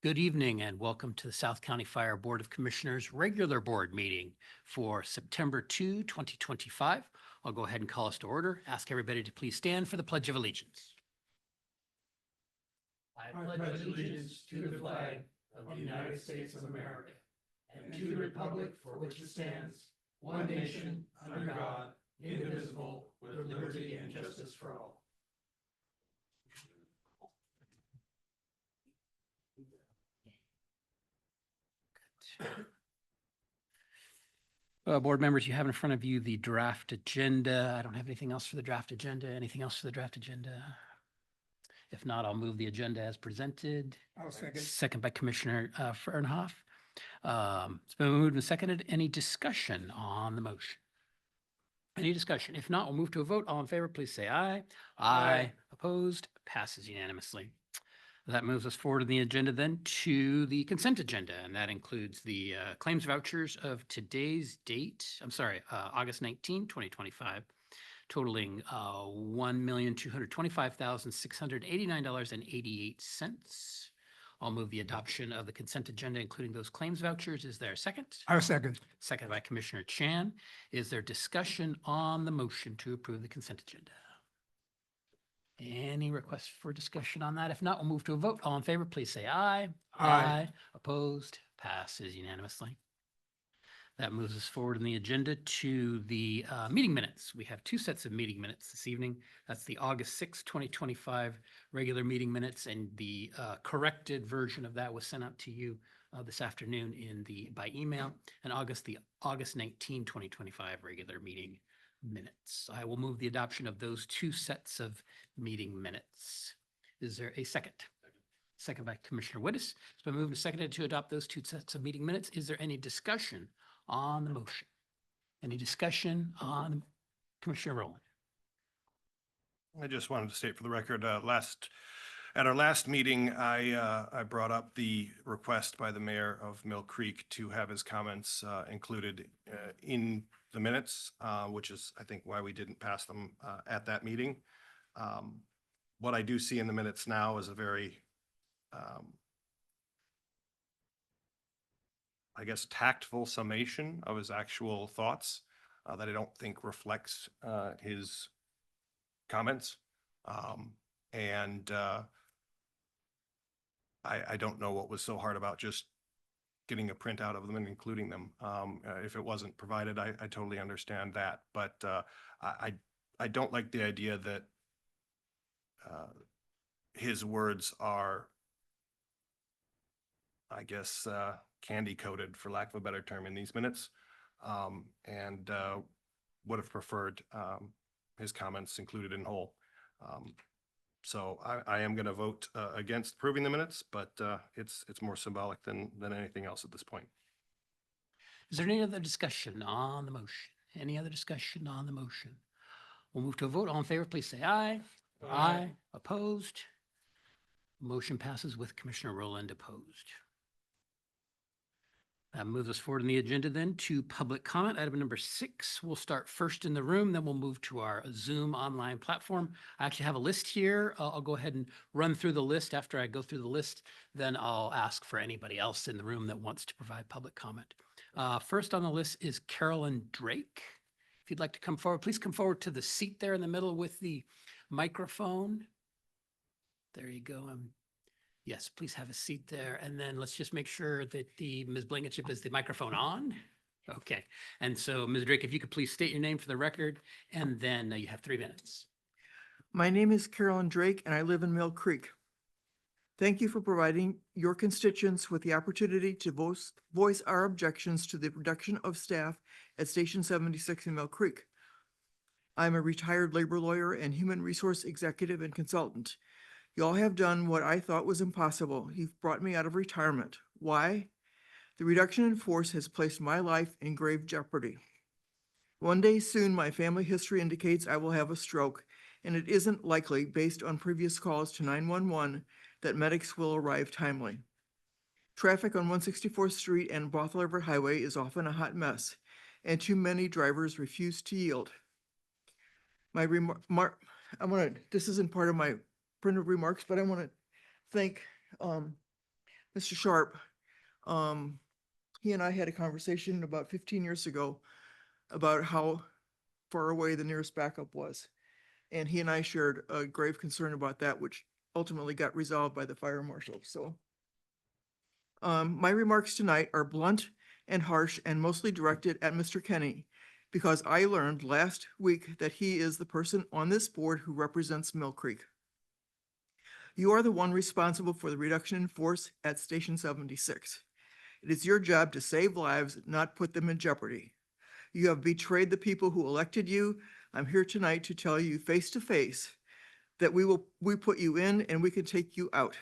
Good evening and welcome to the South County Fire Board of Commissioners regular board meeting for September 2, 2025. I'll go ahead and call us to order. Ask everybody to please stand for the Pledge of Allegiance. I pledge allegiance to the flag of the United States of America and to the republic for which it stands, one nation, under God, indivisible, with liberty and justice for all. Board members, you have in front of you the draft agenda. I don't have anything else for the draft agenda. Anything else for the draft agenda? If not, I'll move the agenda as presented. I'll second. Second by Commissioner Fernhoff. It's been moved and seconded. Any discussion on the motion? Any discussion? If not, we'll move to a vote. All in favor, please say aye. Aye. Opposed? Passes unanimously. That moves us forward in the agenda then to the consent agenda, and that includes the claims vouchers of today's date. August 19, 2025, totaling $1,225,689.88. I'll move the adoption of the consent agenda, including those claims vouchers. Is there a second? I'll second. Second by Commissioner Chan. Is there discussion on the motion to approve the consent agenda? Any requests for discussion on that? If not, we'll move to a vote. All in favor, please say aye. Aye. Opposed? Passes unanimously. That moves us forward in the agenda to the meeting minutes. We have two sets of meeting minutes this evening. That's the August 6, 2025 regular meeting minutes, and the corrected version of that was sent out to you this afternoon by email, and the August 19, 2025 regular meeting minutes. I will move the adoption of those two sets of meeting minutes. Is there a second? Second by Commissioner Wittes. It's been moved and seconded to adopt those two sets of meeting minutes. Is there any discussion on the motion? Any discussion on Commissioner Rowland? I just wanted to state for the record, at our last meeting, I brought up the request by the mayor of Mill Creek to have his comments included in the minutes, which is, I think, why we didn't pass them at that meeting. What I do see in the minutes now is a very, I guess, tactful summation of his actual thoughts that I don't think reflects his comments. I don't know what was so hard about just getting a printout of them and including them. If it wasn't provided, I totally understand that. But I don't like the idea that his words are, I guess, candy coated, for lack of a better term, in these minutes, and would have preferred his comments included in whole. So I am going to vote against approving the minutes, but it's more symbolic than anything else at this point. Is there any other discussion on the motion? Any other discussion on the motion? We'll move to a vote. All in favor, please say aye. Aye. Opposed? Motion passes with Commissioner Rowland opposed. That moves us forward in the agenda then to public comment. Item number 6. We'll start first in the room, then we'll move to our Zoom online platform. I actually have a list here. I'll go ahead and run through the list. After I go through the list, then I'll ask for anybody else in the room that wants to provide public comment. First on the list is Carolyn Drake. If you'd like to come forward, please come forward to the seat there in the middle with the microphone. There you go. Yes, please have a seat there. And then let's just make sure that Ms. Blankenship, is the microphone on? Okay. And so Ms. Drake, if you could please state your name for the record, and then you have 3 minutes. My name is Carolyn Drake and I live in Mill Creek. Thank you for providing your constituents with the opportunity to voice our objections to the reduction of staff at Station 76 in Mill Creek. I'm a retired labor lawyer and human resource executive and consultant. Y'all have done what I thought was impossible. You've brought me out of retirement. Why? The reduction in force has placed my life in grave jeopardy. One day soon, my family history indicates I will have a stroke, and it isn't likely, based on previous calls to 911, that medics will arrive timely. Traffic on 164th Street and Bothell River Highway is often a hot mess, and too many drivers refuse to yield. This isn't part of my printed remarks, but I want to thank Mr. Sharp, he and I had a conversation about 15 years ago about how far away the nearest backup was. And he and I shared a grave concern about that, which ultimately got resolved by the fire marshal. So my remarks tonight are blunt and harsh and mostly directed at Mr. Kenny, because I learned last week that he is the person on this board who represents Mill Creek. You are the one responsible for the reduction in force at Station 76. It is your job to save lives, not put them in jeopardy. You have betrayed the people who elected you. I'm here tonight to tell you face to face that we put you in and we can take you out.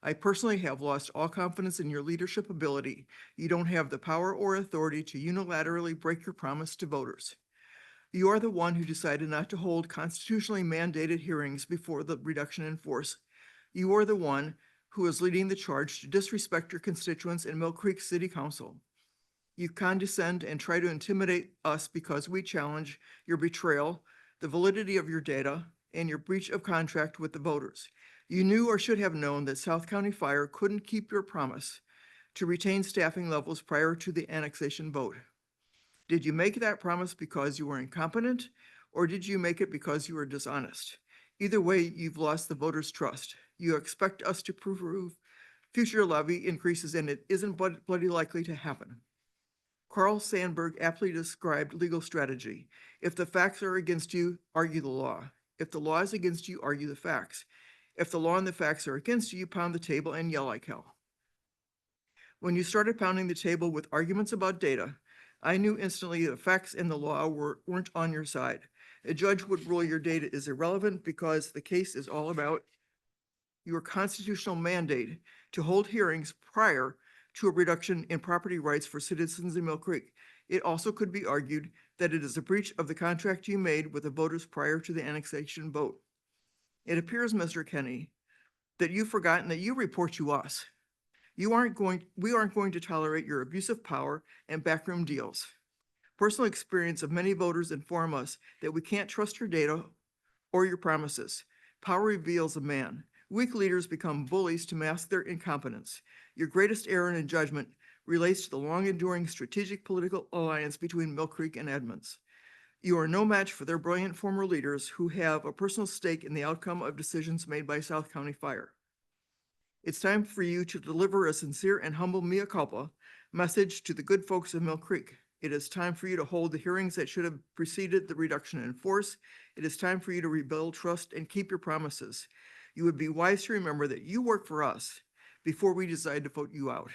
I personally have lost all confidence in your leadership ability. You don't have the power or authority to unilaterally break your promise to voters. You are the one who decided not to hold constitutionally mandated hearings before the reduction in force. You are the one who is leading the charge to disrespect your constituents in Mill Creek City Council. You condescend and try to intimidate us because we challenge your betrayal, the validity of your data, and your breach of contract with the voters. You knew or should have known that South County Fire couldn't keep your promise to retain staffing levels prior to the annexation vote. Did you make that promise because you were incompetent, or did you make it because you were dishonest? Either way, you've lost the voters' trust. You expect us to prove future levy increases, and it isn't bloody likely to happen. Carl Sandburg aptly described legal strategy. If the facts are against you, argue the law. If the law is against you, argue the facts. If the law and the facts are against you, you pound the table and yell like hell. When you started pounding the table with arguments about data, I knew instantly the facts and the law weren't on your side. A judge would rule your data is irrelevant because the case is all about your constitutional mandate to hold hearings prior to a reduction in property rights for citizens in Mill Creek. It also could be argued that it is a breach of the contract you made with the voters prior to the annexation vote. It appears, Mr. Kenny, that you've forgotten that you report to us. We aren't going to tolerate your abuse of power and backroom deals. Personal experience of many voters inform us that we can't trust your data or your promises. Power reveals a man. Weak leaders become bullies to mask their incompetence. Your greatest error in judgment relates to the long-enduring strategic political alliance between Mill Creek and Edmonds. You are no match for their brilliant former leaders who have a personal stake in the outcome of decisions made by South County Fire. It's time for you to deliver a sincere and humble mea culpa message to the good folks of Mill Creek. It is time for you to hold the hearings that should have preceded the reduction in force. It is time for you to rebuild trust and keep your promises. You would be wise to remember that you work for us before we decide to vote you out.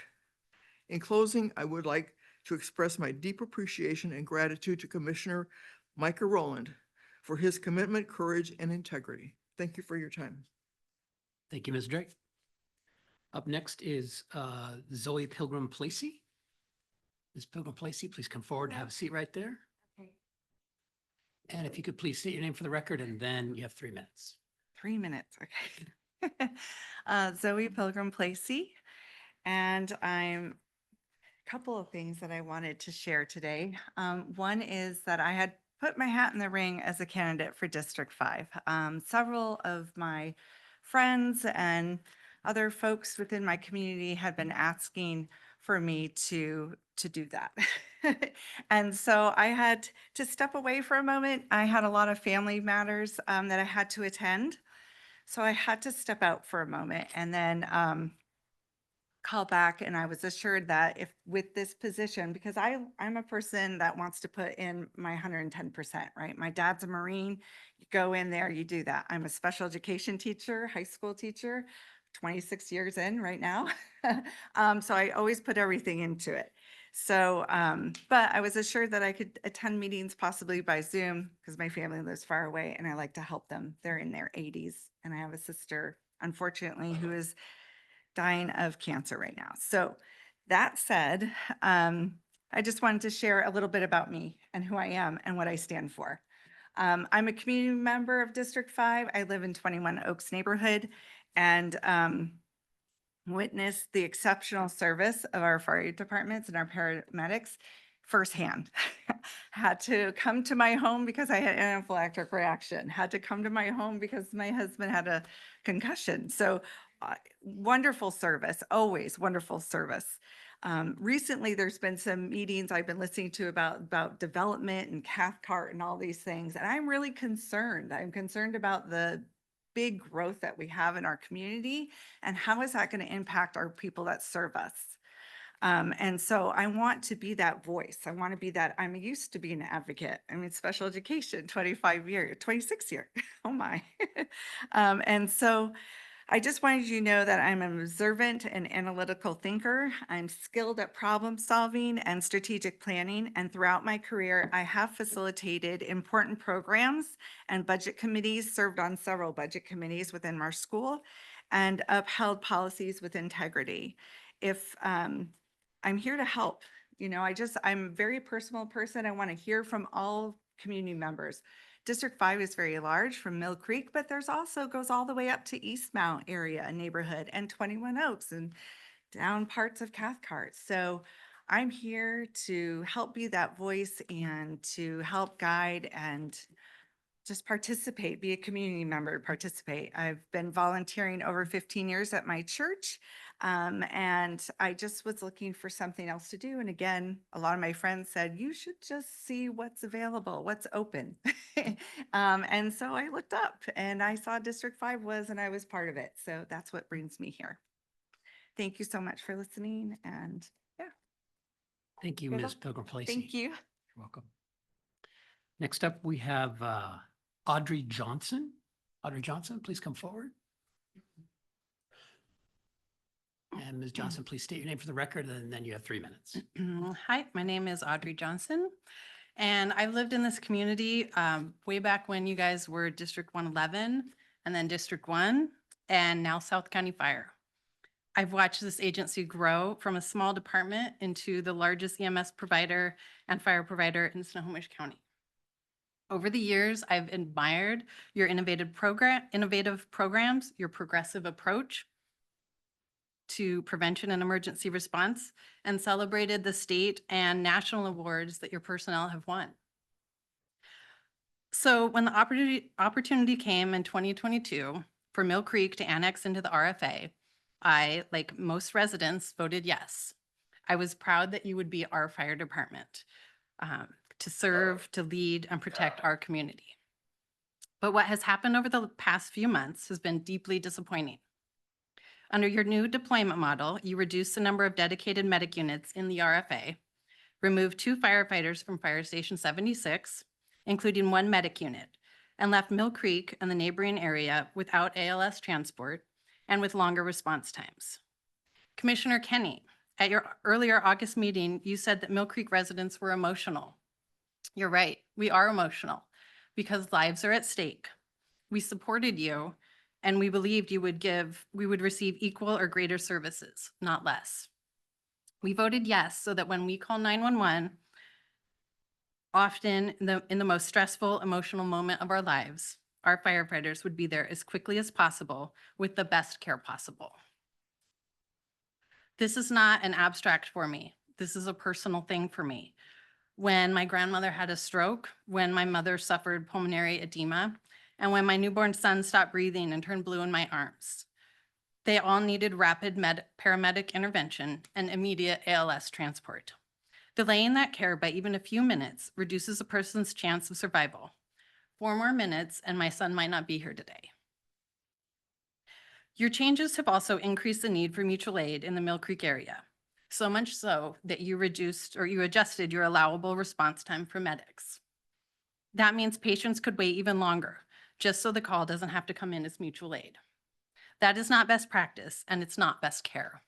In closing, I would like to express my deep appreciation and gratitude to Commissioner Micah Rowland for his commitment, courage, and integrity. Thank you for your time. Thank you, Ms. Drake. Up next is Zoe Pilgrim Placey. Ms. Pilgrim Placey, please come forward and have a seat right there. Okay, And if you could please state your name for the record, and then you have 3 minutes. 3 minutes, okay. Zoe Pilgrim Placey, and a couple of things that I wanted to share today. One is that I had put my hat in the ring as a candidate for District 5. Several of my friends and other folks within my community had been asking for me to do that. And so I had to step away for a moment. I had a lot of family matters that I had to attend. So I had to step out for a moment and then call back, and I was assured that if with this position, because I'm a person that wants to put in my 110%, right? My dad's a Marine. You go in there, you do that. I'm a special education teacher, high school teacher, 26 years in right now. So I always put everything into it. So, but I was assured that I could attend meetings possibly by Zoom because my family lives far away and I like to help them. They're in their 80s, and I have a sister, unfortunately, who is dying of cancer right now. So that said, I just wanted to share a little bit about me and who I am and what I stand for. I'm a community member of District 5. I live in 21 Oaks neighborhood and witnessed the exceptional service of our fire departments and our paramedics firsthand. Had to come to my home because I had anaphylactic reaction. Had to come to my home because my husband had a concussion. So wonderful service, always wonderful service. Recently, there's been some meetings I've been listening to about development and Cathcart and all these things, and I'm really concerned. I'm concerned about the big growth that we have in our community and how is that going to impact our people that serve us. And so I want to be that voice. I want to be that. I'm used to being an advocate. I mean, special education, 25 years, 26 years. Oh my. And so I just wanted you to know that I'm an observant and analytical thinker. I'm skilled at problem solving and strategic planning. And throughout my career, I have facilitated important programs and budget committees, served on several budget committees within our school, and upheld policies with integrity. If I'm here to help, I'm a very personal person. I want to hear from all community members. District 5 is very large from Mill Creek, but there's also goes all the way up to Eastmount area neighborhood and 21 Oaks and down parts of Cathcart. So I'm here to help be that voice and to help guide and just participate, be a community member, participate. I've been volunteering over 15 years at my church. And I just was looking for something else to do. And again, a lot of my friends said, you should just see what's available, what's open. And so I looked up and I saw District 5 was, and I was part of it. So that's what brings me here. Thank you so much for listening. And yeah, Thank you, Good Ms. luck. Pilgrim-Placey. thank you. You're welcome. Next up, we have Audrey Johnson. Audrey Johnson, please come forward. And Ms. Johnson, please state your name for the record, and then you have 3 minutes. Hi, my name is Audrey Johnson, and I've lived in this community way back when you guys were District 111, and then District 1, and now South County Fire. I've watched this agency grow from a small department into the largest EMS provider and fire provider in Snohomish County. Over the years, I've admired your innovative programs, your progressive approach to prevention and emergency response, and celebrated the state and national awards that your personnel have won. So when the opportunity came in 2022 for Mill Creek to annex into the RFA, I, like most residents, voted yes. I was proud that you would be our fire department to serve, to lead, and protect our community. But what has happened over the past few months has been deeply disappointing. Under your new deployment model, you reduced the number of dedicated medic units in the RFA, removed 2 firefighters from Fire Station 76, including 1 medic unit, and left Mill Creek and the neighboring area without ALS transport and with longer response times. Commissioner Kenny, at your earlier August meeting, you said that Mill Creek residents were emotional. You're right, we are emotional because lives are at stake. We supported you and we believed we would receive equal or greater services, not less. We voted yes so that when we call 911, often in the most stressful, emotional moment of our lives, our firefighters would be there as quickly as possible with the best care possible. This is not an abstract for me. This is a personal thing for me. When my grandmother had a stroke, when my mother suffered pulmonary edema, and when my newborn son stopped breathing and turned blue in my arms, they all needed rapid paramedic intervention and immediate ALS transport. Delaying that care by even a few minutes reduces a person's chance of survival. 4 more minutes and my son might not be here today. Your changes have also increased the need for mutual aid in the Mill Creek area, so much so that you adjusted your allowable response time for medics. That means patients could wait even longer, just so the call doesn't have to come in as mutual aid. That is not best practice, and it's not best care.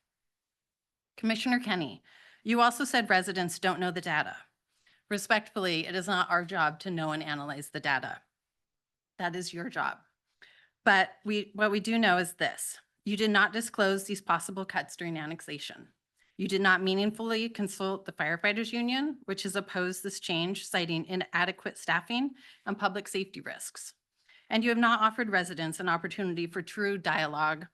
Commissioner Kenny, you also said residents don't know the data. Respectfully, it is not our job to know and analyze the data. That is your job. But what we do know is this: you did not disclose these possible cuts during annexation. You did not meaningfully consult the firefighters union, which has opposed this change, citing inadequate staffing and public safety risks. And you have not offered residents an opportunity for true dialogue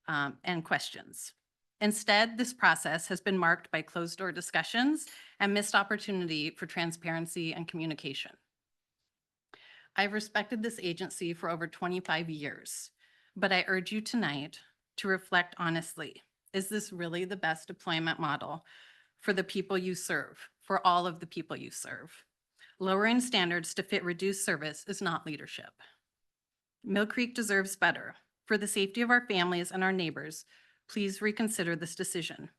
and questions. Instead, this process has been marked by closed-door discussions and missed opportunity for transparency and communication. I've respected this agency for over 25 years, but I urge you tonight to reflect honestly. Is this really the best deployment model for the people you serve, for all of the people you serve? Lowering standards to fit reduced service is not leadership. Mill Creek deserves better. For the safety of our families and our neighbors, please reconsider this decision.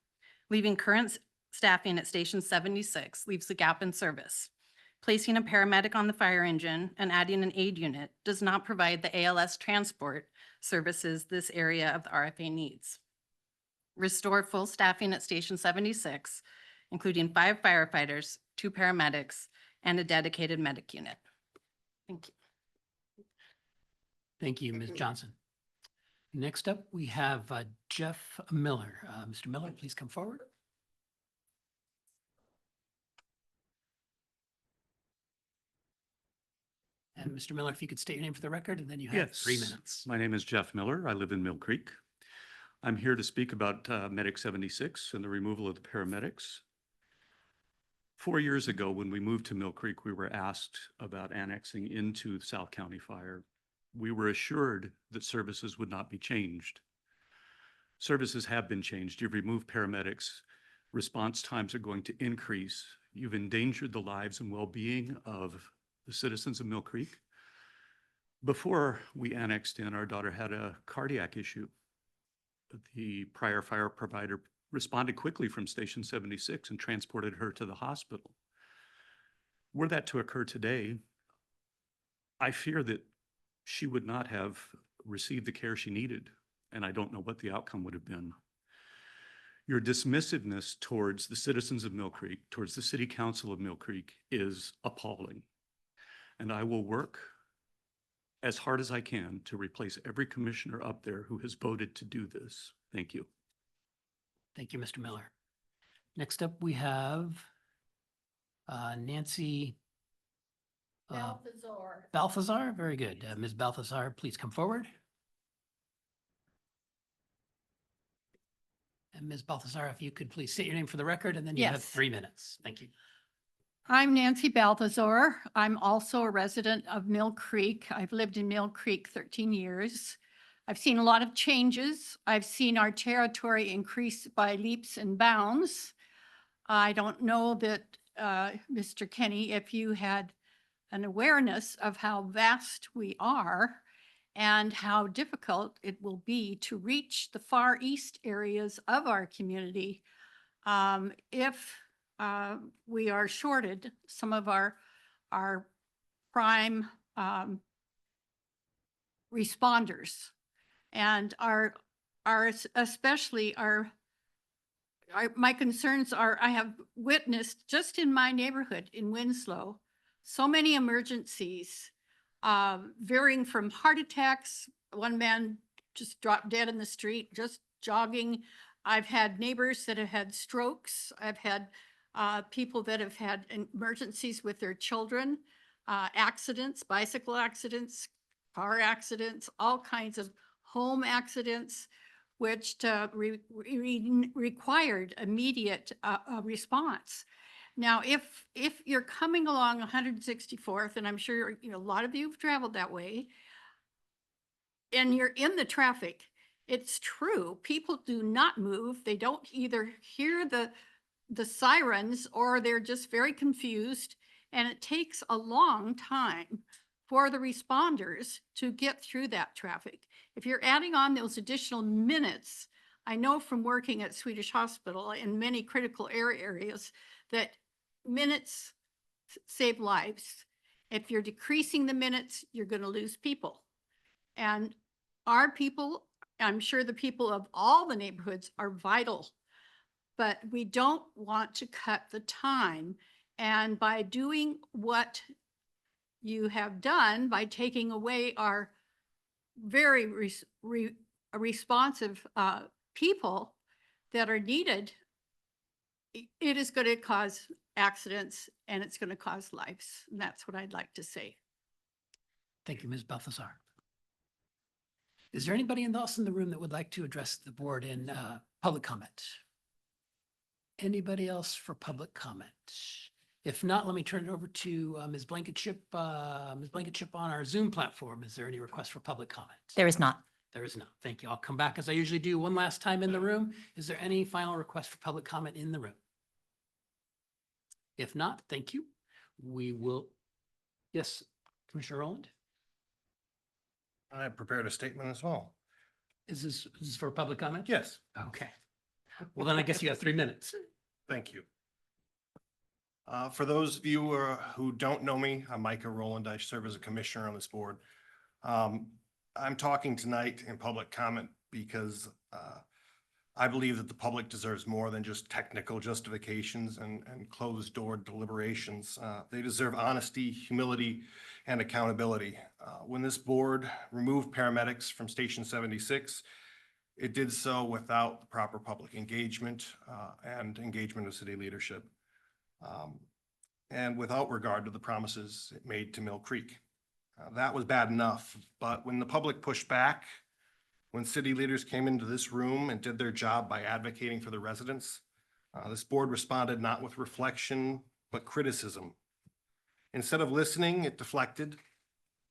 Leaving current staffing at Station 76 leaves a gap in service. Placing a paramedic on the fire engine and adding an aid unit does not provide the ALS transport services this area of the RFA needs. Restore full staffing at Station 76, including 5 firefighters, 2 paramedics, and a dedicated medic unit. Thank you. Thank you, Ms. Johnson. Next up, we have Jeff Miller. Mr. Miller, please come forward. And Mr. Miller, if you could state your name for the record, and then you have 3 Yes. minutes. My name is Jeff Miller. I live in Mill Creek. I'm here to speak about Medic 76 and the removal of the paramedics. 4 years ago, when we moved to Mill Creek, we were asked about annexing into South County Fire. We were assured that services would not be changed. Services have been changed. You've removed paramedics. Response times are going to increase. You've endangered the lives and well-being of the citizens of Mill Creek. Before we annexed in, our daughter had a cardiac issue. The prior fire provider responded quickly from Station 76 and transported her to the hospital. Were that to occur today, I fear that she would not have received the care she needed, and I don't know what the outcome would have been. Your dismissiveness towards the citizens of Mill Creek, towards the City Council of Mill Creek, is appalling. And I will work as hard as I can to replace every commissioner up there who has voted to do this. Thank you. Thank you, Mr. Miller. Next up, we have Nancy Balthazar. Very good. Ms. Balthazar, please come forward. And Ms. Balthazar, if you could please state your name for the record, and then you have Yes. 3 minutes. Thank you. I'm Nancy Balthazar. I'm also a resident of Mill Creek. I've lived in Mill Creek 13 years. I've seen a lot of changes. I've seen our territory increase by leaps and bounds. I don't know that, Mr. Kenny, if you had an awareness of how vast we are and how difficult it will be to reach the far east areas of our community if we are shorted some of our prime responders. And especially my concerns are, I have witnessed just in my neighborhood in Winslow, so many emergencies, varying from heart attacks. One man just dropped dead in the street, just jogging. I've had neighbors that have had strokes. I've had people that have had emergencies with their children, accidents, bicycle accidents, car accidents, all kinds of home accidents, which required immediate response. Now, if you're coming along 164th, and I'm sure a lot of you have traveled that way, and you're in the traffic, it's true, people do not move. They don't either hear the sirens or they're just very confused. And it takes a long time for the responders to get through that traffic. If you're adding on those additional minutes, I know from working at Swedish Hospital in many critical areas that minutes save lives. If you're decreasing the minutes, you're going to lose people. And our people, I'm sure the people of all the neighborhoods are vital, but we don't want to cut the time. And by doing what you have done, by taking away our very responsive people that are needed, it is going to cause accidents and it's going to cause lives. And that's what I'd like to say. Thank you, Ms. Balthazar. Is there anybody else in the room that would like to address the board in public comment? Anybody else for public comment? If not, let me turn it over to Ms. Blankenship. Ms. Blankenship, on our Zoom platform, is there any request for public comment? There is not. There is not. Thank you. I'll come back as I usually do one last time in the room. Is there any final request for public comment in the room? If not, thank you. We will, yes, Commissioner Rowland? I prepared a statement as well. Is this for public comment? Yes, Okay. Well, then I guess you have 3 minutes. thank you. For those of you who don't know me, I'm Micah Rowland. I serve as a commissioner on this board. I'm talking tonight in public comment because I believe that the public deserves more than just technical justifications and closed-door deliberations. They deserve honesty, humility, and accountability. When this board removed paramedics from Station 76, it did so without the proper public engagement and engagement of city leadership, and without regard to the promises it made to Mill Creek. That was bad enough, but when the public pushed back, when city leaders came into this room and did their job by advocating for the residents, this board responded not with reflection, but criticism. Instead of listening, it deflected.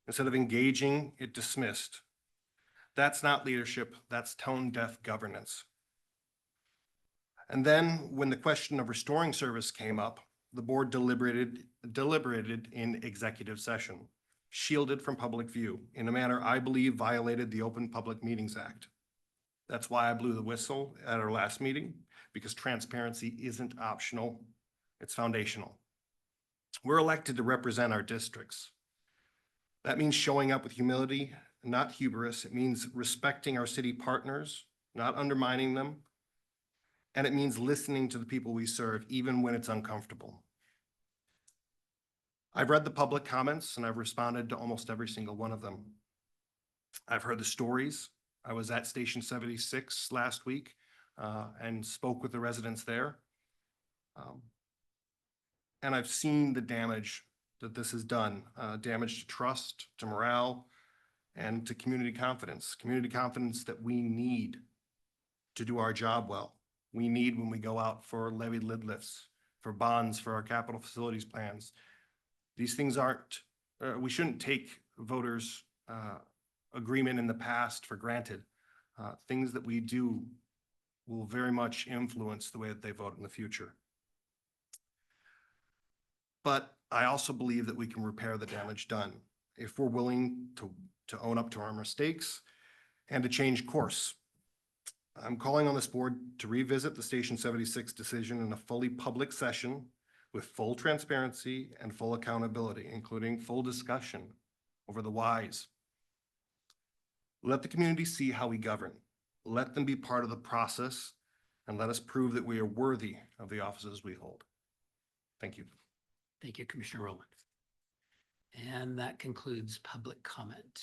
Instead of engaging, it dismissed. That's not leadership, that's tone-deaf governance. And then when the question of restoring service came up, the board deliberated in executive session, shielded from public view in a manner I believe violated the Open Public Meetings Act. That's why I blew the whistle at our last meeting, because transparency isn't optional, it's foundational. We're elected to represent our districts. That means showing up with humility, not hubris. It means respecting our city partners, not undermining them. And it means listening to the people we serve, even when it's uncomfortable. I've read the public comments and I've responded to almost every single one of them. I've heard the stories. I was at Station 76 last week and spoke with the residents there. And I've seen the damage that this has done, damage to trust, to morale, and to community confidence that we need to do our job well. We need when we go out for levy lid lifts, for bonds, for our capital facilities plans. These things aren't, we shouldn't take voters' agreement in the past for granted. Things that we do will very much influence the way that they vote in the future. But I also believe that we can repair the damage done if we're willing to own up to our mistakes and to change course. I'm calling on this board to revisit the Station 76 decision in a fully public session with full transparency and full accountability, including full discussion over the whys. Let the community see how we govern. Let them be part of the process, and let us prove that we are worthy of the offices we hold. Thank you. Thank you, Commissioner Rowland. And that concludes public comment.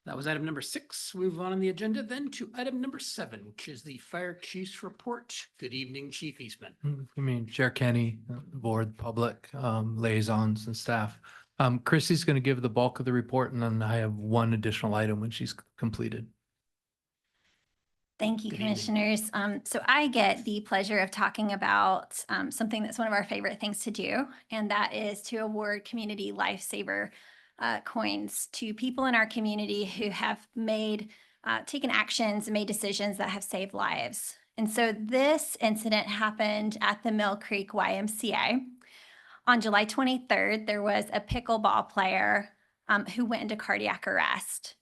That was item number 6. We move on the agenda then to item number 7, which is the Fire Chief's Report. Good evening, Chief Eastman. I mean, Chair Kenny, board, public, liaisons and staff. Chrissy's going to give the bulk of the report, and then I have one additional item when she's completed. Thank you, Good evening. commissioners. So I get the pleasure of talking about something that's one of our favorite things to do, and that is to award Community Lifesaver coins to people in our community who have taken actions and made decisions that have saved lives. And so this incident happened at the Mill Creek YMCA. On July 23rd, there was a pickleball player who went into cardiac arrest.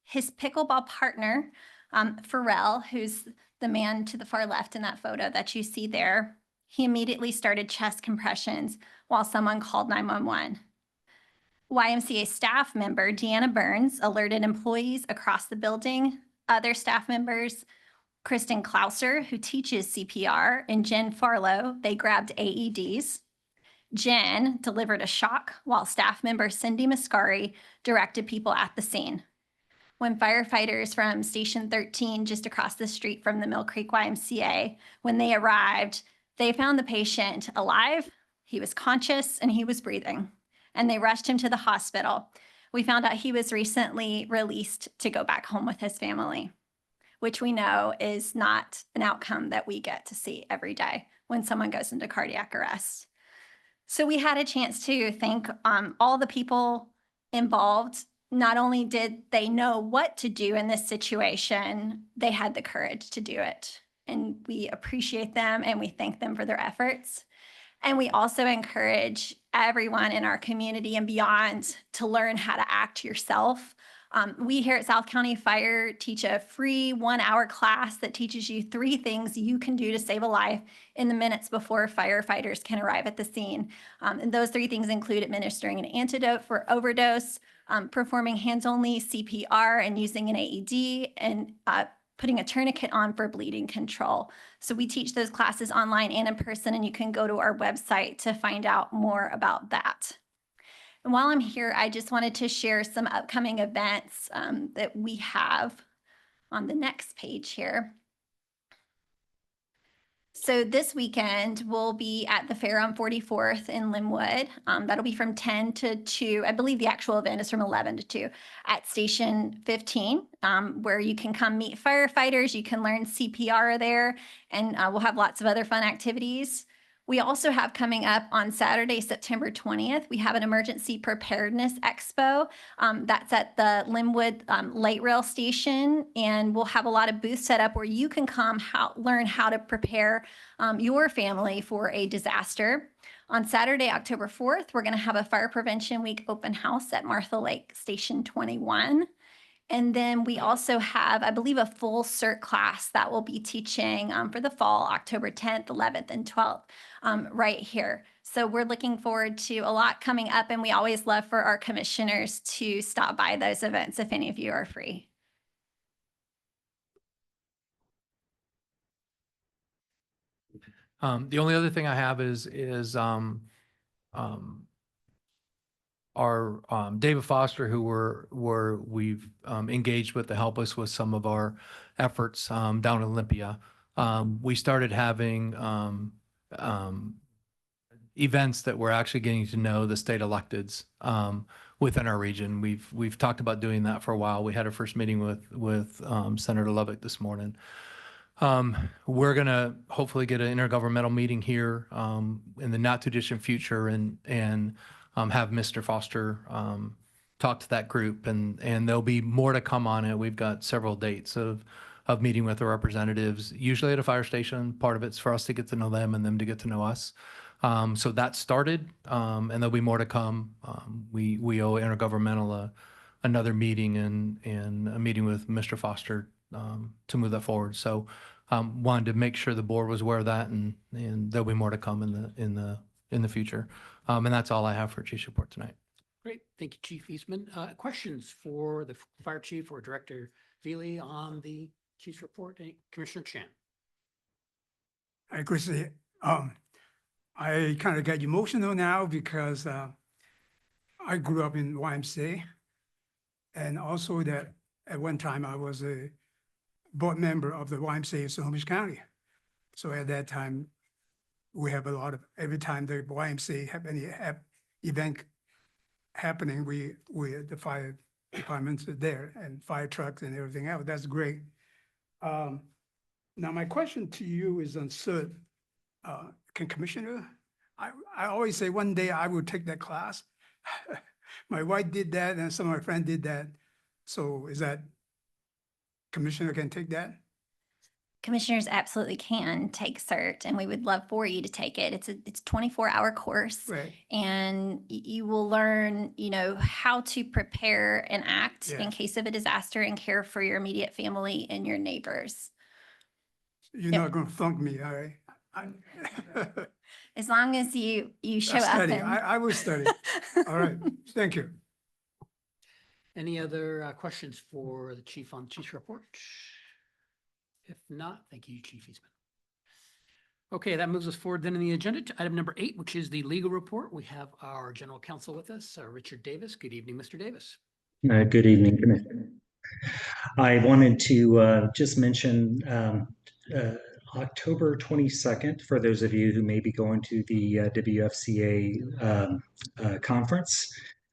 His pickleball partner, Pharrell, who's the man to the far left in that photo that you see there, he immediately started chest compressions while someone called 911. YMCA staff member Deanna Burns alerted employees across the building. Other staff members, Kristen Klauser, who teaches CPR, and Jen Farlow, they grabbed AEDs. Jen delivered a shock while staff member Cindy Mascari directed people at the scene. When firefighters from Station 13, just across the street from the Mill Creek YMCA, when they arrived, they found the patient alive, he was conscious, and he was breathing, and they rushed him to the hospital. We found out he was recently released to go back home with his family, which we know is not an outcome that we get to see every day when someone goes into cardiac arrest. So we had a chance to thank all the people involved not only did they know what to do in this situation, they had the courage to do it. And we appreciate them and we thank them for their efforts. And we also encourage everyone in our community and beyond to learn how to act yourself. We here at South County Fire teach a free 1-hour class that teaches you 3 things you can do to save a life in the minutes before firefighters can arrive at the scene. And those 3 things include administering an antidote for overdose, performing hands-only CPR and using an AED, and putting a tourniquet on for bleeding control. So we teach those classes online and in person, and you can go to our website to find out more about that. And while I'm here, I just wanted to share some upcoming events that we have on the next page here. So this weekend, we'll be at the fair on 44th in Linwood. That'll be from 10 to 2. I believe the actual event is from 11 to 2 at Station 15, where you can come meet firefighters. You can learn CPR there, and we'll have lots of other fun activities. We also have coming up on Saturday, September 20th, we have an emergency preparedness expo. That's at the Linwood Light Rail Station, and we'll have a lot of booths set up where you can come learn how to prepare your family for a disaster. On Saturday, October 4th, we're going to have a Fire Prevention Week open house at Martha Lake Station 21. And then we also have, I believe, a full CERT class that will be teaching for the fall, October 10th, 11th, and 12th, right here. So we're looking forward to a lot coming up, and we always love for our commissioners to stop by those events if any of you are free. The only other thing I have is our David Foster, who we've engaged with to help us with some of our efforts down in Olympia. We started having events that we're actually getting to know the state electeds within our region. We've talked about doing that for a while. We had our first meeting with Senator Lubbock this morning. We're going to hopefully get an intergovernmental meeting here in the not too distant future and have Mr. Foster talk to that group, and there'll be more to come on it. We've got several dates of meeting with the representatives, usually at a fire station. Part of it's for us to get to know them and them to get to know us. So that started, and there'll be more to come. We owe intergovernmental another meeting and a meeting with Mr. Foster to move that forward. So wanted to make sure the board was aware of that, and there'll be more to come in the future. And that's all I have for Chief's report tonight. Great. Thank you, Chief Eastman. Questions for the fire chief or Director Veely on the chief's report? Commissioner Chan. Hi, Chrissy. I kind of get emotional now because I grew up in YMCA, and also that at one time I was a board member of the YMCA of Snohomish County. So at that time, we have a lot of, every time the YMCA have any event happening, the fire departments are there and fire trucks and everything else. That's great. Now my question to you is on CERT. Commissioner, I always say one day I will take that class. My wife did that and some of my friends did that. So is that Commissioner can take that? Commissioners absolutely can take CERT, and we would love for you to take it. It's a 24-hour course, Right. and you will learn, how to prepare and act Yeah. in case of a disaster and care for your immediate family and your neighbors. You're Yep. not going to flunk me, all right? As long as you show I up. study. And... I will study. All right. Thank you. Any other questions for the chief on the chief's report? If not, thank you, Chief Eastman. Okay, that moves us forward then in the agenda to item number 8, which is the legal report. We have our general counsel with us, Richard Davis. Good evening, Mr. Davis. Good evening, Commissioner. I wanted to just mention October 22nd, for those of you who may be going to the WFCA conference.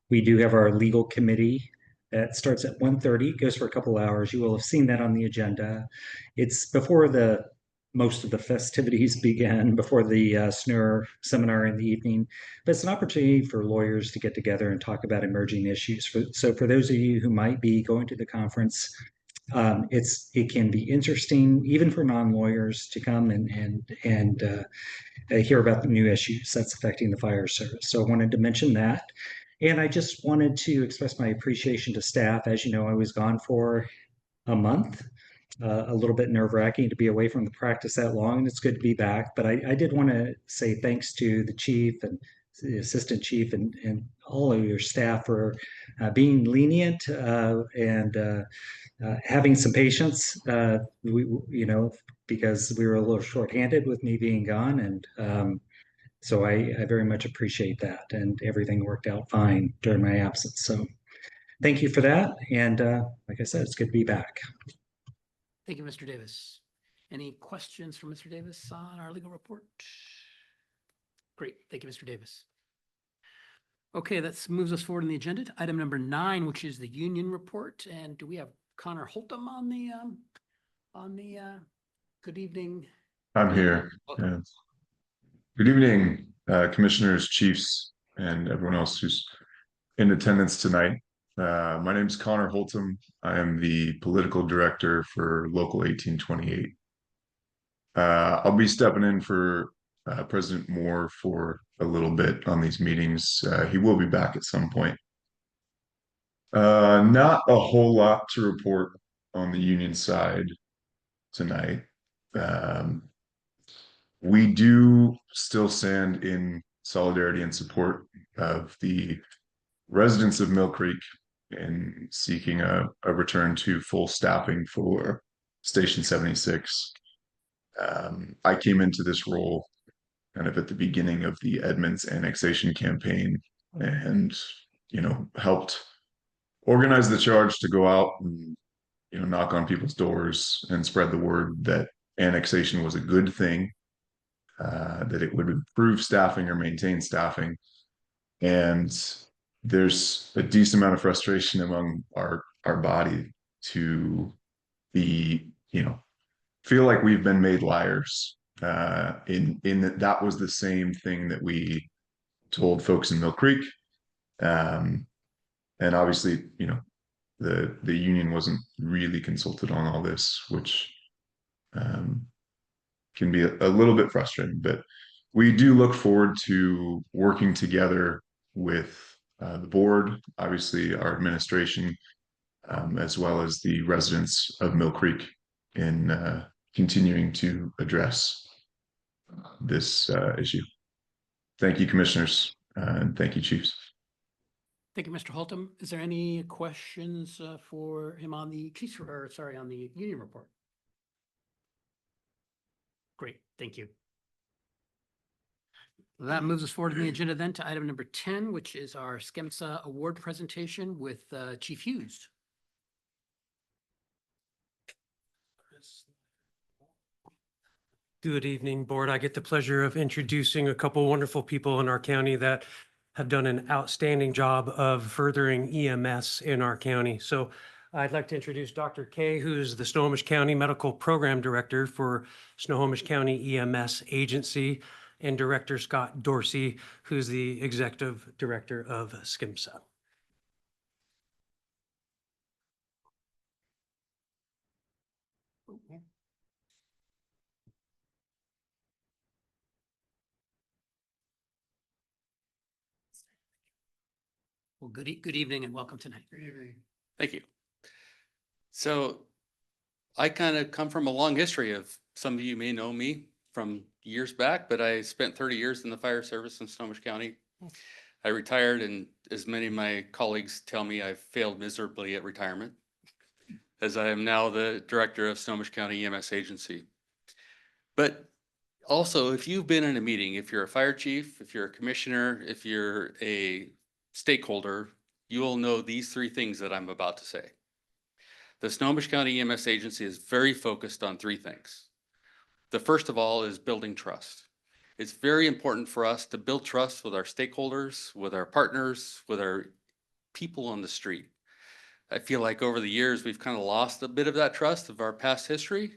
We do have our legal committee that starts at 1:30, goes for a couple hours. You will have seen that on the agenda. It's before the most of the festivities began before the SNUR seminar in the evening. But it's an opportunity for lawyers to get together and talk about emerging issues. So for those of you who might be going to the conference, it can be interesting, even for non-lawyers, to come and hear about the new issues that's affecting the fire service. So I wanted to mention that. And I just wanted to express my appreciation to staff. As you know, I was gone for a month, a little bit nerve-wracking to be away from the practice that long, and it's good to be back. But I did want to say thanks to the chief and the assistant chief and all of your staff for being lenient and having some patience. Because we were a little shorthanded with me being gone, and so I very much appreciate that, and everything worked out fine during my absence. So thank you for that. And like I said, it's good to be back. Thank you, Mr. Davis. Any questions from Mr. Davis on our legal report? Great. Thank you, Mr. Davis. Okay, that moves us forward in the agenda to item number 9, which is the union report. And do we have Connor Holtum on the good evening? I'm here. Welcome. Yeah. Good evening, commissioners, chiefs, and everyone else who's in attendance tonight. My name is Connor Holtum. I am the political director for Local 1828. I'll be stepping in for President Moore for a little bit on these meetings. He will be back at some point. Not a whole lot to report on the union side tonight. We do still stand in solidarity and support of the residents of Mill Creek in seeking a return to full staffing for Station 76. I came into this role kind of at the beginning of the Edmonds annexation campaign and, helped organize the charge to go out and, knock on people's doors and spread the word that annexation was a good thing, that it would improve staffing or maintain staffing. And there's a decent amount of frustration among our body to be, feel like we've been made liars. In that was the same thing that we told folks in Mill Creek. And obviously, the union wasn't really consulted on all this, which can be a little bit frustrating, but we do look forward to working together with the board, obviously our administration, as well as the residents of Mill Creek in continuing to address this issue. Thank you, commissioners, and thank you, chiefs. Thank you, Mr. Holtum. Is there any questions for him on the on the union report? Great, thank you. That moves us forward in the agenda then to item number 10, which is our SCEMSA award presentation with Chief Hughes. Good evening, board. I get the pleasure of introducing a couple wonderful people in our county that have done an outstanding job of furthering EMS in our county. So I'd like to introduce Dr. Kay, who's the Snohomish County Medical Program Director for Snohomish County EMS Agency, and Director Scott Dorsey, who's the Executive Director of SCEMSA. Well, good evening and welcome tonight. Good evening. Thank you. So I kind of come from a long history of, some of you may know me from years back, but I spent 30 years in the fire service in Snohomish County. I retired, and as many of my colleagues tell me, I've failed miserably at retirement, as I am now the director of Snohomish County EMS Agency. But also, if you've been in a meeting, if you're a fire chief, if you're a commissioner, if you're a stakeholder, you will know these 3 things that I'm about to say. The Snohomish County EMS Agency is very focused on 3 things. The first of all is building trust. It's very important for us to build trust with our stakeholders, with our partners, with our people on the street. I feel like over the years, we've kind of lost a bit of that trust of our past history,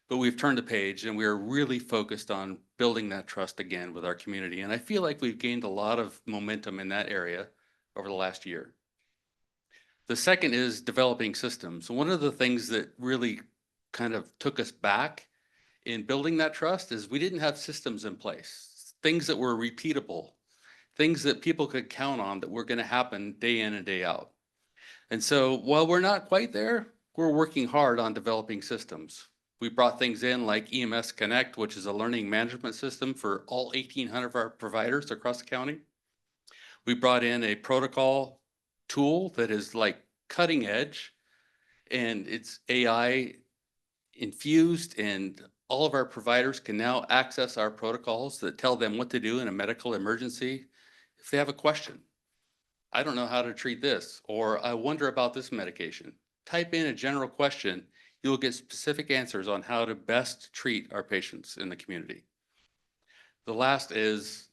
but we've turned the page and we're really focused on building that trust again with our community. And I feel like we've gained a lot of momentum in that area over the last year. The second is developing systems. One of the things that really kind of took us back in building that trust is we didn't have systems in place, things that were repeatable, things that people could count on that were going to happen day in and day out. And so while we're not quite there, we're working hard on developing systems. We brought things in like EMS Connect, which is a learning management system for all 1,800 of our providers across the county. We brought in a protocol tool that is like cutting edge, and it's AI infused, and all of our providers can now access our protocols that tell them what to do in a medical emergency if they have a question. I don't know how to treat this, or I wonder about this medication. Type in a general question, you'll get specific answers on how to best treat our patients in the community. The last is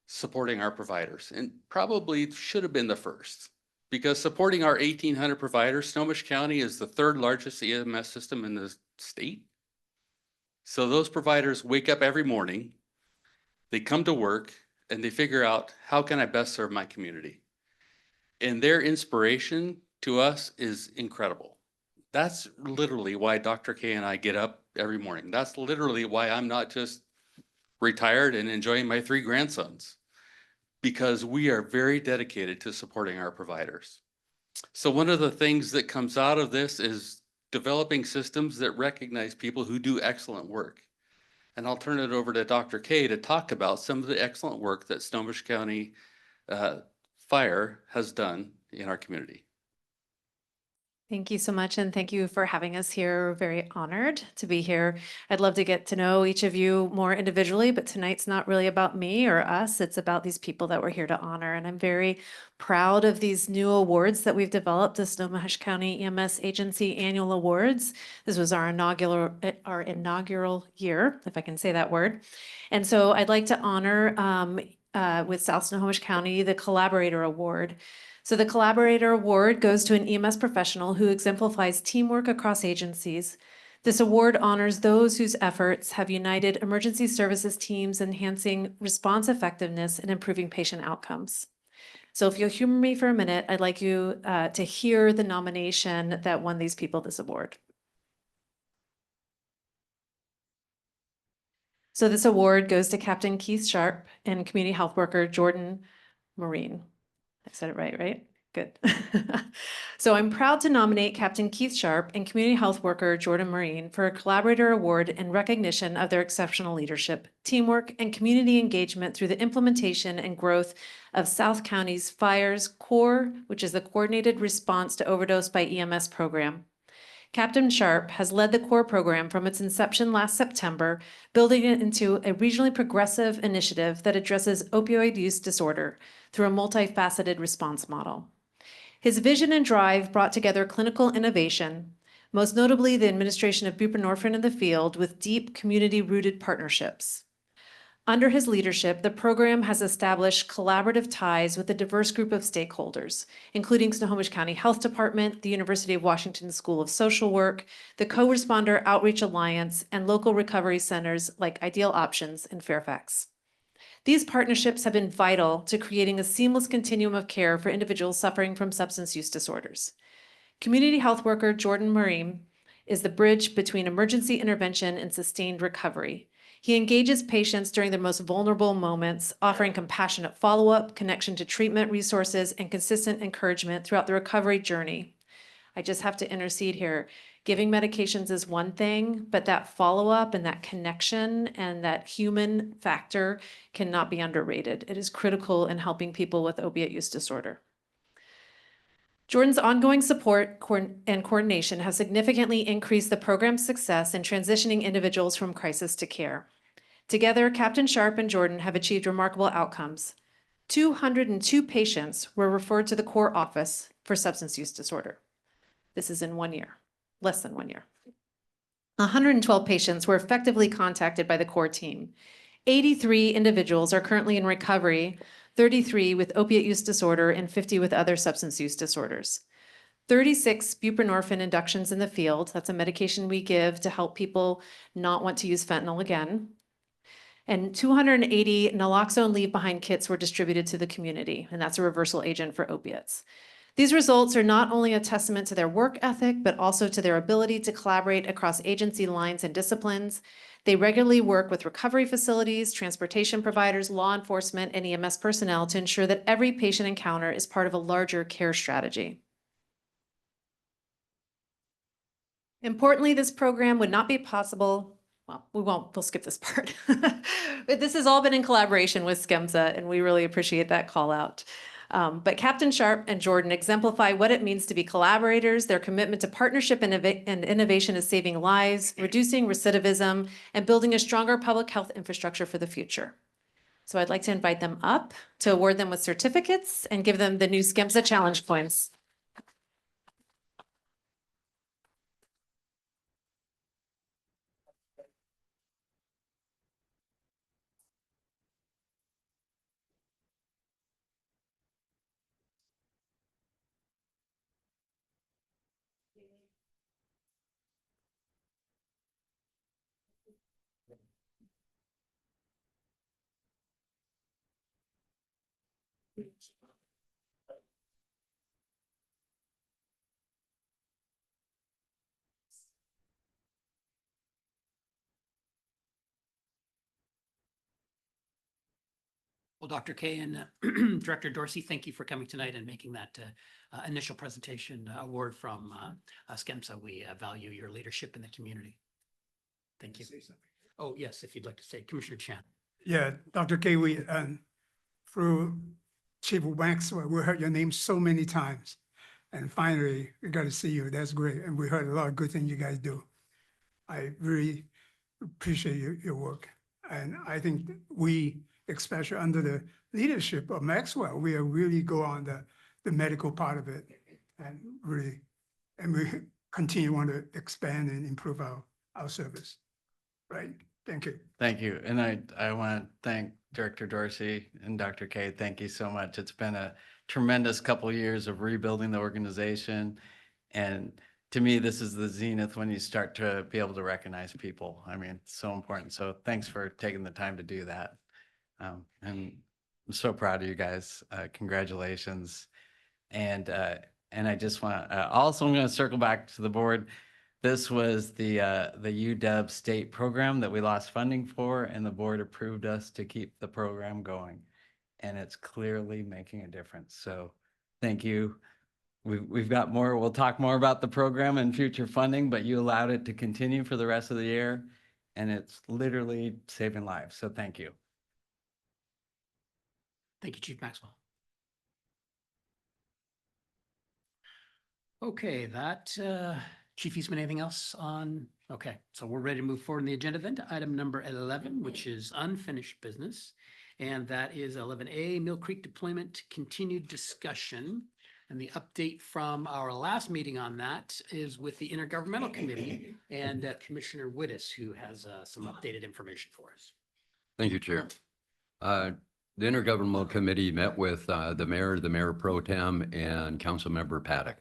supporting our providers, and probably should have been the first, because supporting our 1,800 providers, Snohomish County is the third largest EMS system in the state. So those providers wake up every morning, they come to work, and they figure out, how can I best serve my community? And their inspiration to us is incredible. That's literally why Dr. K and I get up every morning. That's literally why I'm not just retired and enjoying my 3 grandsons, because we are very dedicated to supporting our providers. So one of the things that comes out of this is developing systems that recognize people who do excellent work. And I'll turn it over to Dr. K to talk about some of the excellent work that Snohomish County Fire has done in our community. Thank you so much, and thank you for having us here. We're very honored to be here. I'd love to get to know each of you more individually, but tonight's not really about me or us. It's about these people that we're here to honor. And I'm very proud of these new awards that we've developed, the Snohomish County EMS Agency Annual Awards. This was our inaugural year, if I can say that word. And so I'd like to honor with South Snohomish County the Collaborator Award. So the Collaborator Award goes to an EMS professional who exemplifies teamwork across agencies. This award honors those whose efforts have united emergency services teams, enhancing response effectiveness and improving patient outcomes. So if you'll humor me for a minute, I'd like you to hear the nomination that won these people this award. So this award goes to Captain Keith Sharp and community health worker Jordan Marine. I said it right? Good. So I'm proud to nominate Captain Keith Sharp and community health worker Jordan Marine for a Collaborator Award in recognition of their exceptional leadership, teamwork, and community engagement through the implementation and growth of South County's FIRE's CORE, which is the Coordinated Response to Overdose by EMS program. Captain Sharp has led the CORE program from its inception last September, building it into a regionally progressive initiative that addresses opioid use disorder through a multifaceted response model. His vision and drive brought together clinical innovation, most notably the administration of buprenorphine in the field with deep community-rooted partnerships. Under his leadership, the program has established collaborative ties with a diverse group of stakeholders, including Snohomish County Health Department, the University of Washington School of Social Work, the Co-Responder Outreach Alliance, and local recovery centers like Ideal Options in Fairfax. These partnerships have been vital to creating a seamless continuum of care for individuals suffering from substance use disorders. Community health worker Jordan Marine is the bridge between emergency intervention and sustained recovery. He engages patients during their most vulnerable moments, offering compassionate follow-up, connection to treatment resources, and consistent encouragement throughout the recovery journey. I just have to intercede here. Giving medications is one thing, but that follow-up and that connection and that human factor cannot be underrated. It is critical in helping people with opiate use disorder. Jordan's ongoing support and coordination has significantly increased the program's success in transitioning individuals from crisis to care. Together, Captain Sharp and Jordan have achieved remarkable outcomes. 202 patients were referred to the CORE office for substance use disorder. This is in 1 year, less than 1 year. 112 patients were effectively contacted by the CORE team. 83 individuals are currently in recovery, 33 with opiate use disorder and 50 with other substance use disorders. 36 buprenorphine inductions in the field. That's a medication we give to help people not want to use fentanyl again. And 280 naloxone leave-behind kits were distributed to the community, and that's a reversal agent for opiates. These results are not only a testament to their work ethic, but also to their ability to collaborate across agency lines and disciplines. They regularly work with recovery facilities, transportation providers, law enforcement, and EMS personnel to ensure that every patient encounter is part of a larger care strategy. Importantly, this program would not be possible. Well, we'll skip this part. But this has all been in collaboration with SCEMSA, and we really appreciate that call out. But Captain Sharp and Jordan exemplify what it means to be collaborators. Their commitment to partnership and innovation is saving lives, reducing recidivism, and building a stronger public health infrastructure for the future. So I'd like to invite them up to award them with certificates and give them the new SCEMSA challenge points. Well, Dr. Kay and Director Dorsey, thank you for coming tonight and making that initial presentation award from SCEMSA. We value your leadership in the community. Thank you. Oh, yes, if you'd like to say, Commissioner Chan. Yeah, Dr. K, we, through Chief Maxwell, we heard your name so many times. And finally, we got to see you. That's great. And we heard a lot of good things you guys do. I really appreciate your work. And I think that we, especially under the leadership of Maxwell, we are really go on the medical part of it and really, and we continue want to expand and improve our service. Right? Thank you. Thank you. And I want to thank Director Dorsey and Dr. K. Thank you so much. It's been a tremendous couple of years of rebuilding the organization. And to me, this is the zenith when you start to be able to recognize people. I mean, it's so important. So thanks for taking the time to do that. And I'm so proud of you guys. Congratulations. And I just want, also I'm going to circle back to the board. This was the UW state program that we lost funding for, and the board approved us to keep the program going. And it's clearly making a difference. So thank you. We've got more. We'll talk more about the program and future funding, but you allowed it to continue for the rest of the year, and it's literally saving lives. So thank you. Thank you, Chief Maxwell. Okay, that, Chief Eastman, anything else on? Okay, so we're ready to move forward in the agenda then to item number 11, which is unfinished business. And that is 11A, Mill Creek deployment continued discussion. And the update from our last meeting on that is with the Intergovernmental Committee and Commissioner Wittes, who has some updated information for us. Thank you, Chair. The Intergovernmental Committee met with the mayor pro tem, and Councilmember Paddock.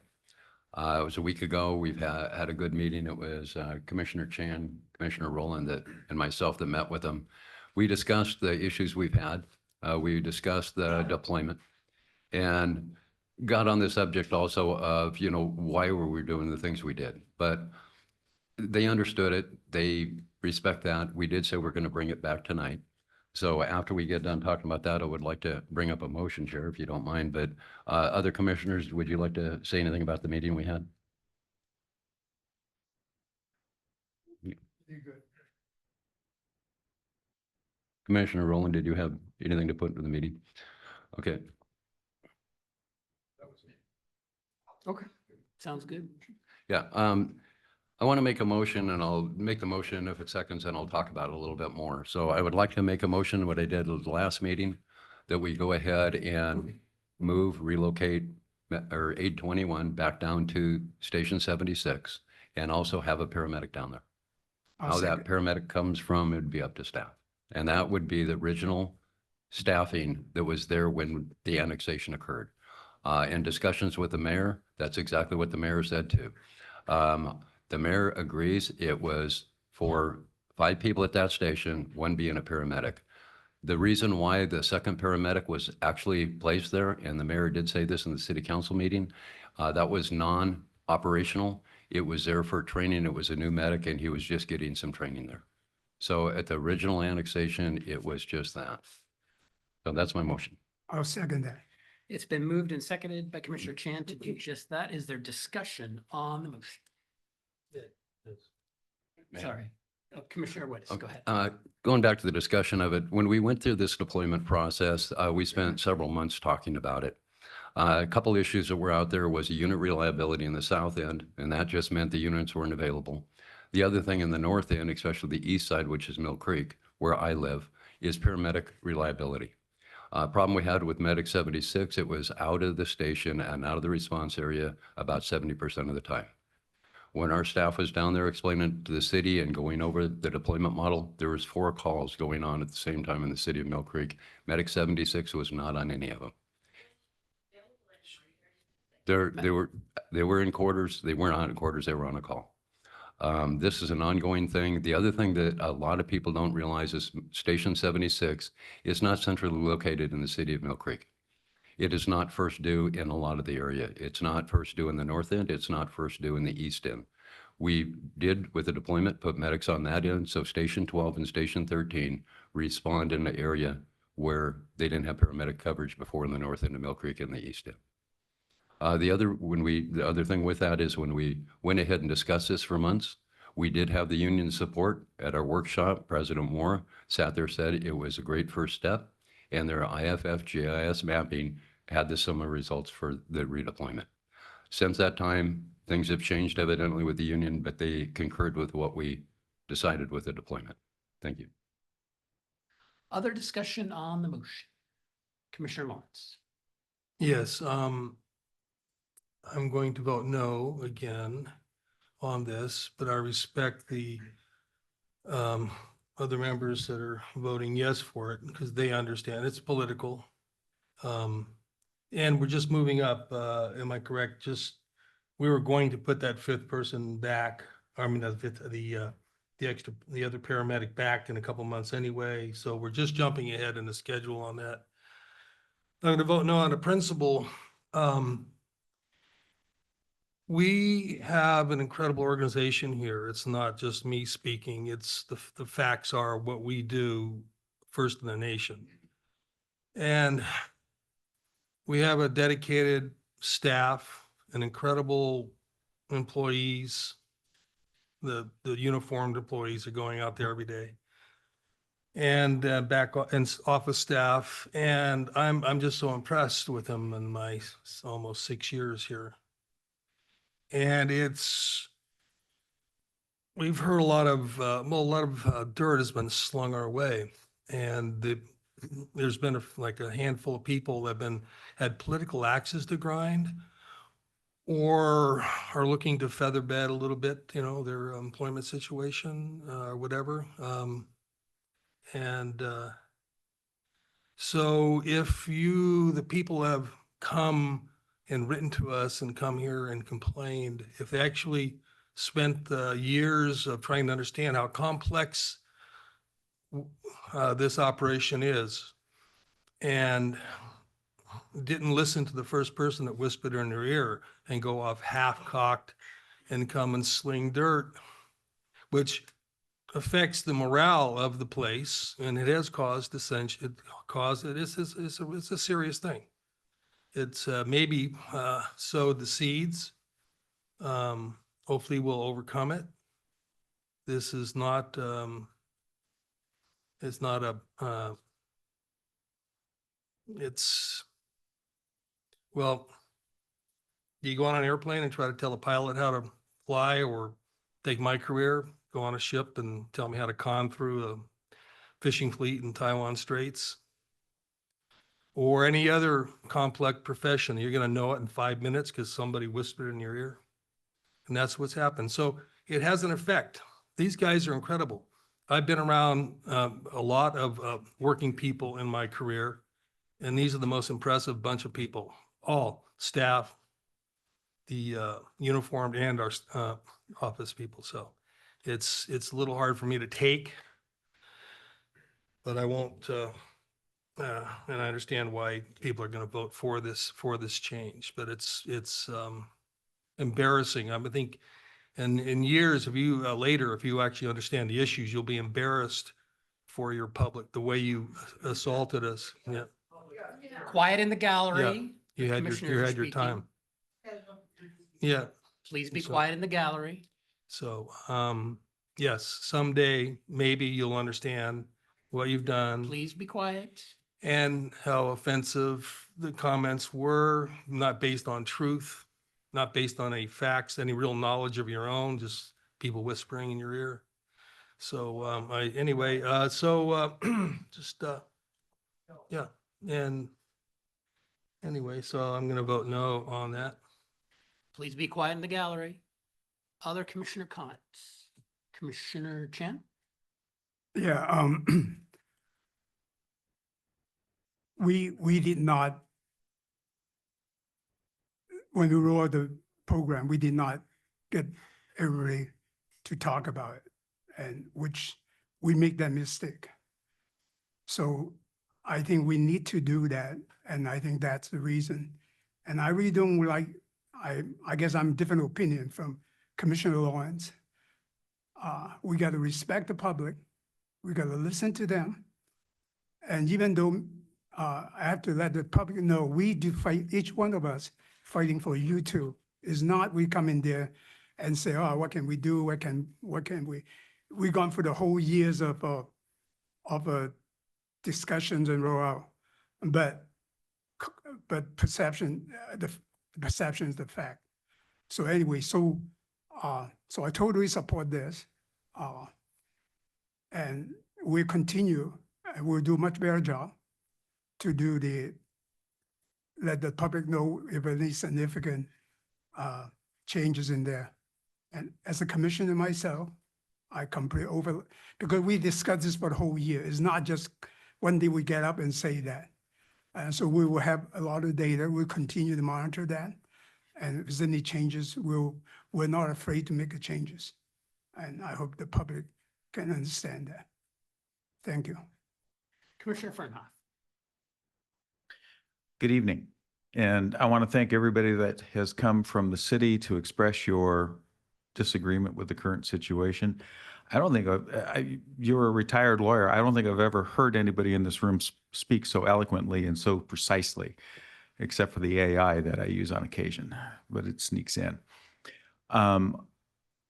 It was a week ago. We've had a good meeting. It was Commissioner Chan, Commissioner Rowland, and myself that met with them. We discussed the issues we've had. We discussed the deployment and got on the subject also of, why were we doing the things we did? But they understood it. They respect that. We did say we're going to bring it back tonight. So after we get done talking about that, I would like to bring up a motion, Chair, if you don't mind. But other commissioners, would you like to say anything about the meeting we had? Commissioner Rowland, did you have anything to put into the meeting? Okay. Okay, sounds good. Yeah, I want to make a motion, and I'll make the motion. If it seconds, and I'll talk about it a little bit more. So I would like to make a motion, what I did at the last meeting, that we go ahead and relocate or 821 back down to Station 76, and also have a paramedic down there. How that paramedic comes from, it'd be up to staff. And that would be the original staffing that was there when the annexation occurred. In discussions with the mayor, that's exactly what the mayor said too. The mayor agrees it was for 5 people at that station, 1 being a paramedic. The reason why the second paramedic was actually placed there, and the mayor did say this in the city council meeting, that was non-operational. It was there for training. It was a new medic, and he was just getting some training there. So at the original annexation, it was just that. So that's my motion. I'll second that. It's been moved and seconded by Commissioner Chan to do just that. Is there discussion on the motion? Sorry. Oh, Commissioner Woods, go ahead. Going back to the discussion of it, when we went through this deployment process, we spent several months talking about it. A couple issues that were out there was a unit reliability in the south end, and that just meant the units weren't available. The other thing in the north end, especially the east side, which is Mill Creek, where I live, is paramedic reliability. Problem we had with Medic 76, it was out of the station and out of the response area about 70% of the time. When our staff was down there explaining to the city and going over the deployment model, there was 4 calls going on at the same time in the city of Mill Creek. Medic 76 was not on any of them. They were in quarters. They weren't on quarters. They were on a call. This is an ongoing thing. The other thing that a lot of people don't realize is Station 76 is not centrally located in the city of Mill Creek. It is not first due in a lot of the area. It's not first due in the north end. It's not first due in the east end. We did, with the deployment, put medics on that end. So Station 12 and Station 13 respond in the area where they didn't have paramedic coverage before in the north end of Mill Creek and the east end. The other thing with that is when we went ahead and discussed this for months, we did have the union support at our workshop. President Moore sat there, said it was a great first step, and their IFF GIS mapping had the similar results for the redeployment. Since that time, things have changed evidently with the union, but they concurred with what we decided with the deployment. Thank you. Other discussion on the motion? Commissioner Lawrence. Yes, I'm going to vote no again on this, but I respect the other members that are voting yes for it because they understand it's political. And we're just moving up, am I correct? We were going to put that 5th person back, I mean, the other paramedic back in a couple months anyway, so we're just jumping ahead in the schedule on that. I'm gonna vote no on the principle. We have an incredible organization here. It's not just me speaking. It's the facts are what we do first in the nation. And we have a dedicated staff and incredible employees. The uniformed employees are going out there every day. And and office staff. And I'm just so impressed with them in my almost 6 years here. And we've heard a lot of dirt has been slung our way, and there's been like a handful of people that had political axes to grind, or are looking to feather bed a little bit, their employment situation, or whatever. So if the people have come and written to us and come here and complained, if they actually spent years of trying to understand how complex this operation is and didn't listen to the first person that whispered in their ear and go off half-cocked and come and sling dirt, which affects the morale of the place, and it has caused dissension. It's a serious thing. It's maybe sowed the seeds. Hopefully we'll overcome it. This is not, well, do you go on an airplane and try to tell a pilot how to fly, or take my career, go on a ship and tell me how to con through a fishing fleet in Taiwan Straits? Or any other complex profession, you're going to know it in 5 minutes because somebody whispered in your ear. And that's what's happened. So it has an effect. These guys are incredible. I've been around a lot of working people in my career, and these are the most impressive bunch of people. all staff, the uniformed and our office people. So it's a little hard for me to take, but I won't. And I understand why people are going to vote for this change, but it's embarrassing. I think, and in years, if you later, if you actually understand the issues, you'll be embarrassed for your public, the way you assaulted us. Yeah, Quiet in the gallery. you The had commissioners your are speaking. time. Yeah. Please be So- quiet in the gallery. So, yes, someday maybe you'll understand what you've done Please be quiet. and how offensive the comments were, not based on truth, not based on any facts, any real knowledge of your own, just people whispering in your ear. So, just, yeah, and anyway, so I'm going to vote no on that. Please be quiet in the gallery. Other commissioner comments? Commissioner Chan? Yeah, we did not, when we wrote the program, we did not get everybody to talk about it, and which we make that mistake. So I think we need to do that, and I think that's the reason. And I really don't like, I guess I'm different opinion from Commissioner Lawrence. We got to respect the public. We got to listen to them. And even though I have to let the public know, we do fight, each one of us fighting for you too. It's not we come in there and say, oh, what can we do? What can we? We've gone through the whole years of discussions and rollout, but perception, the perception is the fact. So anyway, so I totally support this. And we'll continue, and we'll do a much better job to let the public know if any significant changes in there. And as a commissioner myself, I completely because we discussed this for the whole year. It's not just one day we get up and say that. And so we will have a lot of data. We'll continue to monitor that. And if there's any changes, we're not afraid to make the changes. And I hope the public can understand that. Thank you. Commissioner Fernhoff? Good evening. And I want to thank everybody that has come from the city to express your disagreement with the current situation. I don't think you're a retired lawyer. I don't think I've ever heard anybody in this room speak so eloquently and so precisely, except for the AI that I use on occasion, but it sneaks in.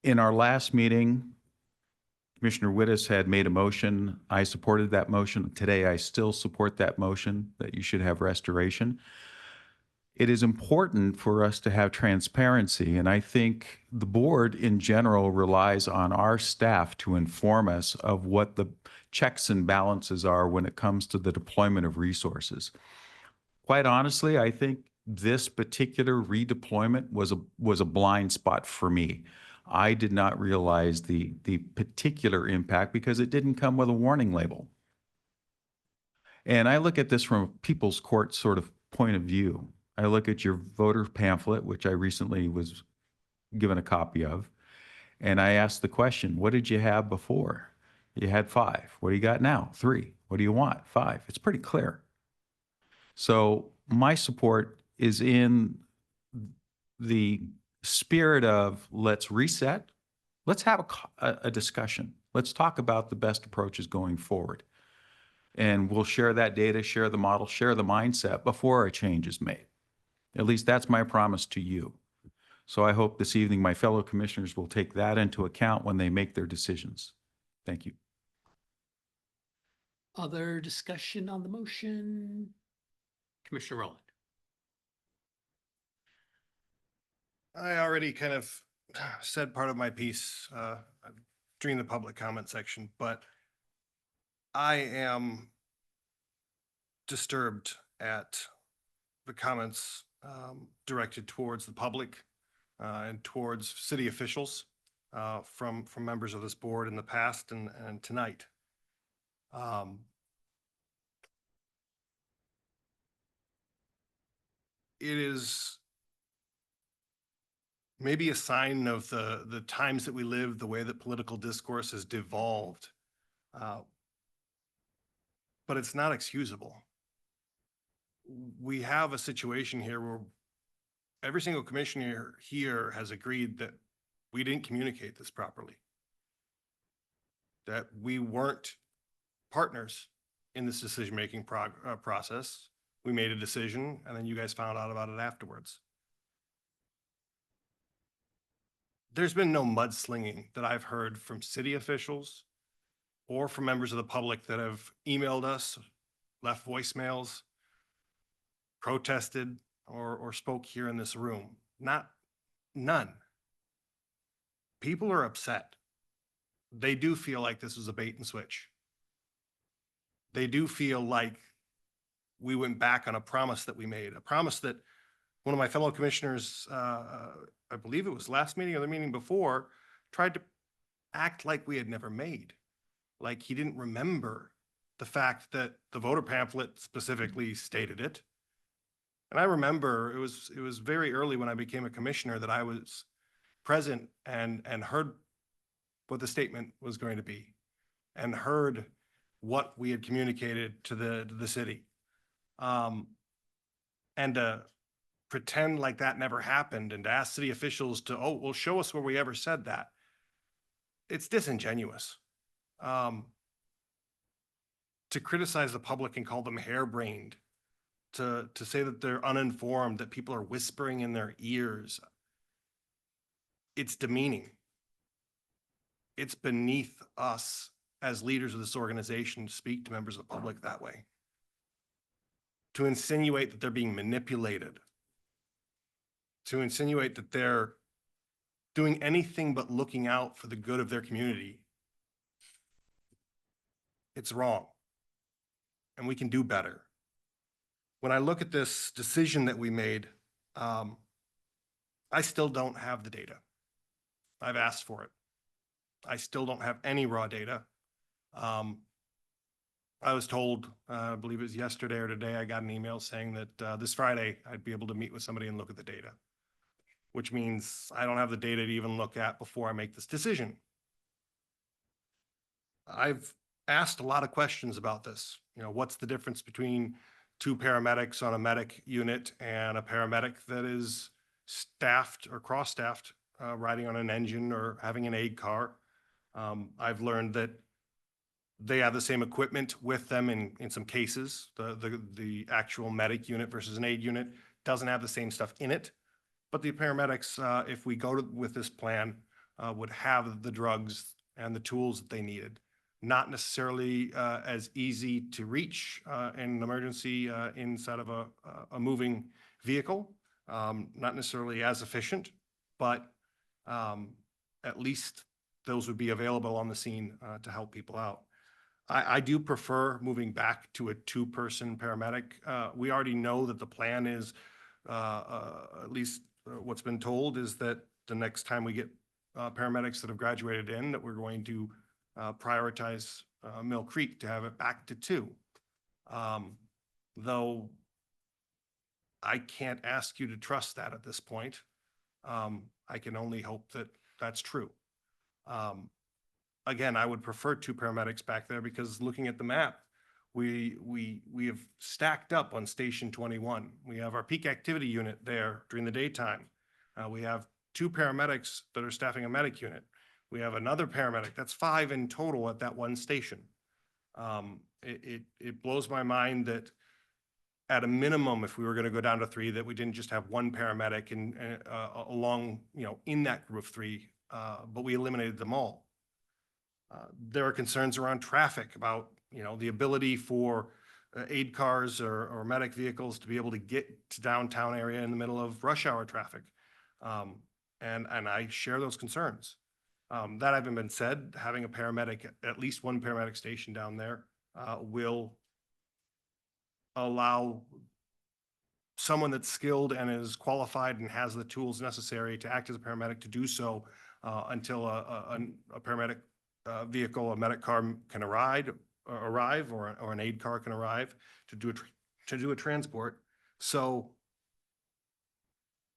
In our last meeting, Commissioner Wittes had made a motion. I supported that motion. Today, I still support that motion that you should have restoration. It is important for us to have transparency, and I think the board in general relies on our staff to inform us of what the checks and balances are when it comes to the deployment of resources. Quite honestly, I think this particular redeployment was a blind spot for me. I did not realize the particular impact because it didn't come with a warning label. And I look at this from a people's court sort of point of view. I look at your voter pamphlet, which I recently was given a copy of, and I asked the question, what did you have before? You had 5. What do you got now? 3. What do you want? 5. It's pretty clear. So my support is in the spirit of let's reset. Let's have a discussion. Let's talk about the best approaches going forward. And we'll share that data, share the model, share the mindset before a change is made. At least that's my promise to you. So I hope this evening my fellow commissioners will take that into account when they make their decisions. Thank you. Other discussion on the motion? Commissioner Rowland? I already kind of said part of my piece during the public comment section, but I am disturbed at the comments directed towards the public and towards city officials from members of this board in the past and tonight. it is maybe a sign of the times that we live, the way that political discourse has devolved. But it's not excusable. We have a situation here where every single commissioner here has agreed that we didn't communicate this properly, that we weren't partners in this decision-making process. We made a decision, and then you guys found out about it afterwards. There's been no mudslinging that I've heard from city officials or from members of the public that have emailed us, left voicemails, protested, or spoke here in this room. None. People are upset. They do feel like this was a bait and switch. They do feel like we went back on a promise that we made, a promise that one of my fellow commissioners, I believe it was last meeting or the meeting before, tried to act like we had never made, like he didn't remember the fact that the voter pamphlet specifically stated it. And I remember it was very early when I became a commissioner that I was present and heard what the statement was going to be and heard what we had communicated to the city. And to pretend like that never happened and to ask city officials to, oh, well, show us where we ever said that. It's disingenuous. To criticize the public and call them harebrained, to say that they're uninformed, that people are whispering in their ears, it's demeaning. It's beneath us as leaders of this organization to speak to members of the public that way. To insinuate that they're being manipulated, to insinuate that they're doing anything but looking out for the good of their community, it's wrong. And we can do better. When I look at this decision that we made, I still don't have the data. I've asked for it. I still don't have any raw data. I was told, I believe it was yesterday or today, I got an email saying that this Friday I'd be able to meet with somebody and look at the data, which means I don't have the data to even look at before I make this decision. I've asked a lot of questions about this. You know, what's the difference between 2 paramedics on a medic unit and a paramedic that is staffed or cross-staffed, riding on an engine or having an aid car? I've learned that they have the same equipment with them in some cases. The actual medic unit versus an aid unit doesn't have the same stuff in it. But the paramedics, if we go with this plan, would have the drugs and the tools that they needed. Not necessarily as easy to reach in an emergency inside of a moving vehicle. Not necessarily as efficient, but at least those would be available on the scene to help people out. I do prefer moving back to a 2-person paramedic. We already know that the plan is, at least what's been told, is that the next time we get paramedics that have graduated in, that we're going to prioritize Mill Creek to have it back to 2. Though I can't ask you to trust that at this point. I can only hope that that's true. Again, I would prefer 2 paramedics back there because looking at the map, we have stacked up on Station 21. We have our peak activity unit there during the daytime. We have 2 paramedics that are staffing a medic unit. We have another paramedic. That's 5 in total at that one station. It blows my mind that at a minimum, if we were going to go down to 3, that we didn't just have 1 paramedic and along, in that group of 3, but we eliminated them all. There are concerns around traffic about, the ability for aid cars or medic vehicles to be able to get to downtown area in the middle of rush hour traffic. And I share those concerns. That having been said, having a paramedic, at least 1 paramedic station down there, will allow someone that's skilled and is qualified and has the tools necessary to act as a paramedic to do so until a paramedic vehicle, a medic car can arrive, or an aid car can arrive to do a transport. So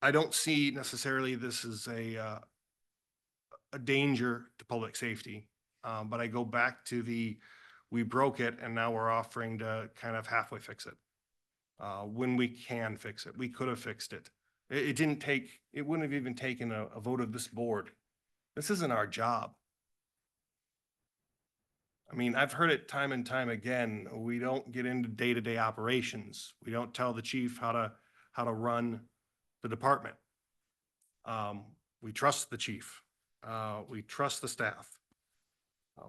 I don't see necessarily this as a danger to public safety. But I go back to we broke it and now we're offering to kind of halfway fix it. When we can fix it, we could have fixed it. It didn't take, it wouldn't have even taken a vote of this board. This isn't our job. I mean, I've heard it time and time again. We don't get into day-to-day operations. We don't tell the chief how to run the department. We trust the chief. We trust the staff.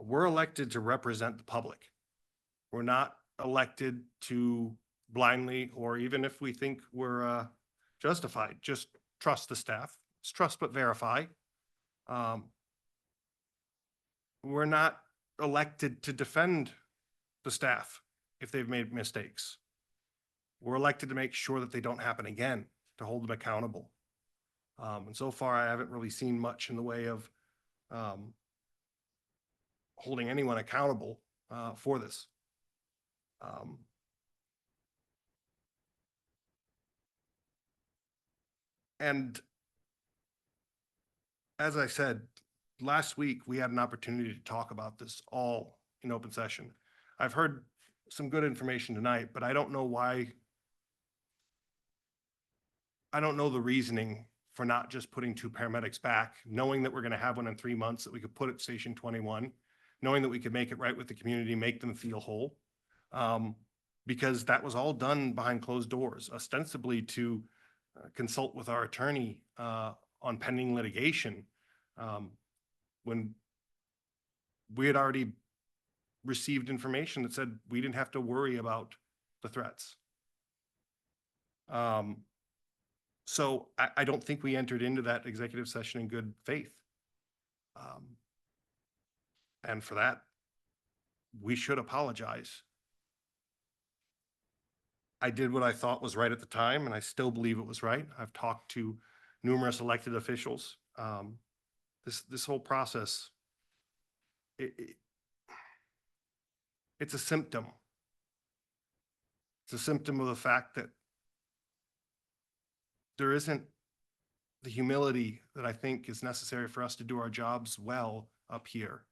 We're elected to represent the public. We're not elected to blindly, or even if we think we're justified, just trust the staff. It's trust but verify. We're not elected to defend the staff if they've made mistakes. We're elected to make sure that they don't happen again, to hold them accountable. And so far, I haven't really seen much in the way of holding anyone accountable for this. And as I said, last week, we had an opportunity to talk about this all in open session. I've heard some good information tonight, but I don't know why. I don't know the reasoning for not just putting 2 paramedics back, knowing that we're going to have one in 3 months that we could put at Station 21, knowing that we could make it right with the community, make them feel whole. Because that was all done behind closed doors, ostensibly to consult with our attorney on pending litigation, when we had already received information that said we didn't have to worry about the threats. So I don't think we entered into that executive session in good faith. And for that, we should apologize. I did what I thought was right at the time, and I still believe it was right. I've talked to numerous elected officials. This whole process, it's a symptom. It's a symptom of the fact that there isn't the humility that I think is necessary for us to do our jobs well up here.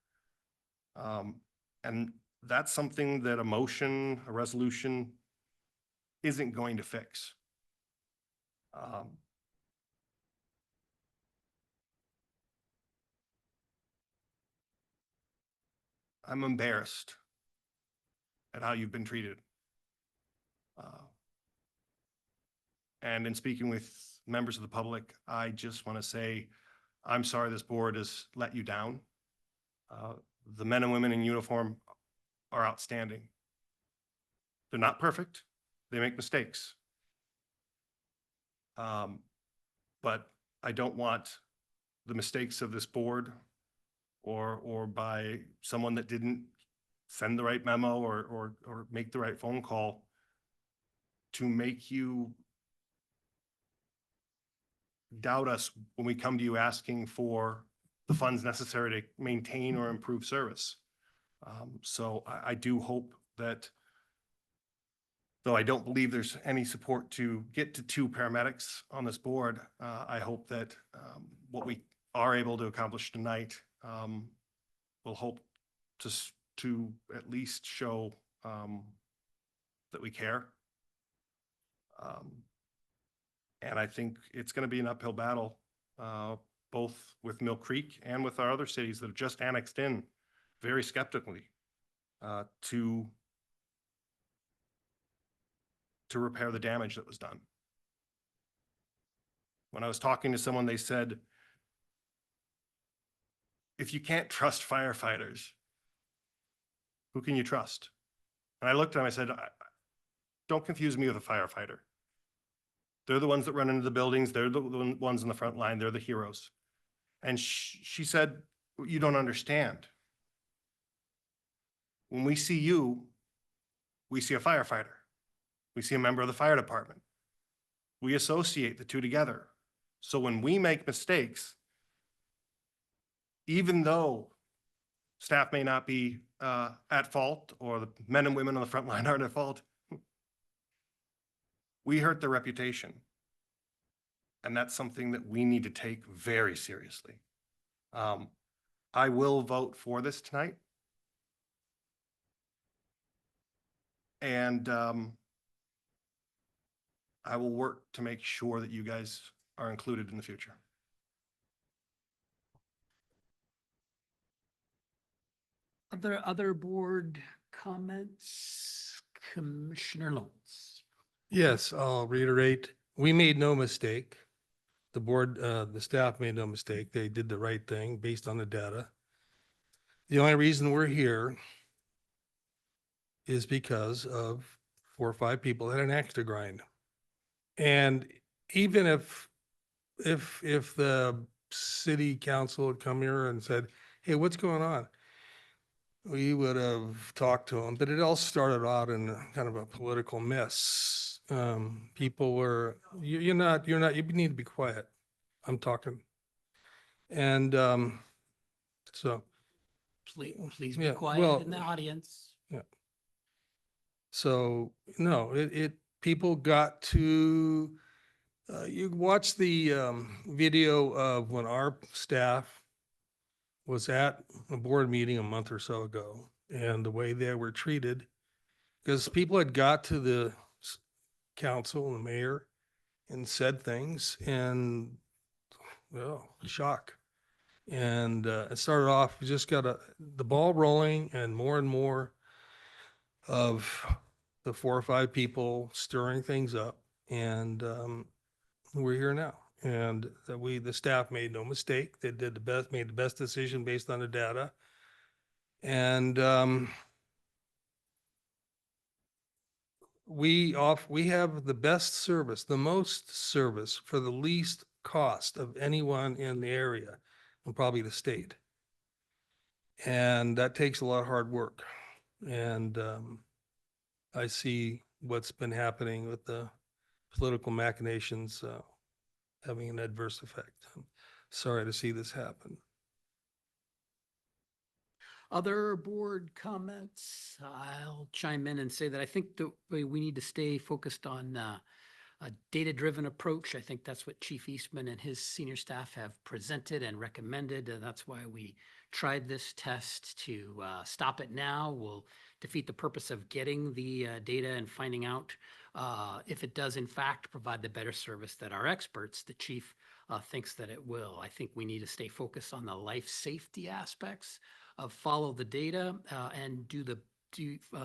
And that's something that a motion, a resolution isn't going to fix. I'm embarrassed at how you've been treated. And in speaking with members of the public, I just want to say, I'm sorry this board has let you down. The men and women in uniform are outstanding. They're not perfect. They make mistakes. But I don't want the mistakes of this board or by someone that didn't send the right memo or make the right phone call to make you doubt us when we come to you asking for the funds necessary to maintain or improve service. So I do hope that, though I don't believe there's any support to get to 2 paramedics on this board, I hope that what we are able to accomplish tonight will hope to at least show that we care. And I think it's going to be an uphill battle, both with Mill Creek and with our other cities that have just annexed in very skeptically to repair the damage that was done. When I was talking to someone, they said, if you can't trust firefighters, who can you trust? And I looked at him, I said, don't confuse me with a firefighter. They're the ones that run into the buildings. They're the ones in the front line. They're the heroes. And she said, you don't understand. When we see you, we see a firefighter. We see a member of the fire department. We associate the two together. So when we make mistakes, even though staff may not be at fault or the men and women on the front line aren't at fault, we hurt their reputation. And that's something that we need to take very seriously. I will vote for this tonight. And I will work to make sure that you guys are included in the future. Other board comments? Commissioner Lawrence. Yes, I'll reiterate, we made no mistake. The board, the staff made no mistake. They did the right thing based on the data. The only reason we're here is because of 4 or 5 people that had an axe to grind. And even if the city council had come here and said, hey, what's going on? We would have talked to them, but it all started out in kind of a political mess. People were, you're not, you need to be quiet. I'm talking. And so, Please be Yeah, quiet well, in the audience. yeah. So, no, people got to, you watch the video of when our staff was at a board meeting a month or so ago and the way they were treated, because people had got to the council and the mayor and said things and, well, shock. And it started off, we just got the ball rolling and more of the 4 or 5 people stirring things up. And we're here now. And the staff made no mistake. They made the best decision based on the data. And we have the best service, the most service for the least cost of anyone in the area, and probably the state. And that takes a lot of hard work. And I see what's been happening with the political machinations having an adverse effect. I'm sorry to see this happen. Other board comments? I'll chime in and say that I think that we need to stay focused on a data-driven approach. I think that's what Chief Eastman and his senior staff have presented and recommended. And that's why we tried this test. To stop it now will defeat the purpose of getting the data and finding out if it does in fact provide the better service that our experts, the chief, thinks that it will. I think we need to stay focused on the life safety aspects of follow the data and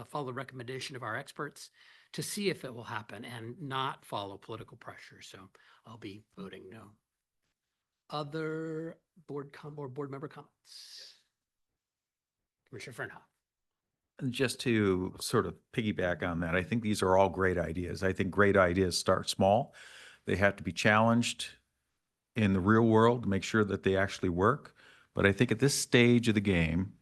follow the recommendation of our experts to see if it will happen and not follow political pressure. So I'll be voting no. Other board member comments? Commissioner Fernhoff. Just to sort of piggyback on that, I think these are all great ideas. I think great ideas start small. They have to be challenged in the real world to make sure that they actually work. But I think at this stage of the game,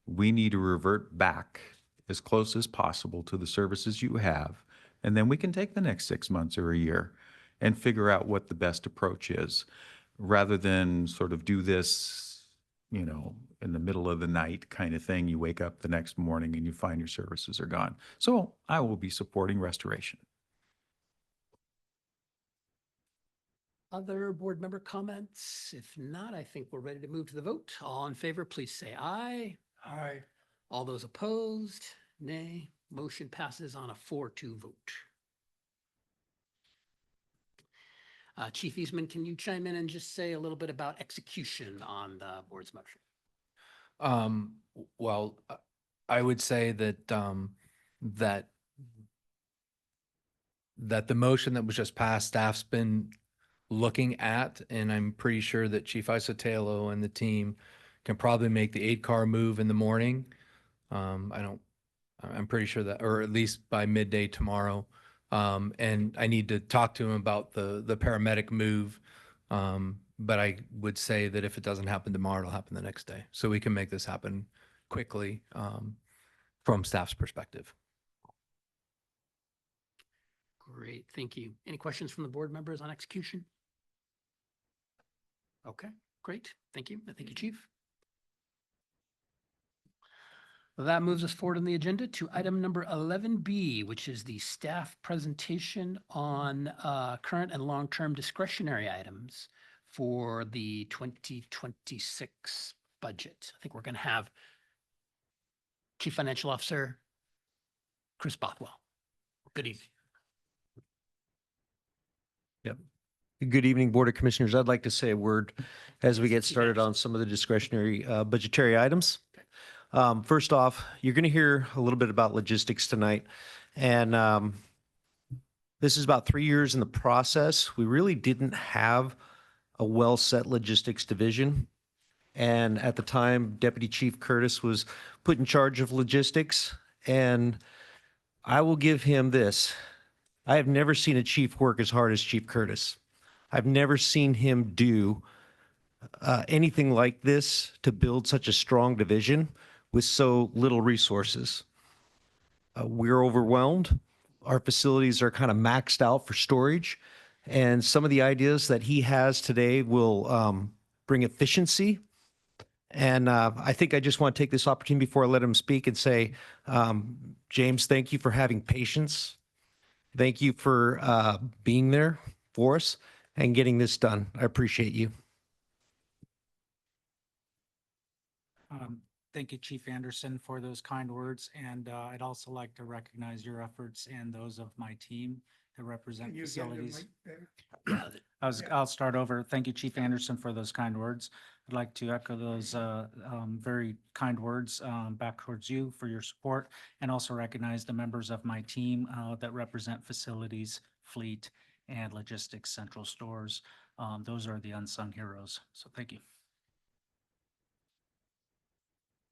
we need to revert back as close as possible to the services you have. And then we can take the next 6 months or a year and figure out what the best approach is, rather than sort of do this, you know, in the middle of the night kind of thing. You wake up the next morning and you find your services are gone. So I will be supporting restoration. Other board member comments? If not, I think we're ready to move to the vote. All in favor, please say aye. Aye. All those opposed, nay. Motion passes on a 4-2 vote. Chief Eastman, can you chime in and just say a little bit about execution on the board's motion? Well, I would say that that the motion that was just passed, staff's been looking at, and I'm pretty sure that Chief Isotelo and the team can probably make the 8-car move in the morning. I'm pretty sure that, or at least by midday tomorrow. And I need to talk to him about the paramedic move. But I would say that if it doesn't happen tomorrow, it'll happen the next day. So we can make this happen quickly from staff's perspective. Great, thank you. Any questions from the board members on execution? Okay, great. Thank you. Thank you, Chief. That moves us forward on the agenda to item number 11B, which is the staff presentation on current and long-term discretionary items for the 2026 budget. I think we're going to have Chief Financial Officer Chris Bothwell. Good evening. Yep. Good evening, Board of Commissioners. I'd like to say a word as we get started on some of the discretionary budgetary items. First off, you're going to hear a little bit about logistics tonight. And this is about 3 years in the process. We really didn't have a well-set logistics division. And at the time, Deputy Chief Curtis was put in charge of logistics. And I will give him this. I have never seen a chief work as hard as Chief Curtis. I've never seen him do anything like this to build such a strong division with so little resources. We're overwhelmed. Our facilities are kind of maxed out for storage. And some of the ideas that he has today will bring efficiency. And I think I just want to take this opportunity before I let him speak and say, James, thank you for having patience. Thank you for being there for us and getting this done. I appreciate you. Thank you, Chief Anderson, for those kind words. And I'd also like to recognize your efforts and those of my team that represent facilities. I'll start over. Thank you, Chief Anderson, for those kind words. I'd like to echo those very kind words back towards you for your support, and also recognize the members of my team that represent facilities, fleet, and logistics central stores. Those are the unsung heroes. So thank you.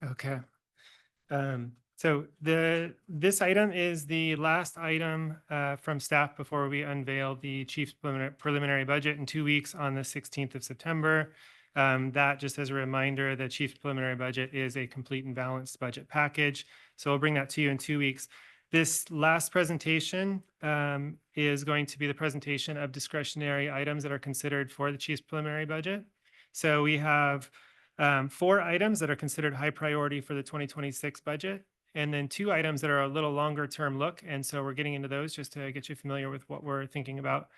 Okay. So this item is the last item from staff before we unveil the chief's preliminary budget in 2 weeks on the 16th of September. That, just as a reminder, the chief's preliminary budget is a complete and balanced budget package. So we'll bring that to you in 2 weeks. This last presentation is going to be the presentation of discretionary items that are considered for the chief's preliminary budget. So we have 4 items that are considered high priority for the 2026 budget, and then 2 items that are a little longer term look. And so we're getting into those just to get you familiar with what we're thinking about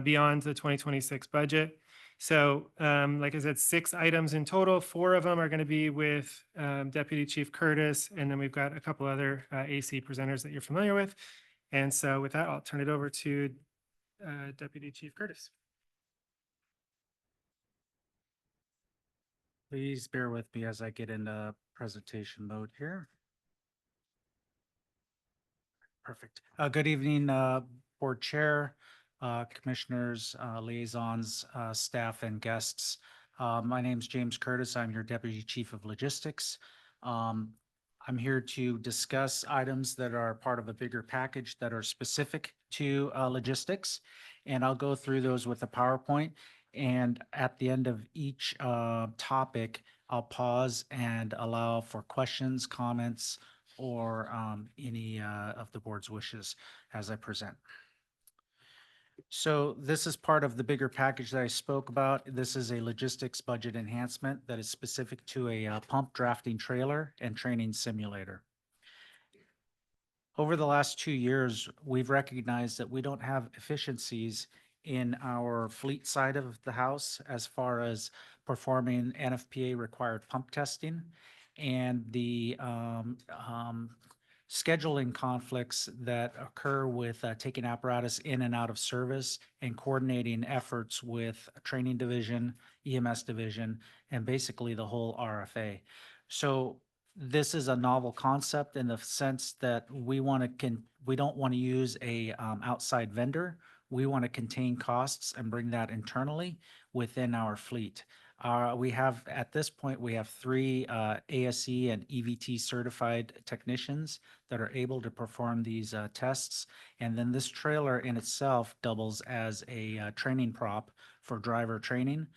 beyond the 2026 budget. So like I said, 6 items in total. 4 of them are going to be with Deputy Chief Curtis, and then we've got a couple other AC presenters that you're familiar with. And so with that, I'll turn it over to Deputy Chief Curtis. Please bear with me as I get into presentation mode here. Perfect. Good evening, Board Chair, Commissioners, liaisons, staff, and guests. My name is James Curtis. I'm your Deputy Chief of Logistics. I'm here to discuss items that are part of a bigger package that are specific to logistics, and I'll go through those with a PowerPoint. And at the end of each topic, I'll pause and allow for questions, comments, or any of the board's wishes as I present. So this is part of the bigger package that I spoke about. This is a logistics budget enhancement that is specific to a pump drafting trailer and training simulator. Over the last 2 years, we've recognized that we don't have efficiencies in our fleet side of the house as far as performing NFPA required pump testing, and the scheduling conflicts that occur with taking apparatus in and out of service and coordinating efforts with a training division, EMS division, and basically the whole RFA. So this is a novel concept in the sense that we don't want to use a outside vendor. We want to contain costs and bring that internally within our fleet. We have, at this point, we have 3 ASE and EVT certified technicians that are able to perform these tests. And then this trailer in itself doubles as a training prop for driver training,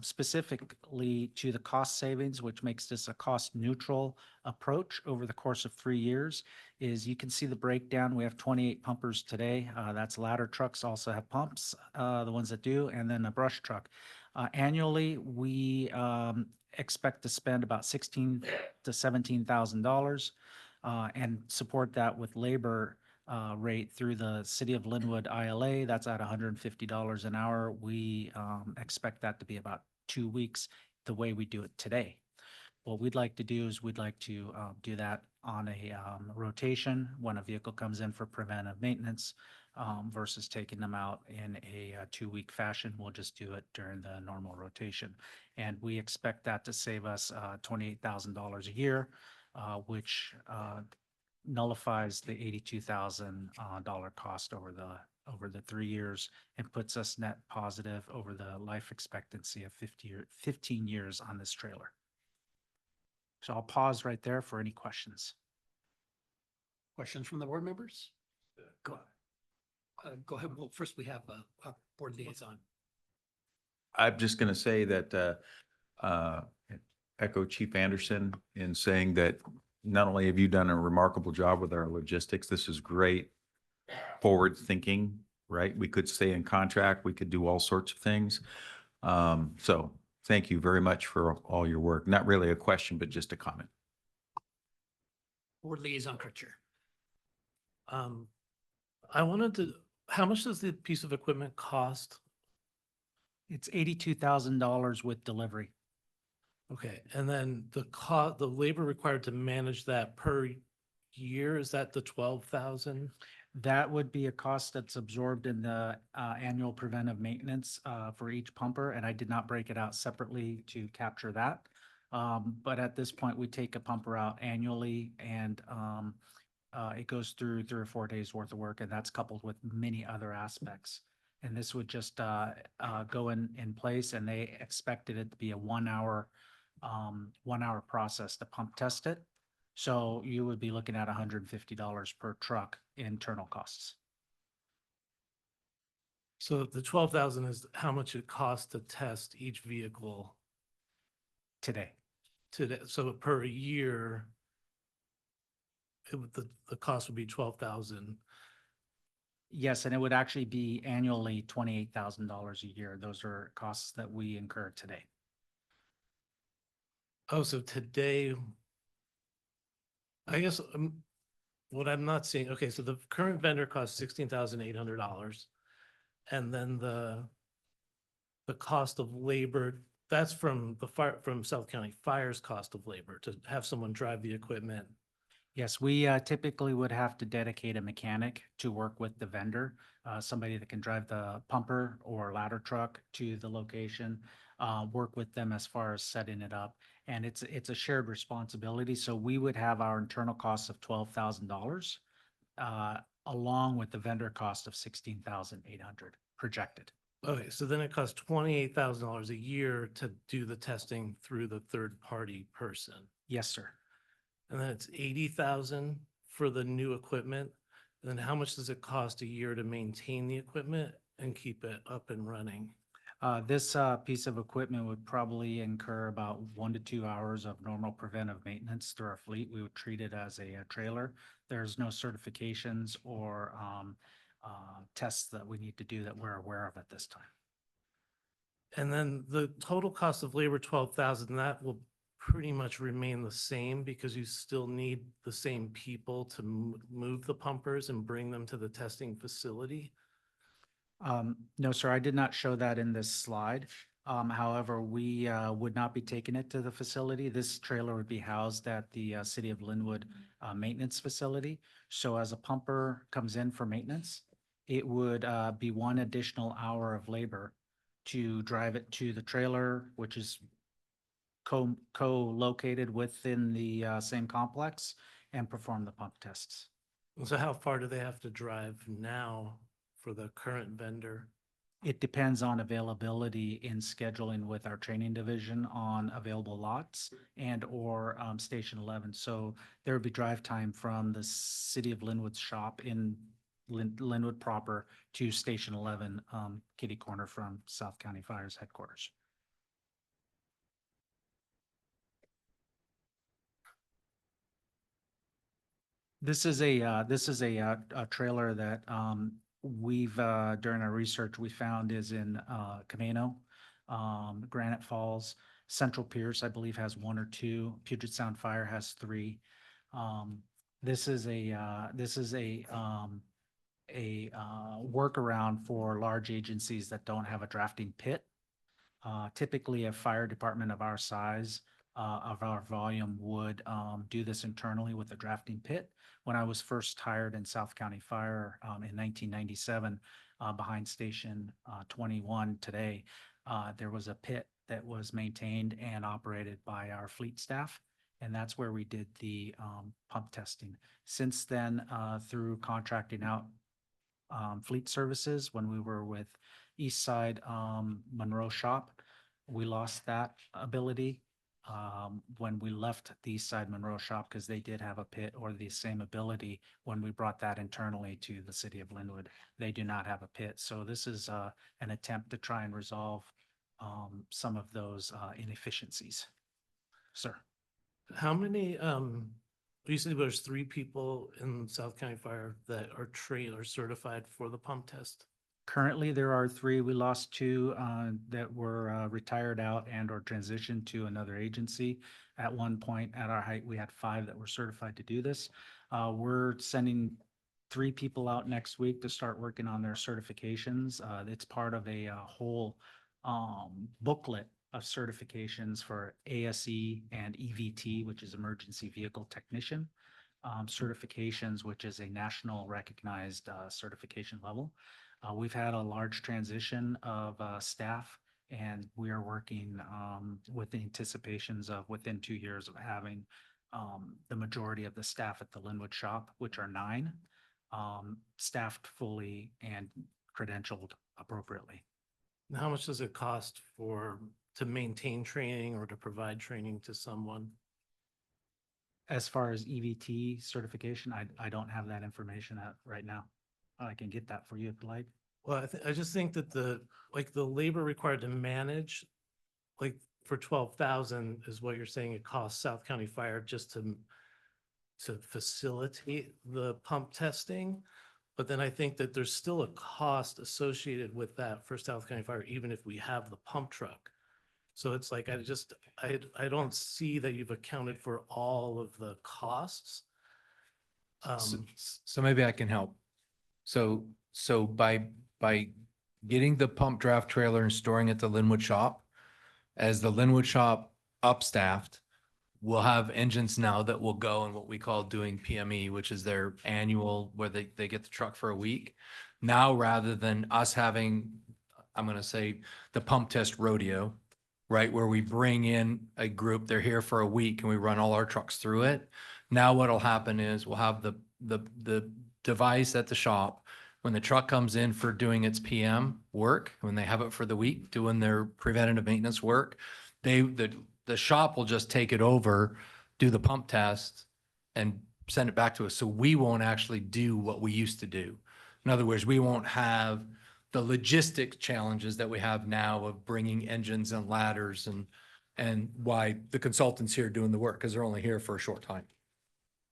specifically to the cost savings, which makes this a cost neutral approach over the course of 3 years. Is you can see the breakdown. We have 28 pumpers today. That's ladder trucks also have pumps, the ones that do, and then a brush truck. Annually, we expect to spend about $16,000 to $17,000 and support that with labor rate through the City of Linwood ILA. That's at $150 an hour. We expect that to be about 2 weeks the way we do it today. What we'd like to do is we'd like to do that on a rotation when a vehicle comes in for preventive maintenance versus taking them out in a 2-week fashion. We'll just do it during the normal rotation. And we expect that to save us $28,000 a year, which nullifies the $82,000 cost over the 3 years and puts us net positive over the life expectancy of 15 years on this trailer. So I'll pause right there for any questions. Questions from the board members? Go ahead. Well, first we have a board liaison. I'm just going to say that echo Chief Anderson in saying that not only have you done a remarkable job with our logistics, this is great forward thinking, right? We could stay in contract, we could do all sorts of things. So thank you very much for all your work. Not really a question, but just a comment. Board liaison Crutcher. I wanted to, how much does the piece of equipment cost? It's $82,000 with delivery. Okay, and then the labor required to manage that per year, is that the 12,000? That would be a cost that's absorbed in the annual preventive maintenance for each pumper, and I did not break it out separately to capture that. But at this point, we take a pumper out annually, and it goes through 3 or 4 days worth of work, and that's coupled with many other aspects. And this would just go in place, and they expected it to be a 1 hour process to pump test it. So you would be looking at $150 per truck internal costs. So the 12,000 is how much it costs to test each vehicle Today. So per year, the cost would be 12,000. Yes, and it would actually be annually $28,000 a year. Those are costs that we incur today. Oh, so today, I guess what I'm not seeing, okay, so the current vendor costs $16,800. And then the cost of labor, that's from from South County Fire's cost of labor to have someone drive the equipment. Yes, we typically would have to dedicate a mechanic to work with the vendor, somebody that can drive the pumper or ladder truck to the location, work with them as far as setting it up. And it's a shared responsibility. So we would have our internal costs of $12,000 along with the vendor cost of $16,800 projected. Okay, so then it costs $28,000 a year to do the testing through the third party person. Yes, sir. And then it's 80,000 for the new equipment. And then how much does it cost a year to maintain the equipment and keep it up and running? This piece of equipment would probably incur about 1 to 2 hours of normal preventive maintenance through our fleet. We would treat it as a trailer. There's no certifications or tests that we need to do that we're aware of at this time. And then the total cost of labor, 12,000, that will pretty much remain the same because you still need the same people to move the pumpers and bring them to the testing facility. No, sir, I did not show that in this slide. However, we would not be taking it to the facility. This trailer would be housed at the City of Linwood maintenance facility. So as a pumper comes in for maintenance, it would be 1 additional hour of labor to drive it to the trailer, which is co-located within the same complex, and perform the pump tests. So how far do they have to drive now for the current vendor? It depends on availability in scheduling with our training division on available lots and or Station 11. So there would be drive time from the City of Linwood's shop in Linwood proper to Station 11, kitty corner from South County Fire's headquarters. This is a trailer that we've during our research we found is in Camino, Granite Falls. Central Pierce, I believe, has 1 or 2. Puget Sound Fire has 3. This is a workaround for large agencies that don't have a drafting pit. Typically, a fire department of our size, of our volume would do this internally with a drafting pit. When I was first hired in South County Fire in 1997, behind Station 21 today, there was a pit that was maintained and operated by our fleet staff. And that's where we did the pump testing. Since then, through contracting out fleet services, when we were with East Side Monroe Shop, we lost that ability. When we left the East Side Monroe Shop, because they did have a pit or the same ability, when we brought that internally to the city of Linwood, they do not have a pit. So this is an attempt to try and resolve some of those inefficiencies. Sir. How many, you said there's 3 people in South County Fire that are trained or certified for the pump test? Currently, there are 3. We lost 2 that were retired out and or transitioned to another agency. At one point at our height, we had 5 that were certified to do this. We're sending 3 people out next week to start working on their certifications. It's part of a whole booklet of certifications for ASE and EVT, which is Emergency Vehicle Technician. Certifications, which is a national recognized certification level. We've had a large transition of staff, and we are working with the anticipations of within 2 years of having the majority of the staff at the Linwood shop, which are 9, staffed fully and credentialed appropriately. How much does it cost to maintain training or to provide training to someone? As far as EVT certification, I don't have that information right now. I can get that for you if you like. Well, I just think that the labor required to manage, like for 12,000 is what you're saying it costs South County Fire just to facilitate the pump testing. But then I think that there's still a cost associated with that for South County Fire, even if we have the pump truck. So it's like, I don't see that you've accounted for all of the costs. So maybe I can help. So by getting the pump draft trailer and storing it at the Linwood shop, as the Linwood shop upstaffed, we'll have engines now that will go in what we call doing PME, which is their annual where they get the truck for a week. Now, rather than us having, I'm going to say the pump test rodeo, right, where we bring in a group, they're here for a week and we run all our trucks through it. Now what'll happen is we'll have the device at the shop. When the truck comes in for doing its PM work, when they have it for the week, doing their preventative maintenance work, the shop will just take it over, do the pump test and send it back to us. So we won't actually do what we used to do. In other words, we won't have the logistic challenges that we have now of bringing engines and ladders and why the consultants here doing the work, because they're only here for a short time.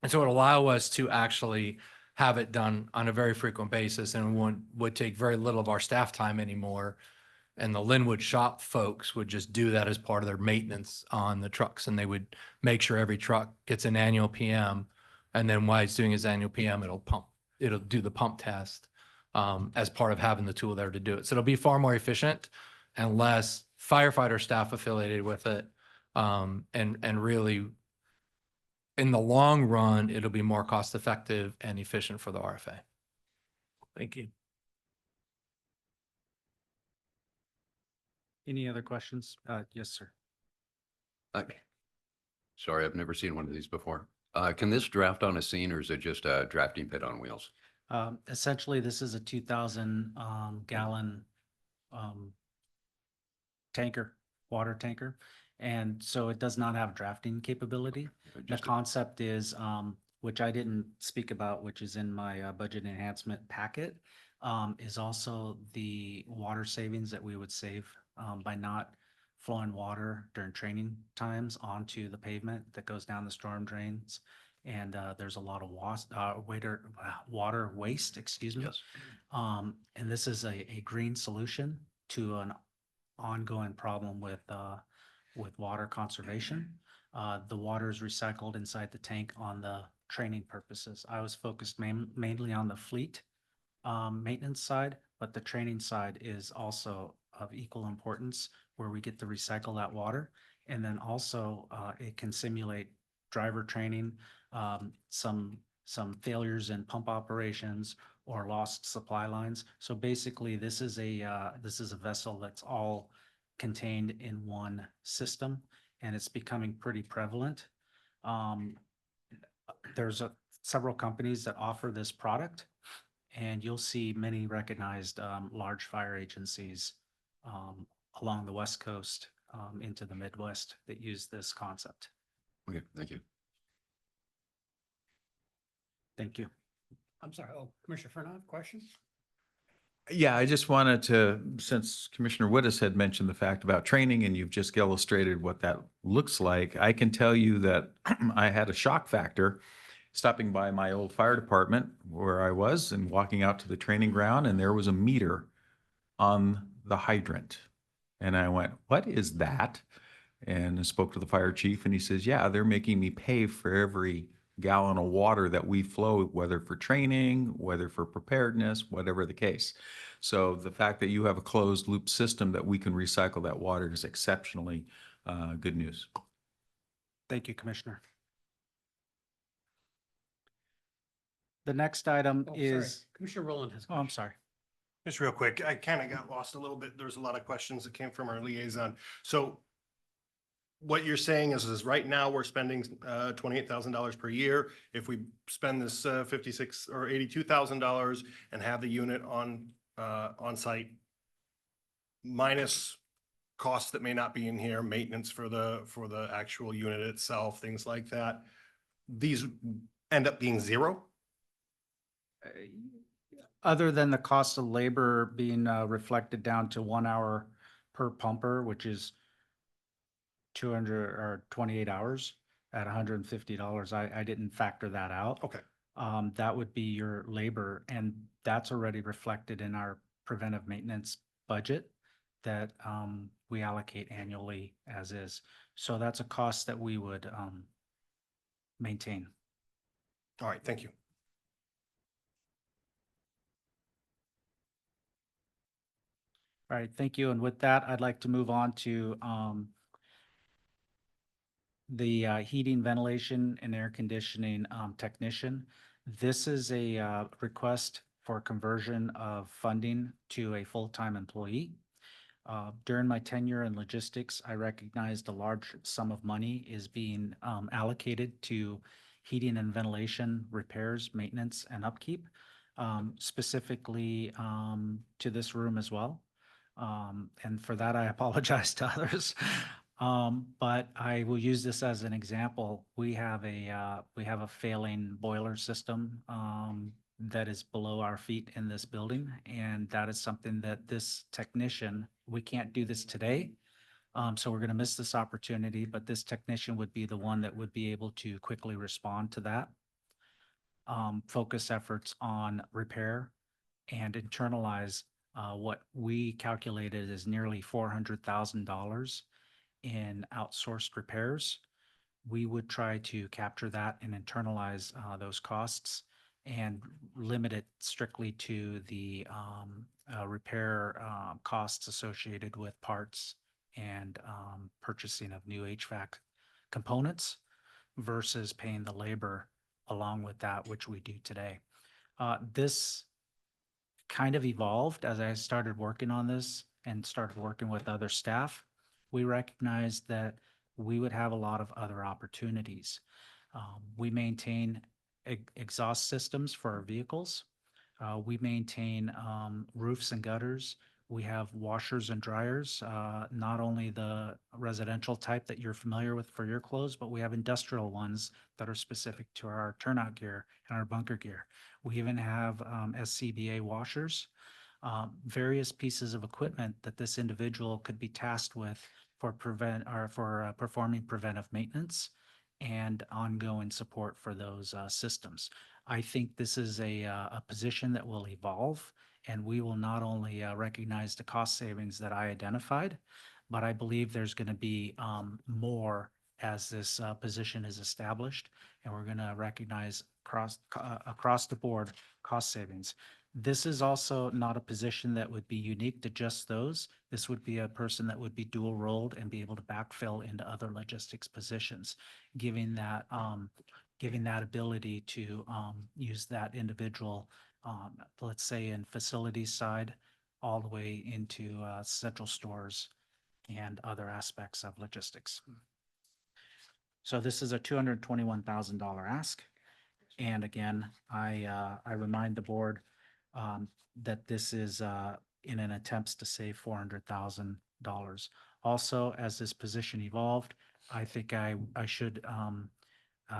And so it'll allow us to actually have it done on a very frequent basis, and would take very little of our staff time anymore. And the Linwood shop folks would just do that as part of their maintenance on the trucks, and they would make sure every truck gets an annual PM. And then while it's doing its annual PM, it'll do the pump test as part of having the tool there to do it. So it'll be far more efficient and less firefighter staff affiliated with it. And really, in the long run, it'll be more cost effective and efficient for the RFA. Thank you. Any other questions? Yes, sir. Okay. Sorry, I've never seen one of these before. Can this draft on a scene, or is it just a drafting pit on wheels? Essentially, this is a 2,000 gallon tanker, water tanker. And so it does not have drafting capability. The concept is, which I didn't speak about, which is in my budget enhancement packet, is also the water savings that we would save by not flowing water during training times onto the pavement that goes down the storm drains. And there's a lot of water waste, excuse me. Yes. And this is a green solution to an ongoing problem with with water conservation. The water is recycled inside the tank on the training purposes. I was focused mainly on the fleet maintenance side, but the training side is also of equal importance where we get to recycle that water. And then also it can simulate driver training, some failures in pump operations or lost supply lines. So basically this is a vessel that's all contained in one system, and it's becoming pretty prevalent. There's several companies that offer this product, and you'll see many recognized large fire agencies along the West Coast into the Midwest that use this concept. Okay, thank you. Thank you. I'm sorry. Oh, Commissioner Fernand, questions? Yeah, I just wanted to, since Commissioner Wittes had mentioned the fact about training and you've just illustrated what that looks like, I can tell you that I had a shock factor stopping by my old fire department where I was and walking out to the training ground, and there was a meter on the hydrant. And I went, what is that? And I spoke to the fire chief, and he says, yeah, they're making me pay for every gallon of water that we flow, whether for training, whether for preparedness, whatever the case. So the fact that you have a closed loop system that we can recycle that water is exceptionally good news. Thank you, Commissioner. The next item Oh, sorry. is, Commissioner Rowland has. oh, I'm sorry. Just real quick, I kind of got lost a little bit. There's a lot of questions that came from our liaison. So what you're saying is right now we're spending $28,000 per year. If we spend this $56 or $82,000 and have the unit on site, minus costs that may not be in here, maintenance for the actual unit itself, things like that, these end up being zero? Other than the cost of labor being reflected down to 1 hour per pumper, which is 200 or 28 hours at $150. I didn't factor that out. Okay. That would be your labor, and that's already reflected in our preventive maintenance budget that we allocate annually as is. So that's a cost that we would maintain. All right, thank you. All right, thank you. And with that, I'd like to move on to the heating, ventilation, and air conditioning technician. This is a request for conversion of funding to a full-time employee. During my tenure in logistics, I recognized a large sum of money is being allocated to heating and ventilation repairs, maintenance, and upkeep, specifically to this room as well. And for that, I apologize to others. But I will use this as an example. We have a failing boiler system that is below our feet in this building, and that is something that this technician, we can't do this today. So we're going to miss this opportunity, but this technician would be the one that would be able to quickly respond to that. Focus efforts on repair and internalize what we calculated as nearly $400,000 in outsourced repairs. We would try to capture that and internalize those costs and limit it strictly to the repair costs associated with parts and purchasing of new HVAC components versus paying the labor along with that, which we do today. This kind of evolved as I started working on this and started working with other staff. We recognized that we would have a lot of other opportunities. We maintain exhaust systems for our vehicles. We maintain roofs and gutters. We have washers and dryers, not only the residential type that you're familiar with for your clothes, but we have industrial ones that are specific to our turnout gear and our bunker gear. We even have SCBA washers, various pieces of equipment that this individual could be tasked with for performing preventive maintenance and ongoing support for those systems. I think this is a position that will evolve, and we will not only recognize the cost savings that I identified, but I believe there's going to be more as this position is established, and we're going to recognize across the board cost savings. This is also not a position that would be unique to just those. This would be a person that would be dual rolled and be able to backfill into other logistics positions, giving that ability to use that individual, let's say in facilities side, all the way into central stores and other aspects of logistics. So this is a $221,000 ask. And again, I remind the board that this is in an attempt to save $400,000. Also, as this position evolved, I think I should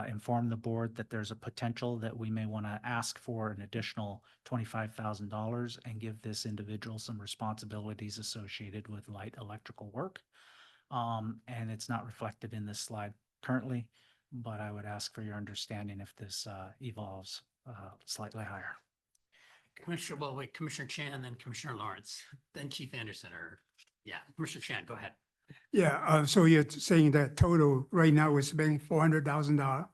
inform the board that there's a potential that we may want to ask for an additional $25,000 and give this individual some responsibilities associated with light electrical work. And it's not reflected in this slide currently, but I would ask for your understanding if this evolves slightly higher. Commissioner Chan, then Commissioner Lawrence, then Chief Anderson, or, yeah, Commissioner Chan, go ahead. Yeah, so you're saying that total right now we're spending $400,000,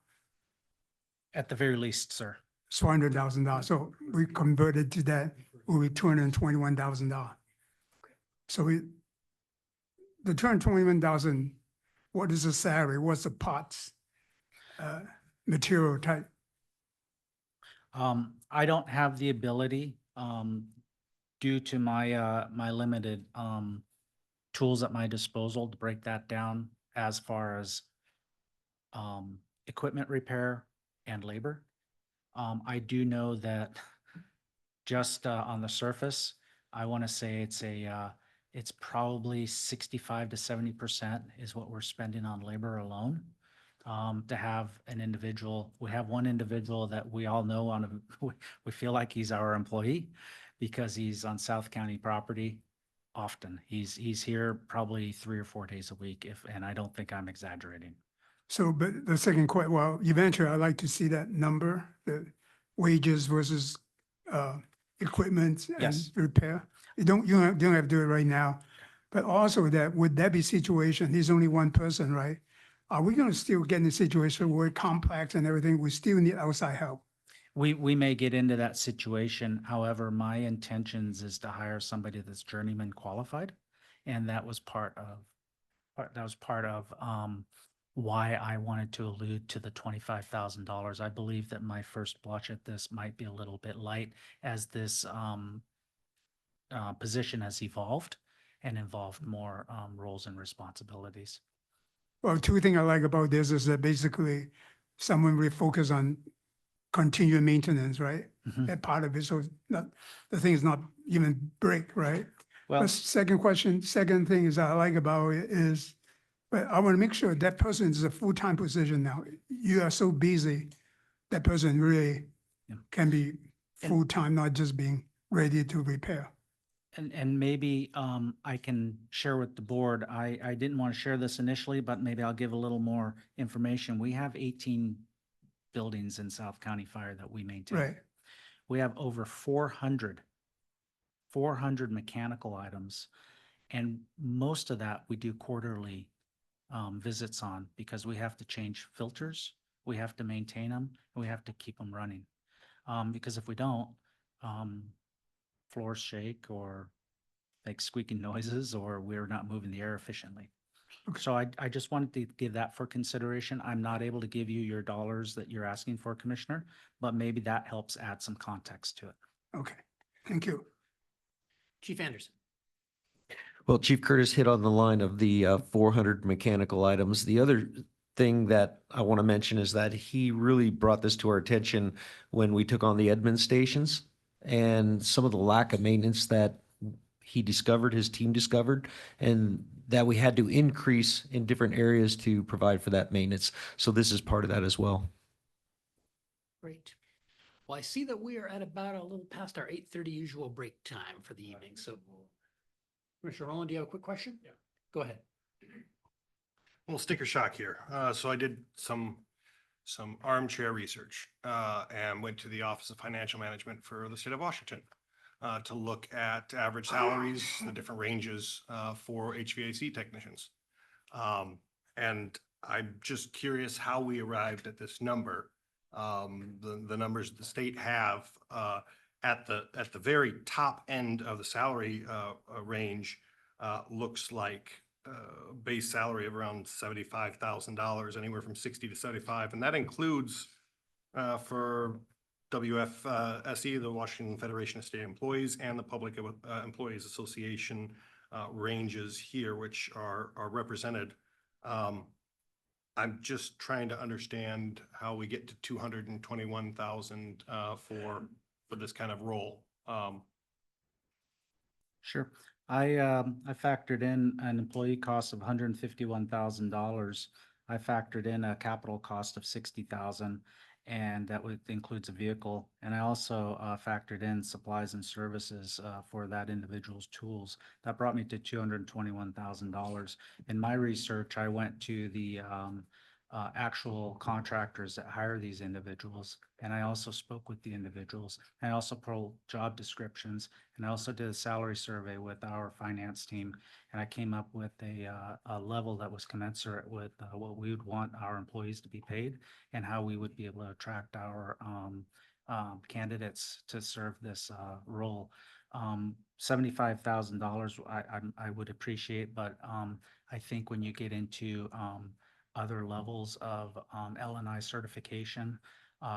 At the very least, sir. it's $400,000. So we converted to that, will be $221,000. So the $221,000, what is the salary? What's the parts, material type? I don't have the ability, due to my, my limited, tools at my disposal to break that down as far as, equipment repair and labor. I do know that just, on the surface, I want to say it's probably 65 to 70% is what we're spending on labor alone. To have an individual, we have one individual that we all know we feel like he's our employee because he's on South County property often. He's here probably 3 or 4 days a week and I don't think I'm exaggerating. So, but the second question, well, eventually I'd like to see that number, the wages versus equipment and Yes. repair. You don't have to do it right now. But also would that be situation, he's only one person, right? Are we going to still get in a situation where complex and everything, we still need outside help? We may get into that situation. However, my intentions is to hire somebody that's journeyman qualified. And that was part of why I wanted to allude to the $25,000. I believe that my first blush at this might be a little bit light as this position has evolved and involved more roles and responsibilities. Well, two things I like about this is that basically someone really focus on continued maintenance, right? Mhm. That part of it, so the thing is not even break, right? Well, The second thing is I like about it is, but I want to make sure that person is a full-time position now. You are so busy, that person really Yeah. can be full-time, not just being ready to repair. And maybe I can share with the board, I didn't want to share this initially, but maybe I'll give a little more information. We have 18 buildings in South County Fire that we maintain. Right. We have over 400 mechanical items. And most of that we do quarterly visits on because we have to change filters, we have to maintain them, and we have to keep them running. Because if we don't, floors shake or make squeaking noises, or we're not moving the air efficiently. So I just wanted to give that for consideration. I'm not able to give you your dollars that you're asking for, Commissioner, but maybe that helps add some context to it. Okay, thank you. Chief Anderson. Well, Chief Curtis hit on the line of the 400 mechanical items. The other thing that I want to mention is that he really brought this to our attention when we took on the Edmund stations and some of the lack of maintenance that he discovered, his team discovered, and that we had to increase in different areas to provide for that maintenance. So this is part of that as well. Great. Well, I see that we are at about a little past our 8:30 usual break time for the evening. So Commissioner Rowland, do you have a quick question? Yeah. Go ahead. Well, sticker shock here. So I did some armchair research and went to the Office of Financial Management for the state of Washington. to look at average salaries, the different ranges for HVAC technicians. And I'm just curious how we arrived at this number. The numbers the state have at the very top end of the salary range looks like base salary of around $75,000, anywhere from 60 to 75, and that includes for WFSE, the Washington Federation of State Employees, and the Public Employees Association ranges here, which are represented. I'm just trying to understand how we get to 221,000 for this kind of role. Sure. I factored in an employee cost of $151,000. I factored in a capital cost of $60,000, and that includes a vehicle. And I also factored in supplies and services for that individual's tools. That brought me to $221,000. In my research, I went to the actual contractors that hire these individuals, and I also spoke with the individuals. I also pulled job descriptions, and I also did a salary survey with our finance team, and I came up with a level that was commensurate with what we would want our employees to be paid and how we would be able to attract our candidates to serve this role. $75,000 I would appreciate, but I think when you get into other levels of L&I certification,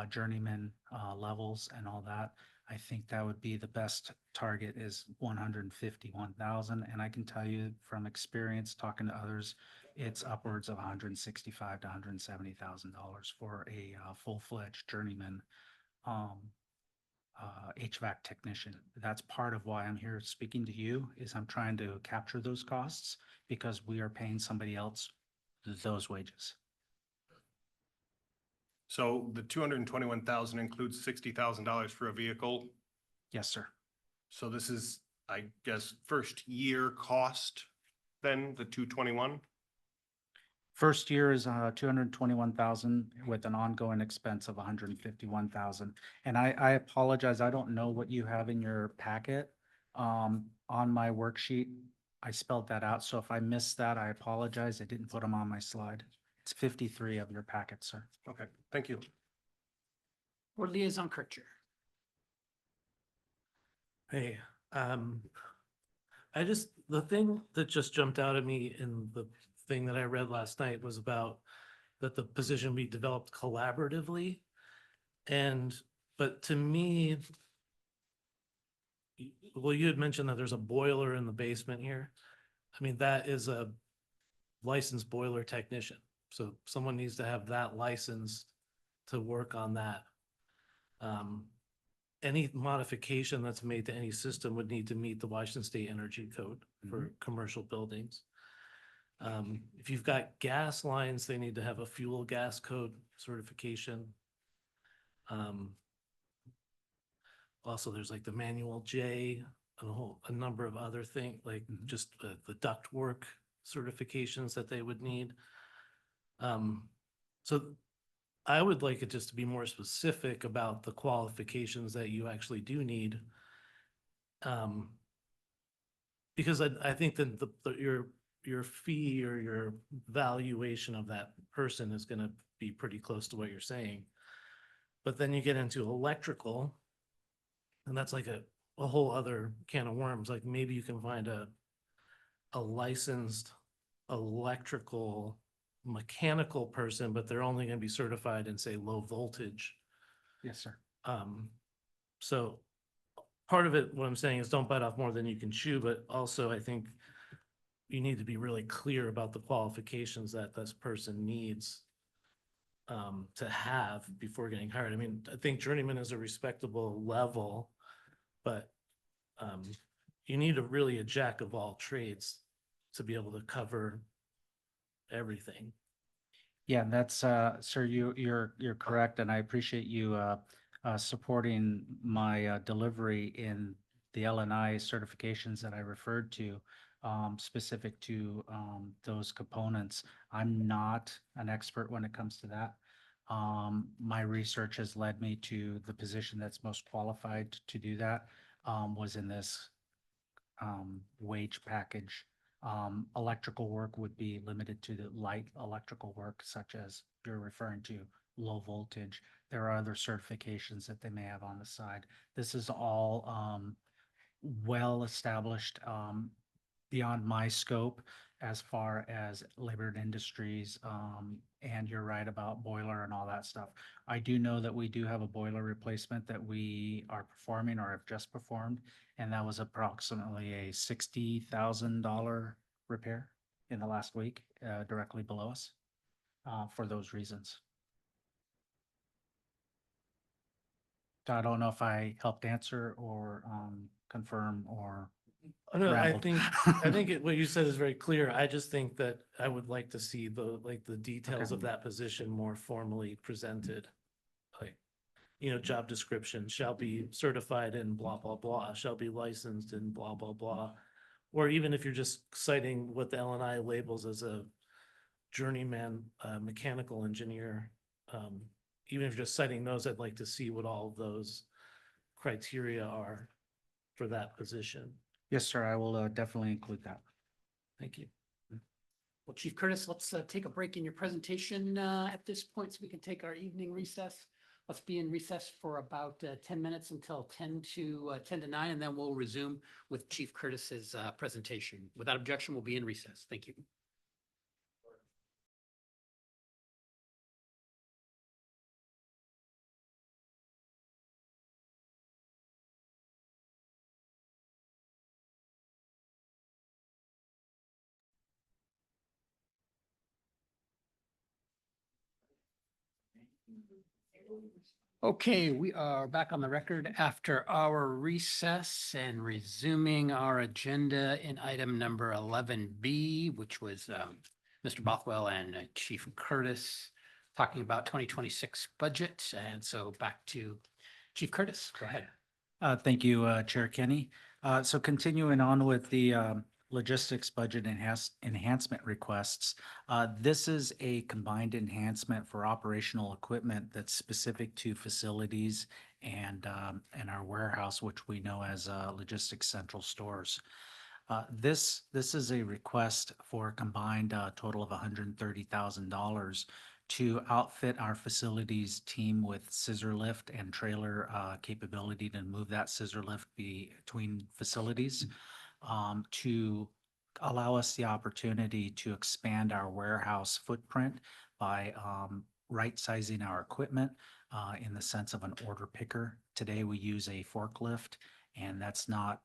journeyman levels and all that, I think that would be the best target is 151,000. And I can tell you from experience talking to others, it's upwards of $165,000 to $170,000 for a full-fledged journeyman HVAC technician. That's part of why I'm here speaking to you, is I'm trying to capture those costs because we are paying somebody else those wages. So the 221,000 includes $60,000 for a vehicle. Yes, sir. So this is, I guess, first year cost, then the 221? First year is 221,000 with an ongoing expense of 151,000. And I apologize, I don't know what you have in your packet. On my worksheet, I spelled that out. So if I missed that, I apologize. I didn't put them on my slide. It's 53 of your packet, sir. Okay, thank you. Board Liaison Kircher. Hey, the thing that just jumped out at me in the thing that I read last night was about that the position be developed collaboratively. But to me, well, you had mentioned that there's a boiler in the basement here. I mean, that is a licensed boiler technician. So someone needs to have that license to work on that. Any modification that's made to any system would need to meet the Washington State Energy Code for commercial buildings. If you've got gas lines, they need to have a fuel gas code certification. Also, there's like the manual J, a number of other things, like just the duct work certifications that they would need. So I would like it just to be more specific about the qualifications that you actually do need. Because I think that your fee or your valuation of that person is going to be pretty close to what you're saying. But then you get into electrical, and that's like a whole other can of worms. Like maybe you can find a licensed electrical mechanical person, but they're only going to be certified in, say, low voltage. Yes, sir. So part of it, what I'm saying is don't bite off more than you can chew, but also I think you need to be really clear about the qualifications that this person needs to have before getting hired. I mean, I think journeyman is a respectable level, but you need really a jack of all trades to be able to cover everything. Yeah, that's sir, you're correct, and I appreciate you supporting my delivery in the L&I certifications that I referred to, specific to those components. I'm not an expert when it comes to that. My research has led me to the position that's most qualified to do that. was in this wage package. Electrical work would be limited to the light electrical work, such as you're referring to low voltage. There are other certifications that they may have on the side. This is all well established beyond my scope as far as Labor and Industries. And you're right about boiler and all that stuff. I do know that we do have a boiler replacement that we are performing or have just performed, and that was approximately a $60,000 repair in the last week, directly below us, for those reasons. So I don't know if I helped answer or confirm or I know, I rambled. think, what you said is very clear. I just think that I would like to see the details of that position more formally presented. Like, job description shall be certified in blah, blah, blah, shall be licensed in blah, blah, blah. Or even if you're just citing what the LNI labels as a journeyman, mechanical engineer, even if you're just citing those, I'd like to see what all of those criteria are for that position. Yes, sir, I will definitely include that. Thank you. Well, Chief Curtis, let's take a break in your presentation at this point so we can take our evening recess. Let's be in recess for about 10 minutes until 10 to 9, and then we'll resume with Chief Curtis's presentation. Without objection, we'll be in recess. Thank you. Okay, we are back on the record after our recess and resuming our agenda in item number 11B, which was Mr. Bothwell and Chief Curtis talking about 2026 budget. And so back to Chief Curtis. Go ahead. Thank you, Chair Kenny. So continuing on with the logistics budget enhancement requests. This is a combined enhancement for operational equipment that's specific to facilities and our warehouse, which we know as Logistics Central Stores. This is a request for a combined total of $130,000 to outfit our facilities team with scissor lift and trailer capability to move that scissor lift between facilities, to allow us the opportunity to expand our warehouse footprint by right-sizing our equipment in the sense of an order picker. Today, we use a forklift, and that's not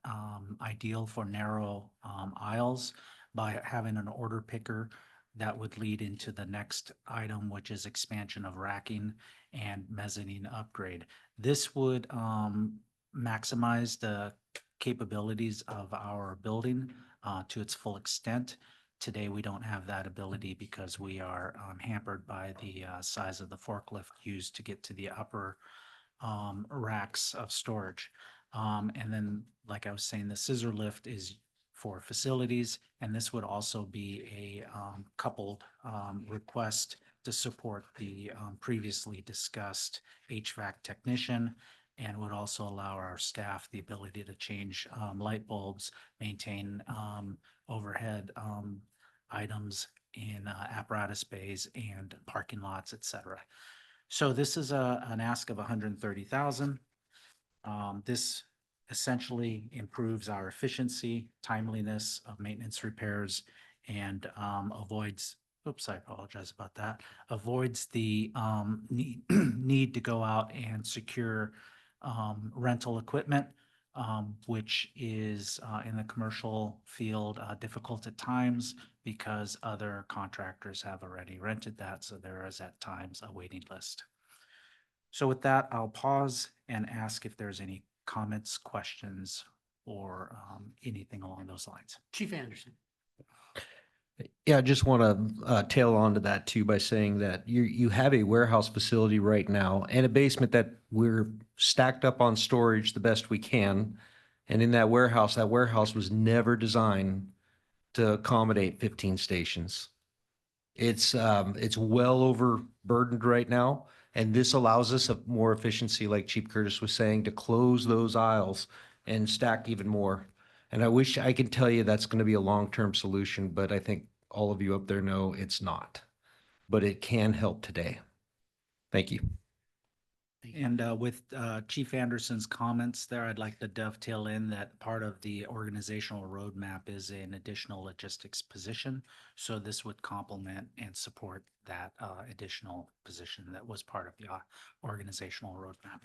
ideal for narrow aisles. By having an order picker, that would lead into the next item, which is expansion of racking and mezzanine upgrade. This would maximize the capabilities of our building to its full extent. Today, we don't have that ability because we are hampered by the size of the forklift used to get to the upper racks of storage. And then, like I was saying, the scissor lift is for facilities, and this would also be a coupled request to support the previously discussed HVAC technician, and would also allow our staff the ability to change light bulbs, maintain overhead items in apparatus bays and parking lots, et cetera. So this is an ask of $130,000. This essentially improves our efficiency, timeliness of maintenance repairs, and avoids, oops, I apologize about that, avoids the need to go out and secure rental equipment, which is in the commercial field difficult at times because other contractors have already rented that. So there is at times a waiting list. So with that, I'll pause and ask if there's any comments, questions, or anything along those lines. Chief Anderson. Yeah, I just want to tail on to that too by saying that you have a warehouse facility right now and a basement that we're stacked up on storage the best we can. And in that warehouse was never designed to accommodate 15 stations. It's well overburdened right now. And this allows us more efficiency, like Chief Curtis was saying, to close those aisles and stack even more. And I wish I could tell you that's going to be a long-term solution, but I think all of you up there know it's not. But it can help today. Thank you. And with Chief Anderson's comments there, I'd like to dovetail in that part of the organizational roadmap is an additional logistics position. So this would complement and support that additional position that was part of the organizational roadmap.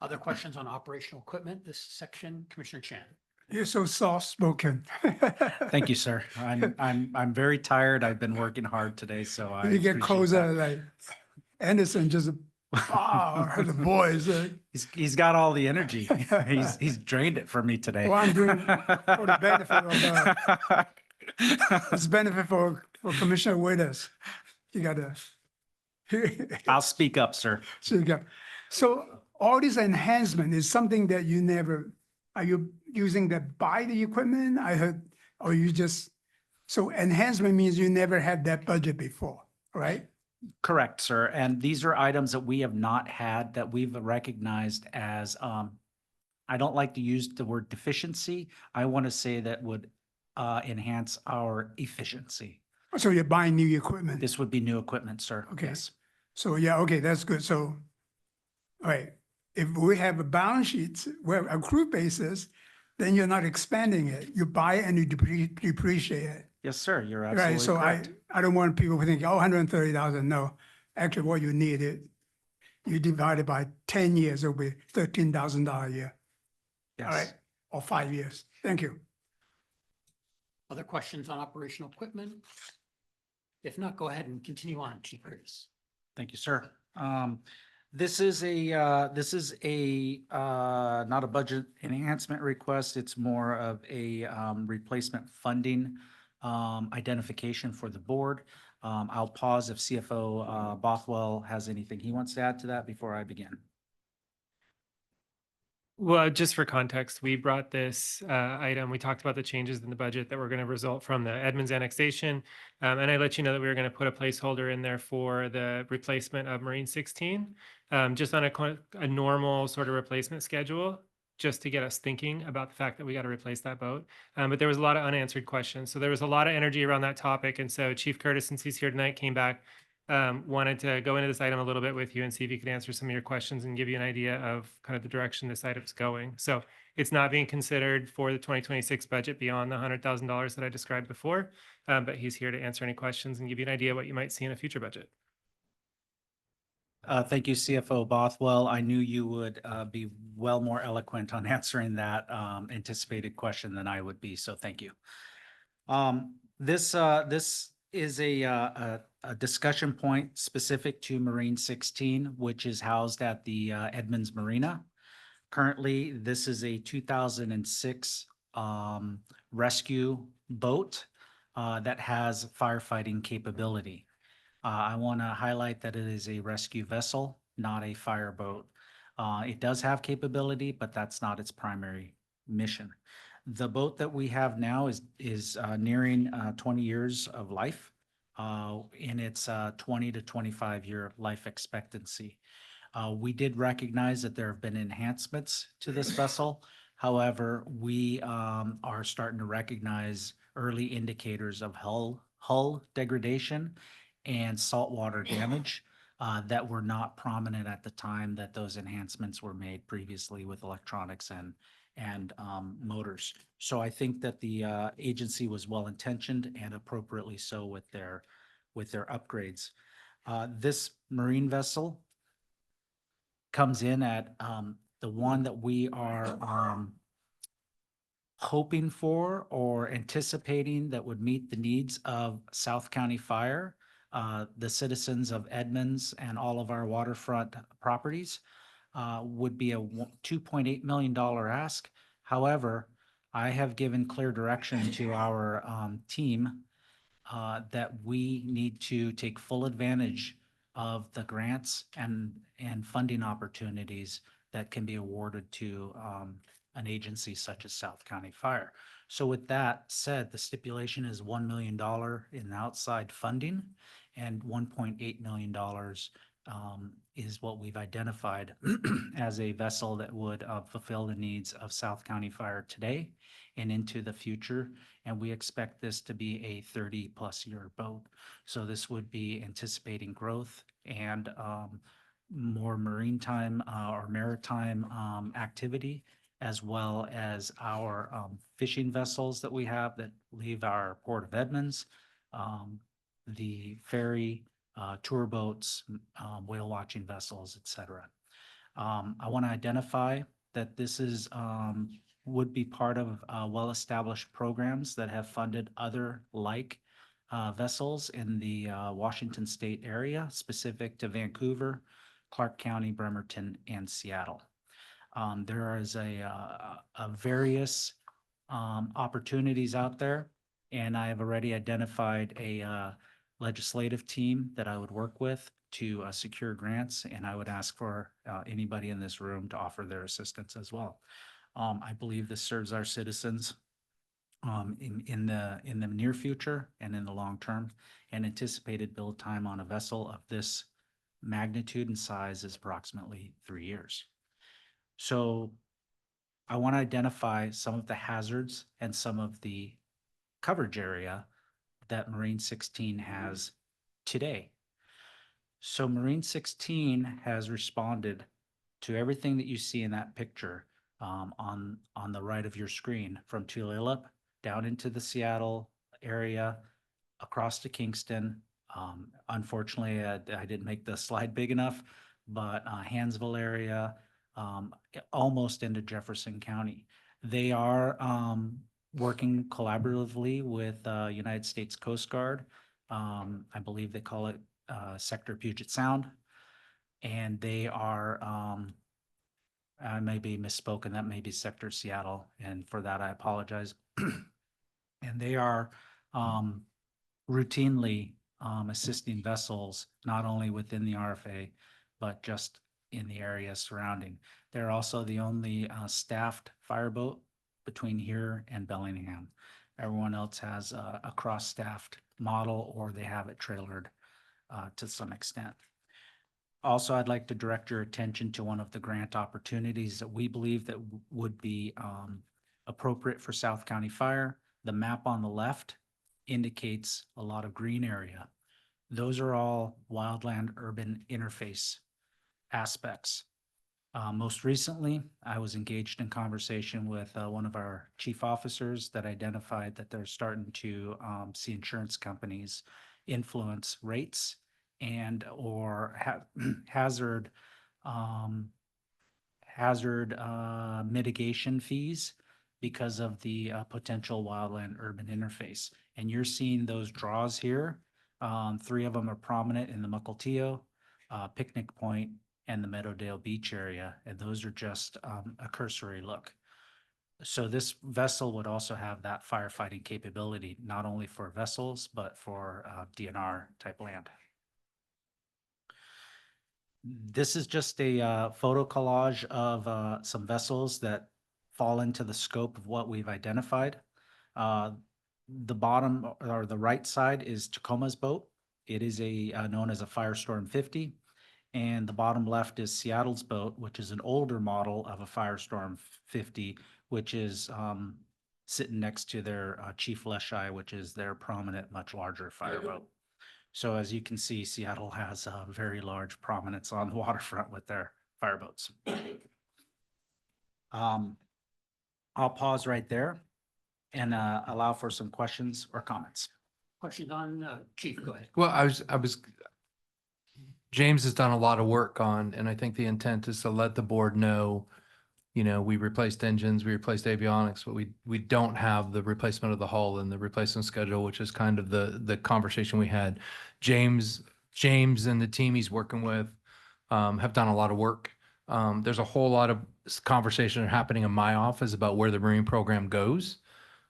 Other questions on operational equipment, this section, Commissioner Chan? You're so soft-spoken. Thank you, sir. I'm very tired. I've been working hard today, so I You get appreciate closer, that. like Anderson just, the voice. He's got all the energy. He's drained it for me today. Well, I'm doing for the benefit of, it's benefit for Commissioner Wittes. You gotta. I'll speak up, sir. So all this enhancement is something that you never, are you using to buy the equipment? I heard, or you just, so enhancement means you never had that budget before, right? Correct, sir. And these are items that we have not had that we've recognized as, I don't like to use the word deficiency. I want to say that would enhance our efficiency. So you're buying new equipment? This would be new equipment, sir. Okay. Yes. So, yeah, okay, that's good. So, all right, if we have a balance sheet where accrued basis, then you're not expanding it. You buy it and you depreciate it. Yes, sir. You're Right, absolutely so correct. I don't want people to think, oh, 130,000. No, actually what you need it, you divide it by 10 years, it'll be $13,000 a year. Yes. All right, or 5 years. Thank you. Other questions on operational equipment? If not, go ahead and continue on, Chief Curtis. Thank you, sir. This is a not a budget enhancement request. It's more of a replacement funding identification for the board. I'll pause if CFO Bothwell has anything he wants to add to that before I begin. Well, just for context, we brought this item, we talked about the changes in the budget that were going to result from the Edmonds annexation. And I let you know that we were going to put a placeholder in there for the replacement of Marine 16, just on a normal sort of replacement schedule, just to get us thinking about the fact that we got to replace that boat. But there was a lot of unanswered questions. So there was a lot of energy around that topic. And so Chief Curtis, since he's here tonight, came back, wanted to go into this item a little bit with you and see if you could answer some of your questions and give you an idea of kind of the direction this item's going. So it's not being considered for the 2026 budget beyond the $100,000 that I described before, but he's here to answer any questions and give you an idea what you might see in a future budget. Thank you, CFO Bothwell. I knew you would be well more eloquent on answering that anticipated question than I would be, so thank you. This is a discussion point specific to Marine 16, which is housed at the Edmonds Marina. Currently, this is a 2006 rescue boat that has firefighting capability. I want to highlight that it is a rescue vessel, not a fireboat. It does have capability, but that's not its primary mission. The boat that we have now is nearing 20 years of life in its 20 to 25 year life expectancy. We did recognize that there have been enhancements to this vessel. However, we are starting to recognize early indicators of hull degradation and saltwater damage that were not prominent at the time that those enhancements were made previously with electronics and motors. So I think that the agency was well-intentioned and appropriately so with their upgrades. This marine vessel comes in at the one that we are hoping for or anticipating that would meet the needs of South County Fire, the citizens of Edmonds and all of our waterfront properties. Would be a $2.8 million ask. However, I have given clear direction to our team that we need to take full advantage of the grants and funding opportunities that can be awarded to an agency such as South County Fire. So with that said, the stipulation is $1 million in outside funding and $1.8 million is what we've identified as a vessel that would fulfill the needs of South County Fire today and into the future. And we expect this to be a 30-plus year boat. So this would be anticipating growth and more marine time or maritime activity, as well as our fishing vessels that we have that leave our Port of Edmonds, the ferry, tour boats, whale watching vessels, et cetera. I want to identify that this is would be part of well-established programs that have funded other like vessels in the Washington State area, specific to Vancouver, Clark County, Bremerton, and Seattle. There is a various opportunities out there, and I have already identified a legislative team that I would work with to secure grants, and I would ask for anybody in this room to offer their assistance as well. I believe this serves our citizens in the near future and in the long term, and anticipated build time on a vessel of this magnitude and size is approximately 3 years. So I want to identify some of the hazards and some of the coverage area that Marine 16 has today. So Marine 16 has responded to everything that you see in that picture on the right of your screen, from Tulalip down into the Seattle area, across to Kingston. Unfortunately, I didn't make the slide big enough, but Hansville area, almost into Jefferson County. They are working collaboratively with United States Coast Guard. I believe they call it Sector Puget Sound. And they are, I may be misspoken, that may be Sector Seattle, and for that I apologize. And they are routinely assisting vessels, not only within the RFA, but just in the area surrounding. They're also the only staffed fireboat between here and Bellingham. Everyone else has a cross-staffed model, or they have it trailered to some extent. Also, I'd like to direct your attention to one of the grant opportunities that we believe that would be appropriate for South County Fire. The map on the left indicates a lot of green area. Those are all wildland urban interface aspects. Most recently, I was engaged in conversation with one of our chief officers that identified that they're starting to see insurance companies influence rates and or hazard mitigation fees because of the potential wildland urban interface. And you're seeing those draws here. 3 of them are prominent in the Mukilteo, Picnic Point, and the Meadowdale Beach area. And those are just a cursory look. So this vessel would also have that firefighting capability, not only for vessels, but for DNR type land. This is just a photo collage of some vessels that fall into the scope of what we've identified. The bottom or the right side is Tacoma's boat. It is known as a Firestorm 50. And the bottom left is Seattle's boat, which is an older model of a Firestorm 50, which is sitting next to their Chief Leschi, which is their prominent, much larger fireboat. So as you can see, Seattle has a very large prominence on the waterfront with their fireboats. I'll pause right there and allow for some questions or comments. Questions on Chief, go ahead. Well, James has done a lot of work on, and I think the intent is to let the board know, you know, we replaced engines, we replaced avionics, but we don't have the replacement of the hull and the replacement schedule, which is kind of the conversation we had. James and the team he's working with have done a lot of work. There's a whole lot of conversation happening in my office about where the Marine program goes.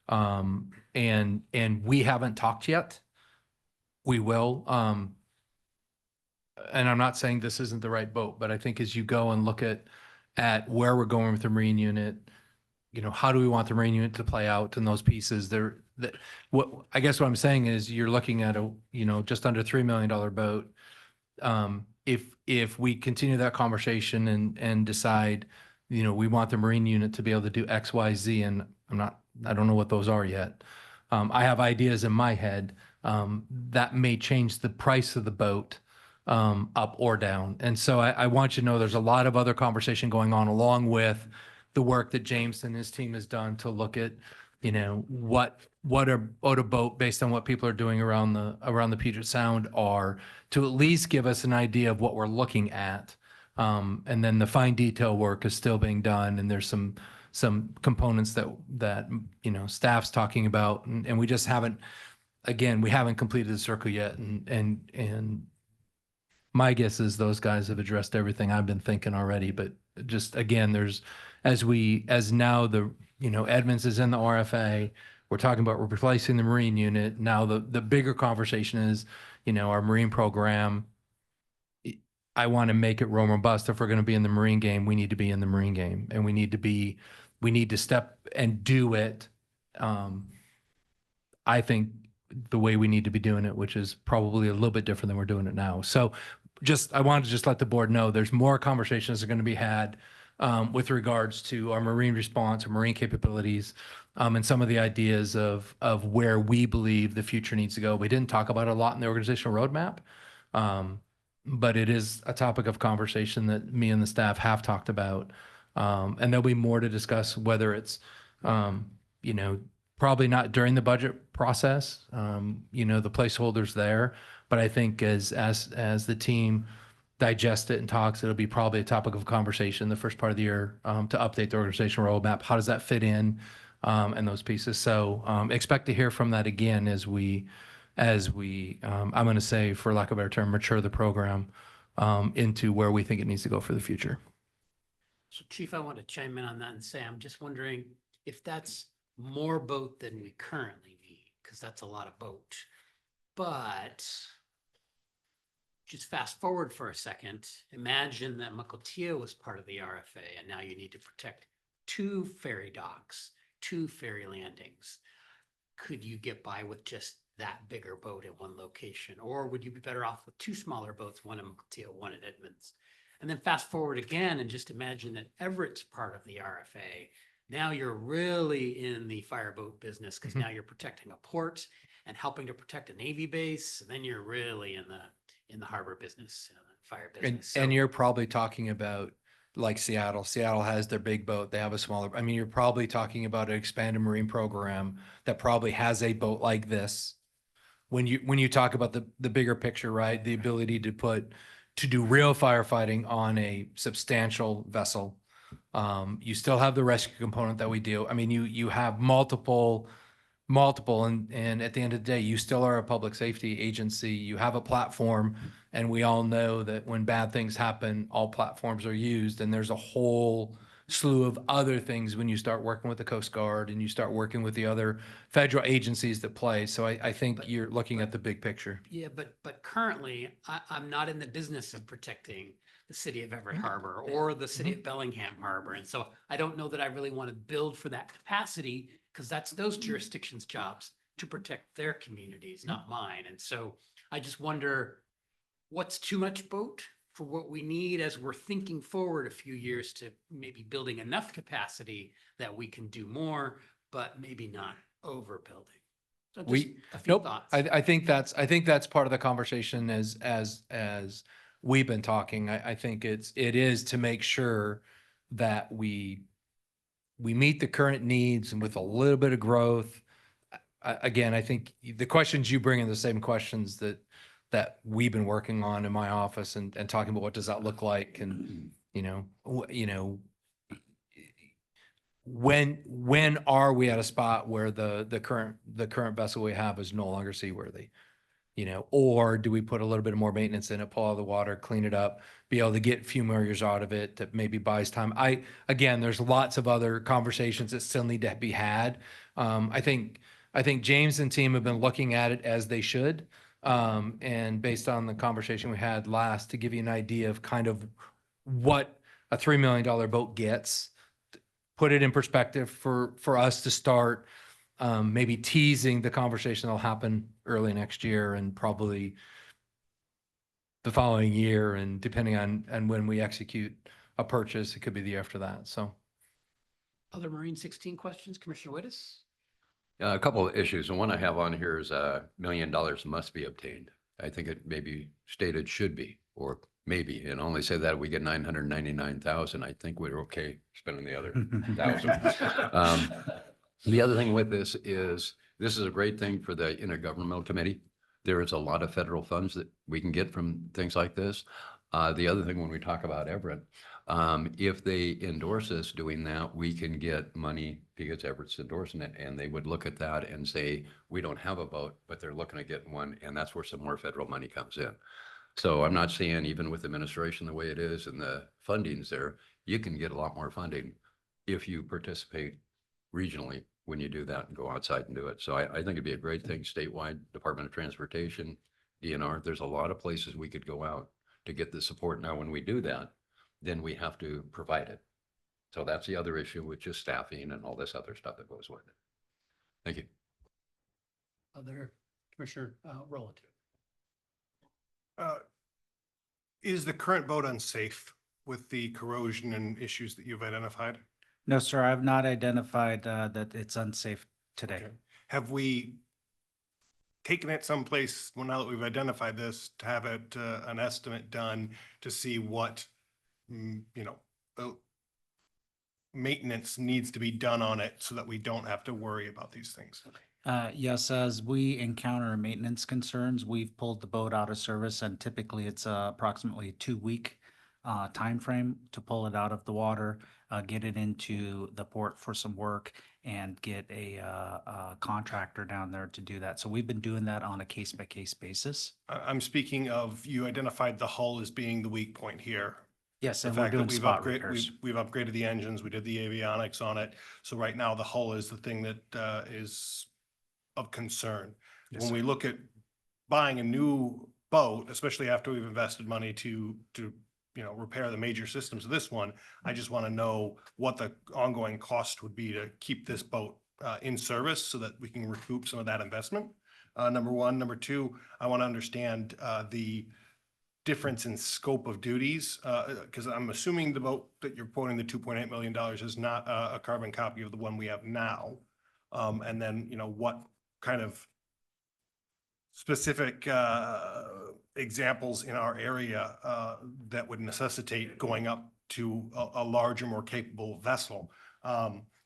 And we haven't talked yet. We will. And I'm not saying this isn't the right boat, but I think as you go and look at where we're going with the Marine unit, you know, how do we want the Marine unit to play out in those pieces? I guess what I'm saying is you're looking at just under $3 million boat. if we continue that conversation and decide, we want the Marine unit to be able to do X, Y, Z, and I don't know what those are yet. I have ideas in my head, that may change the price of the boat, up or down. And so I want you to know there's a lot of other conversation going on along with the work that James and his team has done to look at, what a boat based on what people are doing around the Puget Sound are, to at least give us an idea of what we're looking at. And then the fine detail work is still being done, and there's some components that staff's talking about, and we just haven't, again, we haven't completed the circle yet, and my guess is those guys have addressed everything I've been thinking already, but just again, as now Edmonds is in the RFA, we're talking about replacing the Marine unit. Now the bigger conversation is, our Marine program. I want to make it real robust. If we're going to be in the Marine game, we need to be in the Marine game, and we need to step and do it. I think the way we need to be doing it, which is probably a little bit different than we're doing it now. So I wanted to just let the board know there's more conversations that are going to be had with regards to our Marine response, our Marine capabilities, and some of the ideas of where we believe the future needs to go. We didn't talk about it a lot in the organizational roadmap, but it is a topic of conversation that me and the staff have talked about. And there'll be more to discuss, whether it's, probably not during the budget process, the placeholders there. But I think as the team digests it and talks, it'll be probably a topic of conversation the first part of the year, to update the organizational roadmap. How does that fit in, and those pieces? So expect to hear from that again as we, I'm going to say, for lack of a better term, mature the program into where we think it needs to go for the future. So Chief, I want to chime in on that and say, I'm just wondering if that's more boat than we currently need, because that's a lot of boat. But just fast forward for a second, imagine that Mukilteo was part of the RFA, and now you need to protect 2 ferry docks, 2 ferry landings. Could you get by with just that bigger boat at one location? Or would you be better off with 2 smaller boats, one at Mukilteo, one at Edmonds? And then fast forward again and just imagine that Everett's part of the RFA. Now you're really in the fireboat business, because now you're protecting a port and helping to protect a Navy base. And then you're really in the harbor business, fire business. And you're probably talking about like Seattle. Seattle has their big boat. They have a smaller, you're probably talking about an expanded Marine program that probably has a boat like this. When you talk about the bigger picture, right? The ability to do real firefighting on a substantial vessel. You still have the rescue component that we do. You have multiple, and at the end of the day, you still are a public safety agency. You have a platform, and we all know that when bad things happen, all platforms are used, and there's a whole slew of other things when you start working with the Coast Guard and you start working with the other federal agencies that play. So I think you're looking at the big picture. Yeah, but currently, I'm not in the business of protecting the city of Everett Harbor or the city of Bellingham Harbor. And so I don't know that I really want to build for that capacity, because that's those jurisdictions' jobs to protect their communities, not mine. And so I just wonder, what's too much boat for what we need as we're thinking forward a few years to maybe building enough capacity that we can do more, but maybe not overbuilding. So just a few thoughts. I think that's part of the conversation as we've been talking. I think it is to make sure that we meet the current needs, and with a little bit of growth. Again, I think the questions you bring are the same questions that we've been working on in my office and talking about what does that look like, and when are we at a spot where the current vessel we have is no longer seaworthy? Or do we put a little bit more maintenance in it, pull out the water, clean it up, be able to get a few more years out of it that maybe buys time? Again, there's lots of other conversations that still need to be had. I think James and team have been looking at it as they should. And based on the conversation we had last, to give you an idea of kind of what a $3 million boat gets, put it in perspective for us to start maybe teasing the conversation that'll happen early next year, and probably the following year, and depending on when we execute a purchase, it could be the year after that. So. Other Marine 16 questions, Commissioner Wittes? A couple of issues. The one I have on here is $1 million must be obtained. I think it may be stated should be, or maybe, and only say that we get 999,000. I think we're okay spending the other 1,000. The other thing with this is a great thing for the intergovernmental committee. There is a lot of federal funds that we can get from things like this. The other thing, when we talk about Everett, if they endorse us doing that, we can get money because Everett's endorsing it, and they would look at that and say, we don't have a boat, but they're looking at getting one, and that's where some more federal money comes in. So I'm not saying, even with administration the way it is and the funding's there, you can get a lot more funding if you participate regionally when you do that and go outside and do it. So I think it'd be a great thing statewide, Department of Transportation, DNR. There's a lot of places we could go out to get the support. Now, when we do that, then we have to provide it. So that's the other issue with just staffing and all this other stuff that goes with it. Thank you. Other Commissioner Rowland? Is the current boat unsafe with the corrosion and issues that you've identified? No, sir, I've not identified that it's unsafe today. Okay. Have we taken it someplace, well, now that we've identified this, to have it, an estimate done to see what, maintenance needs to be done on it so that we don't have to worry about these things? Yes, as we encounter maintenance concerns, we've pulled the boat out of service, and typically it's approximately a 2-week time frame to pull it out of the water, get it into the port for some work, and get a contractor down there to do that. So we've been doing that on a case-by-case basis. I'm speaking of, you identified the hull as being the weak point here. Yes, The and we're fact that doing we've spot upgraded, repairs. we've upgraded the engines, we did the avionics on it. So right now the hull is the thing that is of concern. Yes, When sir. we look at buying a new boat, especially after we've invested money to repair the major systems of this one, I just want to know what the ongoing cost would be to keep this boat in service so that we can recoup some of that investment. Number one. Number two, I want to understand the difference in scope of duties, because I'm assuming the boat that you're quoting, the $2.8 million, is not a carbon copy of the one we have now. And then, what kind of specific examples in our area that would necessitate going up to a larger, more capable vessel.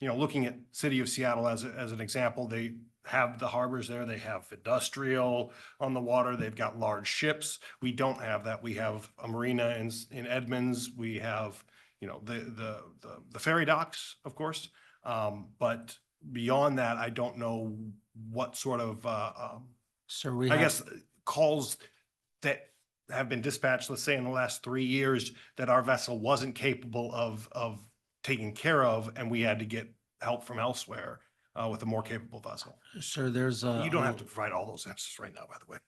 Looking at City of Seattle as an example, they have the harbors there, they have industrial on the water, they've got large ships. We don't have that. We have a marina in Edmonds, we have, the ferry docks, of course. But beyond that, I don't know what sort of, Sir, we I have- guess, calls that have been dispatched, let's say in the last 3 years, that our vessel wasn't capable of taking care of, and we had to get help from elsewhere with a more capable vessel. Sir, there's a. You don't have to provide all those answers right now, by the way.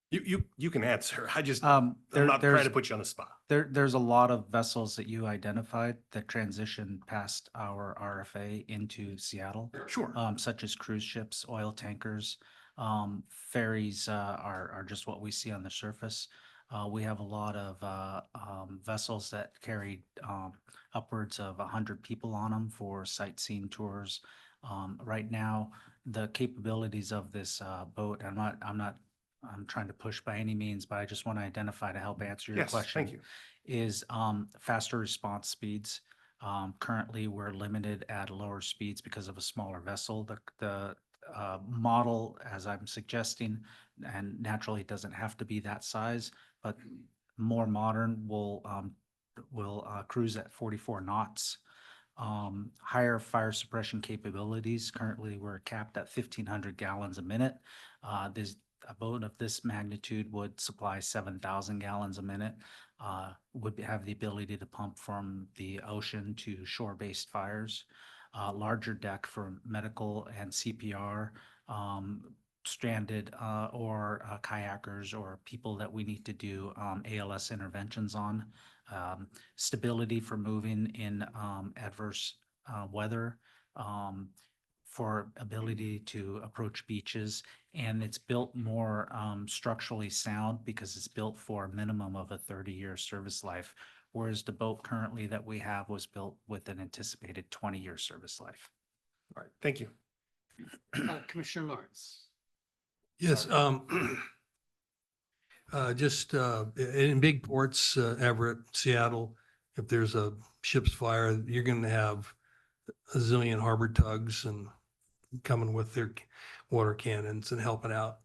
You can answer. I'm not trying to put you on the spot. There's a lot of vessels that you identified that transition past our RFA into Seattle. Sure. Such as cruise ships, oil tankers, ferries are just what we see on the surface. We have a lot of vessels that carry upwards of 100 people on them for sightseeing tours. Right now, the capabilities of this boat, I'm trying to push by any means, but I just want to identify to help answer your Yes, question. thank you. Is faster response speeds. Currently, we're limited at lower speeds because of a smaller vessel. The model, as I'm suggesting, and naturally it doesn't have to be that size, but more modern will cruise at 44 knots. Higher fire suppression capabilities. Currently, we're capped at 1,500 gallons a minute. A boat of this magnitude would supply 7,000 gallons a minute, would have the ability to pump from the ocean to shore-based fires. Larger deck for medical and CPR, stranded or kayakers or people that we need to do ALS interventions on. Stability for moving in adverse weather. for ability to approach beaches. And it's built more structurally sound because it's built for a minimum of a 30-year service life. Whereas the boat currently that we have was built with an anticipated 20-year service life. All right, thank you. Commissioner Lawrence. Yes, just in big ports, Everett, Seattle, if there's a ship's fire, you're going to have a zillion harbor tugs and coming with their water cannons and helping out.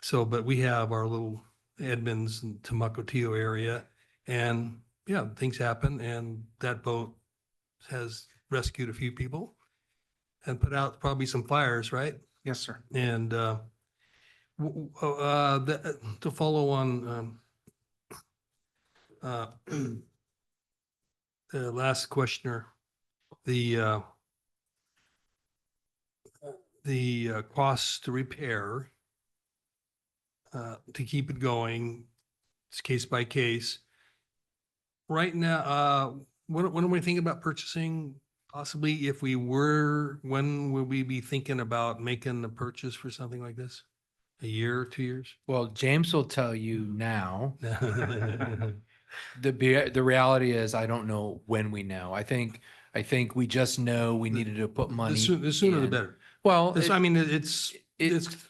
So, but we have our little Edmonds and Tamacotillo area, and yeah, things happen, and that boat has rescued a few people and put out probably some fires, right? Yes, sir. And to follow on the last questioner, the costs to repair, to keep it going, it's case by case. Right now, when are we thinking about purchasing? Possibly if we were, when would we be thinking about making the purchase for something like this? A year, 2 years? Well, James will tell you now. The reality is, I don't know when we know. I think we just know we needed to put money. The sooner the in. better. Well, I mean, it's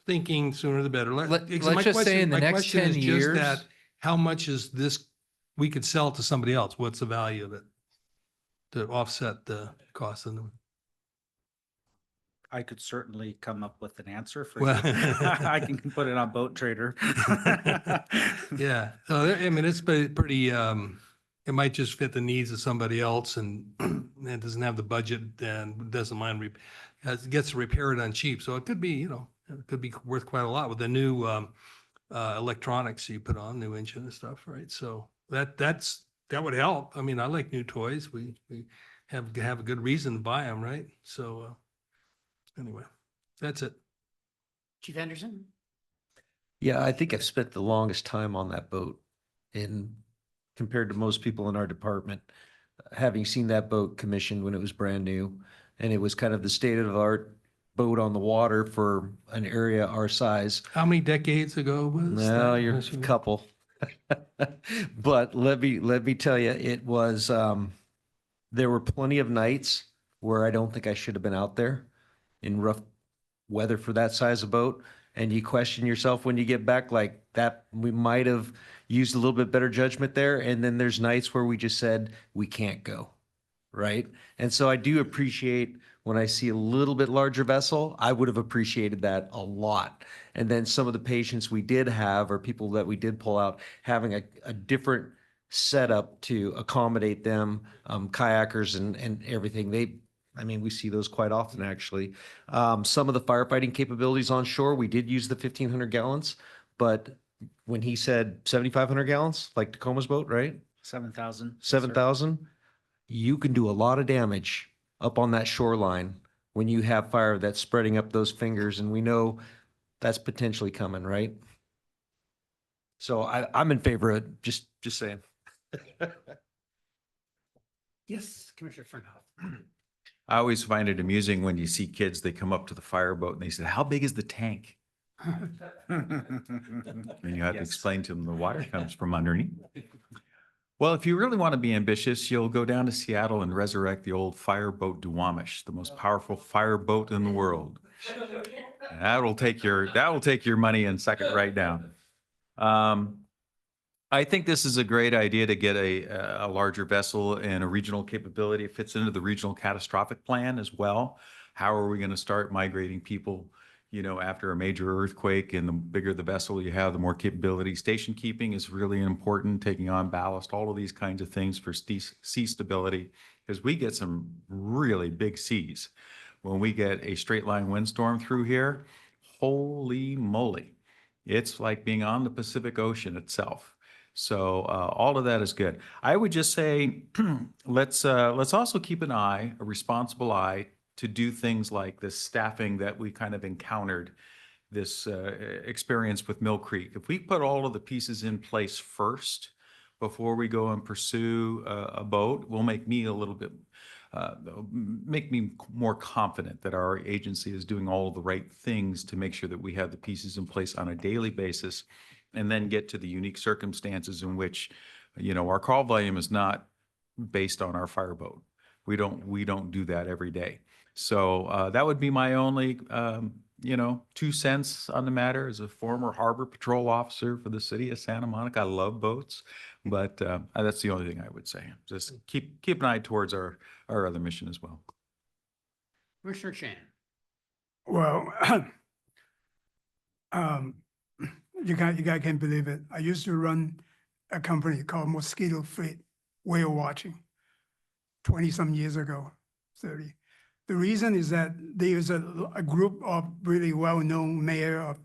thinking sooner the better. Let's My just say question- in the my next question 10 is just years. that, how much is this, we could sell to somebody else? What's the value of it to offset the cost of them? I could certainly come up with an answer for Well- you. I can put it on Boat Trader. Yeah, so I mean, it's pretty, it might just fit the needs of somebody else and it doesn't have the budget and doesn't mind, gets to repair it on cheap. So it could be, it could be worth quite a lot with the new electronics you put on, new engine and stuff, right? So that would help. I mean, I like new toys. We have a good reason to buy them, right? So anyway, that's it. Chief Anderson. Yeah, I think I've spent the longest time on that boat in compared to most people in our department, having seen that boat commissioned when it was brand new. And it was kind of the state of the art boat on the water for an area our size. How many decades ago was Well, that? you're a couple. But let me tell you, it was, there were plenty of nights where I don't think I should have been out there in rough weather for that size of boat. And you question yourself when you get back, like that, we might have used a little bit better judgment there. And then there's nights where we just said, we can't go. Right. And so I do appreciate when I see a little bit larger vessel, I would have appreciated that a lot. And then some of the patients we did have, or people that we did pull out, having a different setup to accommodate them, kayakers and everything. I mean, we see those quite often, actually. Some of the firefighting capabilities on shore, we did use the 1,500 gallons, but when he said 7,500 gallons, like Tacoma's boat, right? 7,000. 7,000, you can do a lot of damage up on that shoreline when you have fire that's spreading up those fingers, and we know that's potentially coming, right? So I'm in favor of just saying. Yes, Commissioner Fernhoff. I always find it amusing when you see kids, they come up to the fireboat and they say, how big is the tank? And you have to explain to them the water comes from underneath. Well, if you really want to be ambitious, you'll go down to Seattle and resurrect the old fireboat Duwamish, the most powerful fireboat in the world. And that will take your money and suck it right down. I think this is a great idea to get a larger vessel and a regional capability. It fits into the regional catastrophic plan as well. How are we going to start migrating people, after a major earthquake? And the bigger the vessel you have, the more capability. Station keeping is really important, taking on ballast, all of these kinds of things for sea stability, because we get some really big seas. When we get a straight line windstorm through here, holy moly, it's like being on the Pacific Ocean itself. So all of that is good. I would just say, let's also keep a responsible eye to do things like this staffing that we kind of encountered, this experience with Mill Creek. If we put all of the pieces in place first before we go and pursue a boat, will make me a little bit make me more confident that our agency is doing all of the right things to make sure that we have the pieces in place on a daily basis, and then get to the unique circumstances in which, our call volume is not based on our fireboat. We don't do that every day. So that would be my only, 2 cents on the matter. As a former harbor patrol officer for the city of Santa Monica, I love boats, but that's the only thing I would say. Just keep an eye towards our other mission as well. Commissioner Chan. Well, you guys can't believe it. I used to run a company called Mosquito Freight Whale Watching 20-some years ago, 30. The reason is that there's a group of really well-known mayor of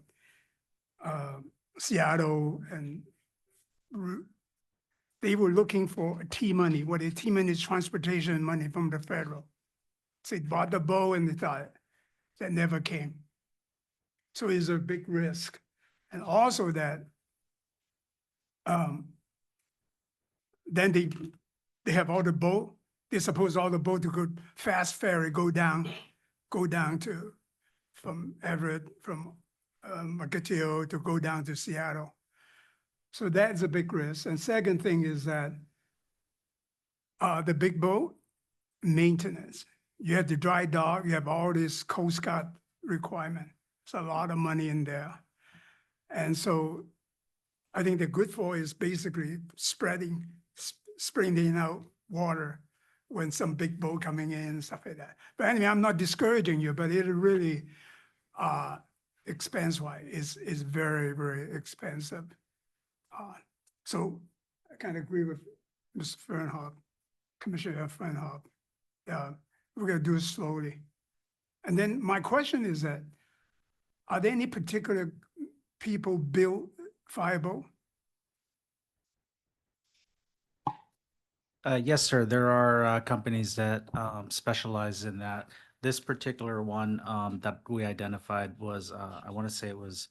Seattle, and they were looking for T money. What is T money? Is transportation money from the federal. So they bought the boat and they thought that never came. So it's a big risk. And also that then they have all the boat. They suppose all the boat to go fast ferry, go down to from Everett, from Mukilteo to go down to Seattle. So that's a big risk. And second thing is that the big boat maintenance. You have the dry dock, you have all this Coast Guard requirement. It's a lot of money in there. And so I think the good for is basically spreading out water when some big boat coming in and stuff like that. But anyway, I'm not discouraging you, but it really, expense-wise, is very, very expensive. So I kind of agree with Mr. Fernhoff, Commissioner Fernhoff. We're gonna do it slowly. And then my question is that, are there any particular people build fireboat? Yes, sir. There are companies that specialize in that. This particular one that we identified was, I want to say it was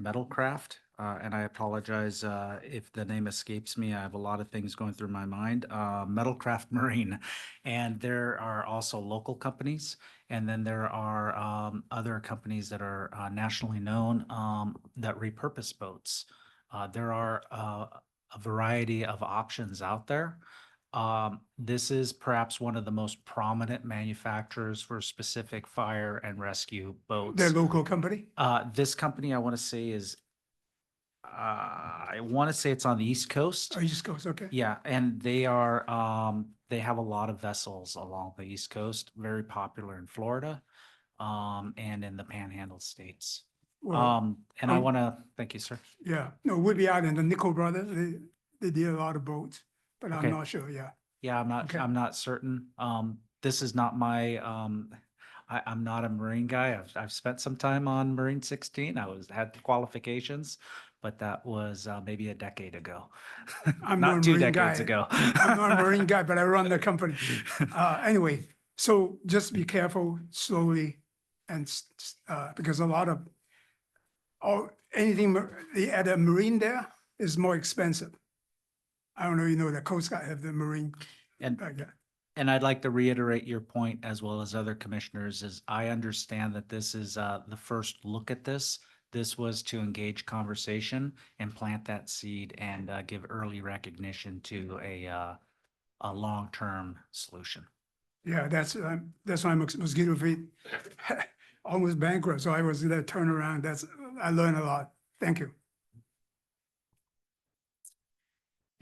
Metalcraft. And I apologize if the name escapes me. I have a lot of things going through my mind. Metalcraft Marine. And there are also local companies. And then there are other companies that are nationally known that repurpose boats. There are a variety of options out there. This is perhaps one of the most prominent manufacturers for specific fire and rescue boats. Their local company? This company, I want to say is, I want to say it's on the East Coast. Oh, East Coast, okay. Yeah, and they are, they have a lot of vessels along the East Coast, very popular in Florida, and in the Panhandle states. Well, And I want to, thank you, sir. Yeah, no, Whidbey Island, the Nickel brothers, they did a lot of boats, but Okay. I'm not sure, yeah. Yeah, Okay. I'm not certain. This is not my, I'm not a Marine guy. I've spent some time on Marine 16. had the qualifications, but that was maybe a decade ago. I'm Not not a 2 Marine decades guy. ago. I'm not a Marine guy, but I run the company. Anyway, so just be careful slowly, and because a lot of, anything, they add a Marine there is more expensive. I don't know, the Coast Guard have the Marine. And yeah. And I'd like to reiterate your point, as well as other commissioners, is I understand that this is the first look at this. This was to engage conversation and plant that seed and give early recognition to a long-term solution. Yeah, that's why Mosquito Freight almost bankrupt, so I was there turnaround. I learned a lot. Thank you.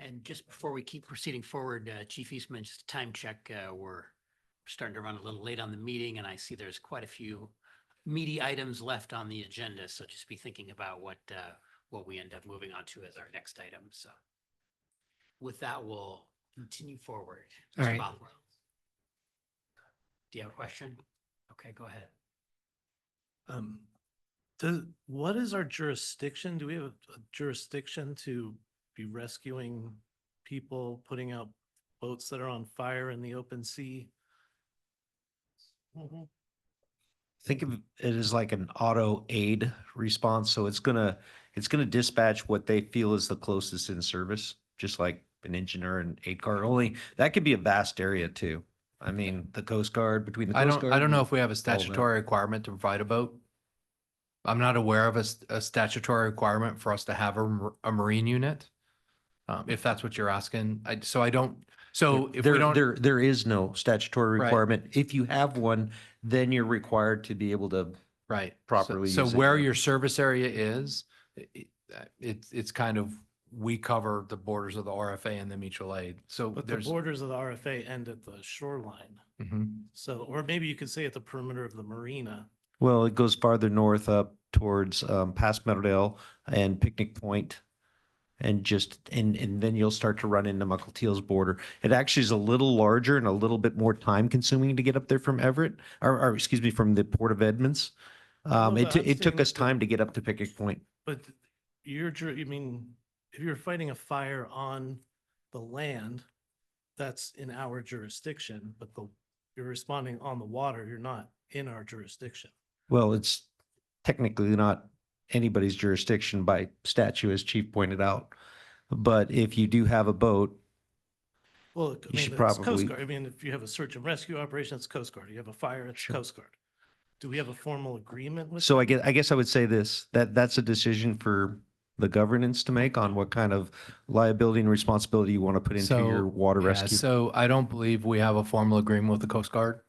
And just before we keep proceeding forward, Chief Eastman, just a time check. We're starting to run a little late on the meeting, and I see there's quite a few meaty items left on the agenda. So just be thinking about what we end up moving on to as our next item. So with that, we'll continue forward. All Mr. right. Bothwell. Do you have a question? Okay, go ahead. What is our jurisdiction? Do we have a jurisdiction to be rescuing people, putting out boats that are on fire in the open sea? Think of it as like an auto aid response. So it's gonna dispatch what they feel is the closest in service, just like an engine or an aid car. Only that could be a vast area too. I mean, the Coast Guard, between the I Coast don't, Guard. I don't know and if we have a all of that. statutory requirement to provide a boat. I'm not aware of a statutory requirement for us to have a marine unit. If that's what you're asking, so I don't, so if we There, don't. there is no statutory Right. requirement. If you have one, then you're required to be able to Right. properly So use it, where yeah. your service area is, it's kind of, we cover the borders of the RFA and the mutual aid. So But the there's. borders of the RFA end at the shoreline. Mhm. So, or maybe you could say at the perimeter of the marina. Well, it goes farther north up towards past Meadowdale and Picnic Point, and and then you'll start to run into Mukilteel's border. It actually is a little larger and a little bit more time consuming to get up there from Everett, or excuse me, from the Port of Edmonds. No, It but I'm it took saying us that time to get up to Picnic Point. But you mean, if you're fighting a fire on the land, that's in our jurisdiction, but you're responding on the water, you're not in our jurisdiction. Well, it's technically not anybody's jurisdiction by statute, as Chief pointed out. But if you do have a boat, Well, I You mean, should it's Coast probably- Guard. I mean, if you have a search and rescue operation, it's Coast Guard. You have a fire, it's Sure. Coast Guard. Do we have a formal agreement with? so them? I guess I would say this, that's a decision for the governance to make on what kind of liability and responsibility you want to put into So, your water yeah, rescue. So I don't believe we have a formal agreement with the Coast Guard.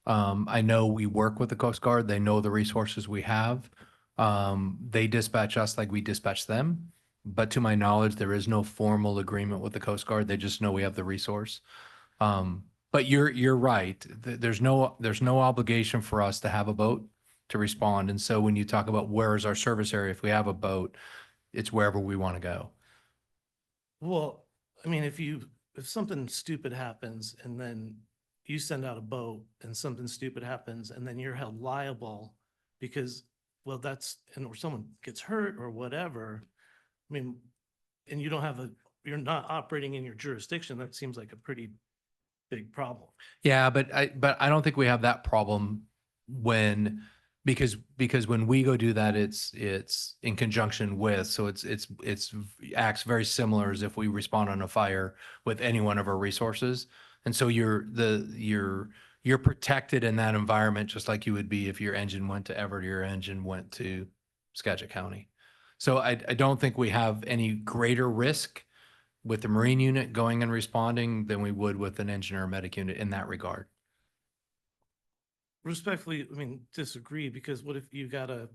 I know we work with the Coast Guard. They know the resources we have. They dispatch us like we dispatch them. But to my knowledge, there is no formal agreement with the Coast Guard. They just know we have the resource. But you're right. There's no obligation for us to have a boat to respond. And so when you talk about where is our service area, if we have a boat, it's wherever we want to go. Well, I mean, if something stupid happens and then you send out a boat and something stupid happens and then you're held liable because, well, or someone gets hurt or whatever. I mean, and you don't have you're not operating in your jurisdiction, that seems like a pretty big problem. Yeah, but I don't think we have that problem because when we go do that, it's in conjunction with, so it's acts very similar as if we respond on a fire with any one of our resources. And so you're protected in that environment, just like you would be if your engine went to Everett, or your engine went to Skagit County. So I don't think we have any greater risk with the Marine unit going and responding than we would with an engine or a medic unit in that regard. Respectfully, I mean, disagree, because what if you got I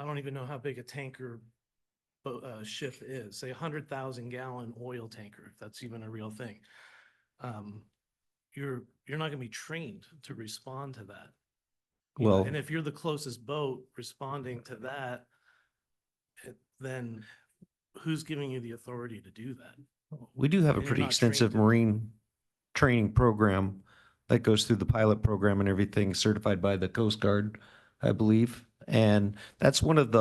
don't even know how big a tanker ship is, say 100,000 gallon oil tanker, if that's even a real thing. You're not gonna be trained to respond to that. You know, Well- and if you're the closest boat responding to that, then who's giving you the authority to do that? We do have a You're pretty not extensive trained to- marine training program that goes through the pilot program and everything, certified by the Coast Guard, I believe. And that's one of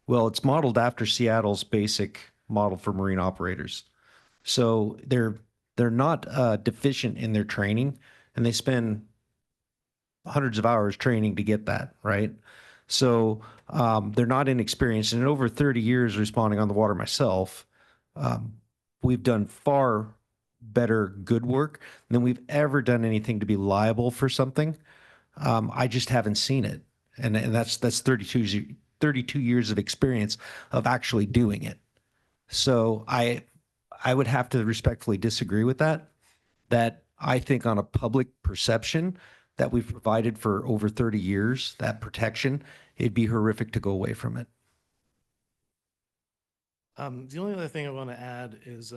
it's modeled after Seattle's basic model for marine operators. So they're not deficient in their training, and they spend hundreds of hours training to get that, right? So they're not inexperienced. And in over 30 years responding on the water myself, we've done far better good work than we've ever done anything to be liable for something. I just haven't seen it. And that's 32 years of experience of actually doing it. So I would have to respectfully disagree with that I think on a public perception that we've provided for over 30 years, that protection, it'd be horrific to go away from it. The only other thing I want to add is,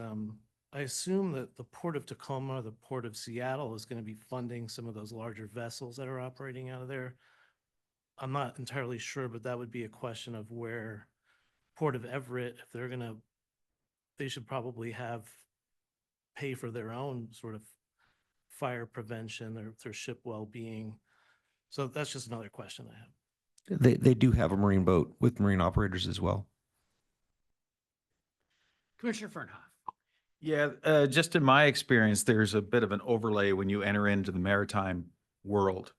I assume that the Port of Tacoma, the Port of Seattle is going to be funding some of those larger vessels that are operating out of there. I'm not entirely sure, but that would be a question of where Port of Everett, if they should probably pay for their own sort of fire prevention, their ship well-being. So that's just another question I have. They do have a marine boat with marine operators as well. Commissioner Fernhoff. Yeah, just in my experience, there's a bit of an overlay when you enter into the maritime world.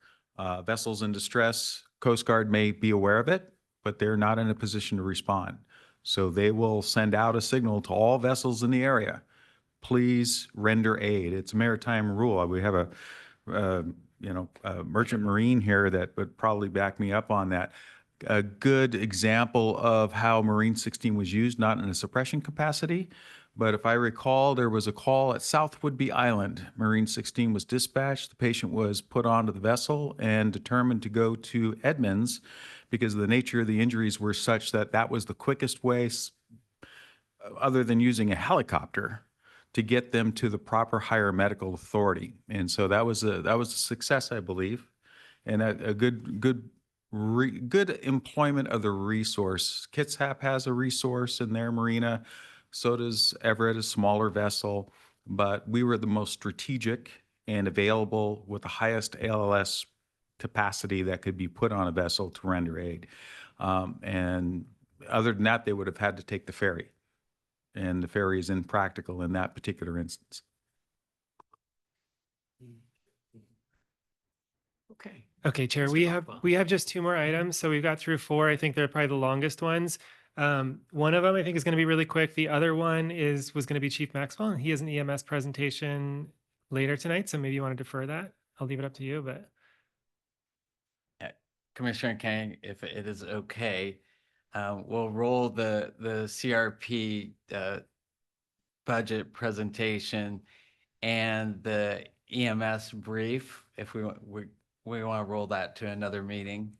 Vessels in distress, Coast Guard may be aware of it, but they're not in a position to respond. So they will send out a signal to all vessels in the area. Please render aid. It's a maritime rule. We have merchant marine here that would probably back me up on that. A good example of how Marine 16 was used, not in a suppression capacity, but if I recall, there was a call at South Woodby Island. Marine 16 was dispatched. The patient was put onto the vessel and determined to go to Edmonds because the nature of the injuries were such that that was the quickest way, other than using a helicopter, to get them to the proper higher medical authority. And so that was a success, I believe, and a good employment of the resource. Kitsap has a resource in their marina, so does Everett, a smaller vessel, but we were the most strategic and available with the highest ALS capacity that could be put on a vessel to render aid. And other than that, they would have had to take the ferry, and the ferry is impractical in that particular instance. Okay. Okay, Chair, Mr. we have Rockwell. just two more items. So we've got through four. I think they're probably the longest ones. One of them I think is going to be really quick. The other one was going to be Chief Maxwell, and he has an EMS presentation later tonight. So maybe you want to defer that. I'll leave it up to you, but. Commissioner Kang, if it is okay, we'll roll the CRP budget presentation and the EMS brief. If we want to roll that to another meeting,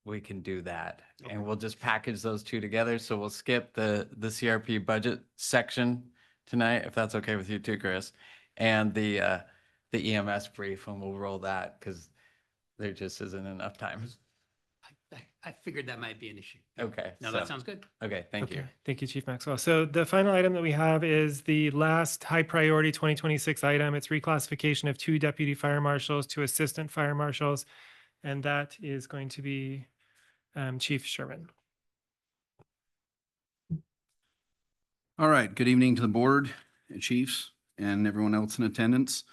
we can do that. Okay. And we'll just package those two together. So we'll skip the CRP budget section tonight, if that's okay with you too, Chris, and the EMS brief, and we'll roll that because there just isn't enough time. I figured that might be an issue. Okay. No, that sounds good. Okay, thank you. Thank you, Chief Maxwell. So the final item that we have is the last high priority 2026 item. It's reclassification of 2 deputy fire marshals to assistant fire marshals. And that is going to be Chief Sherman. All right, good evening to the board, chiefs, and everyone else in attendance.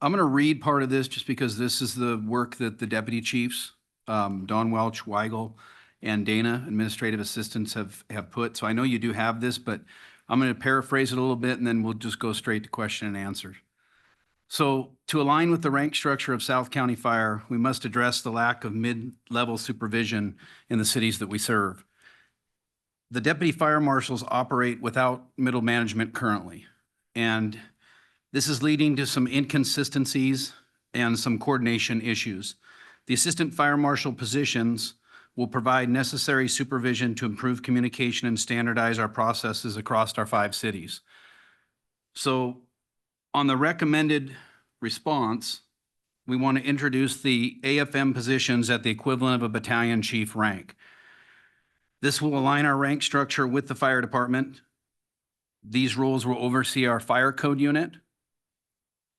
I'm going to read part of this just because this is the work that the deputy chiefs, Don Welch, Weigel, and Dana, administrative assistants, have put. So I know you do have this, but I'm going to paraphrase it a little bit and then we'll just go straight to question and answer. So to align with the rank structure of South County Fire, we must address the lack of mid-level supervision in the cities that we serve. The deputy fire marshals operate without middle management currently, and this is leading to some inconsistencies and some coordination issues. The assistant fire marshal positions will provide necessary supervision to improve communication and standardize our processes across our 5 cities. So on the recommended response, we want to introduce the AFM positions at the equivalent of a battalion chief rank. This will align our rank structure with the fire department. These roles will oversee our fire code unit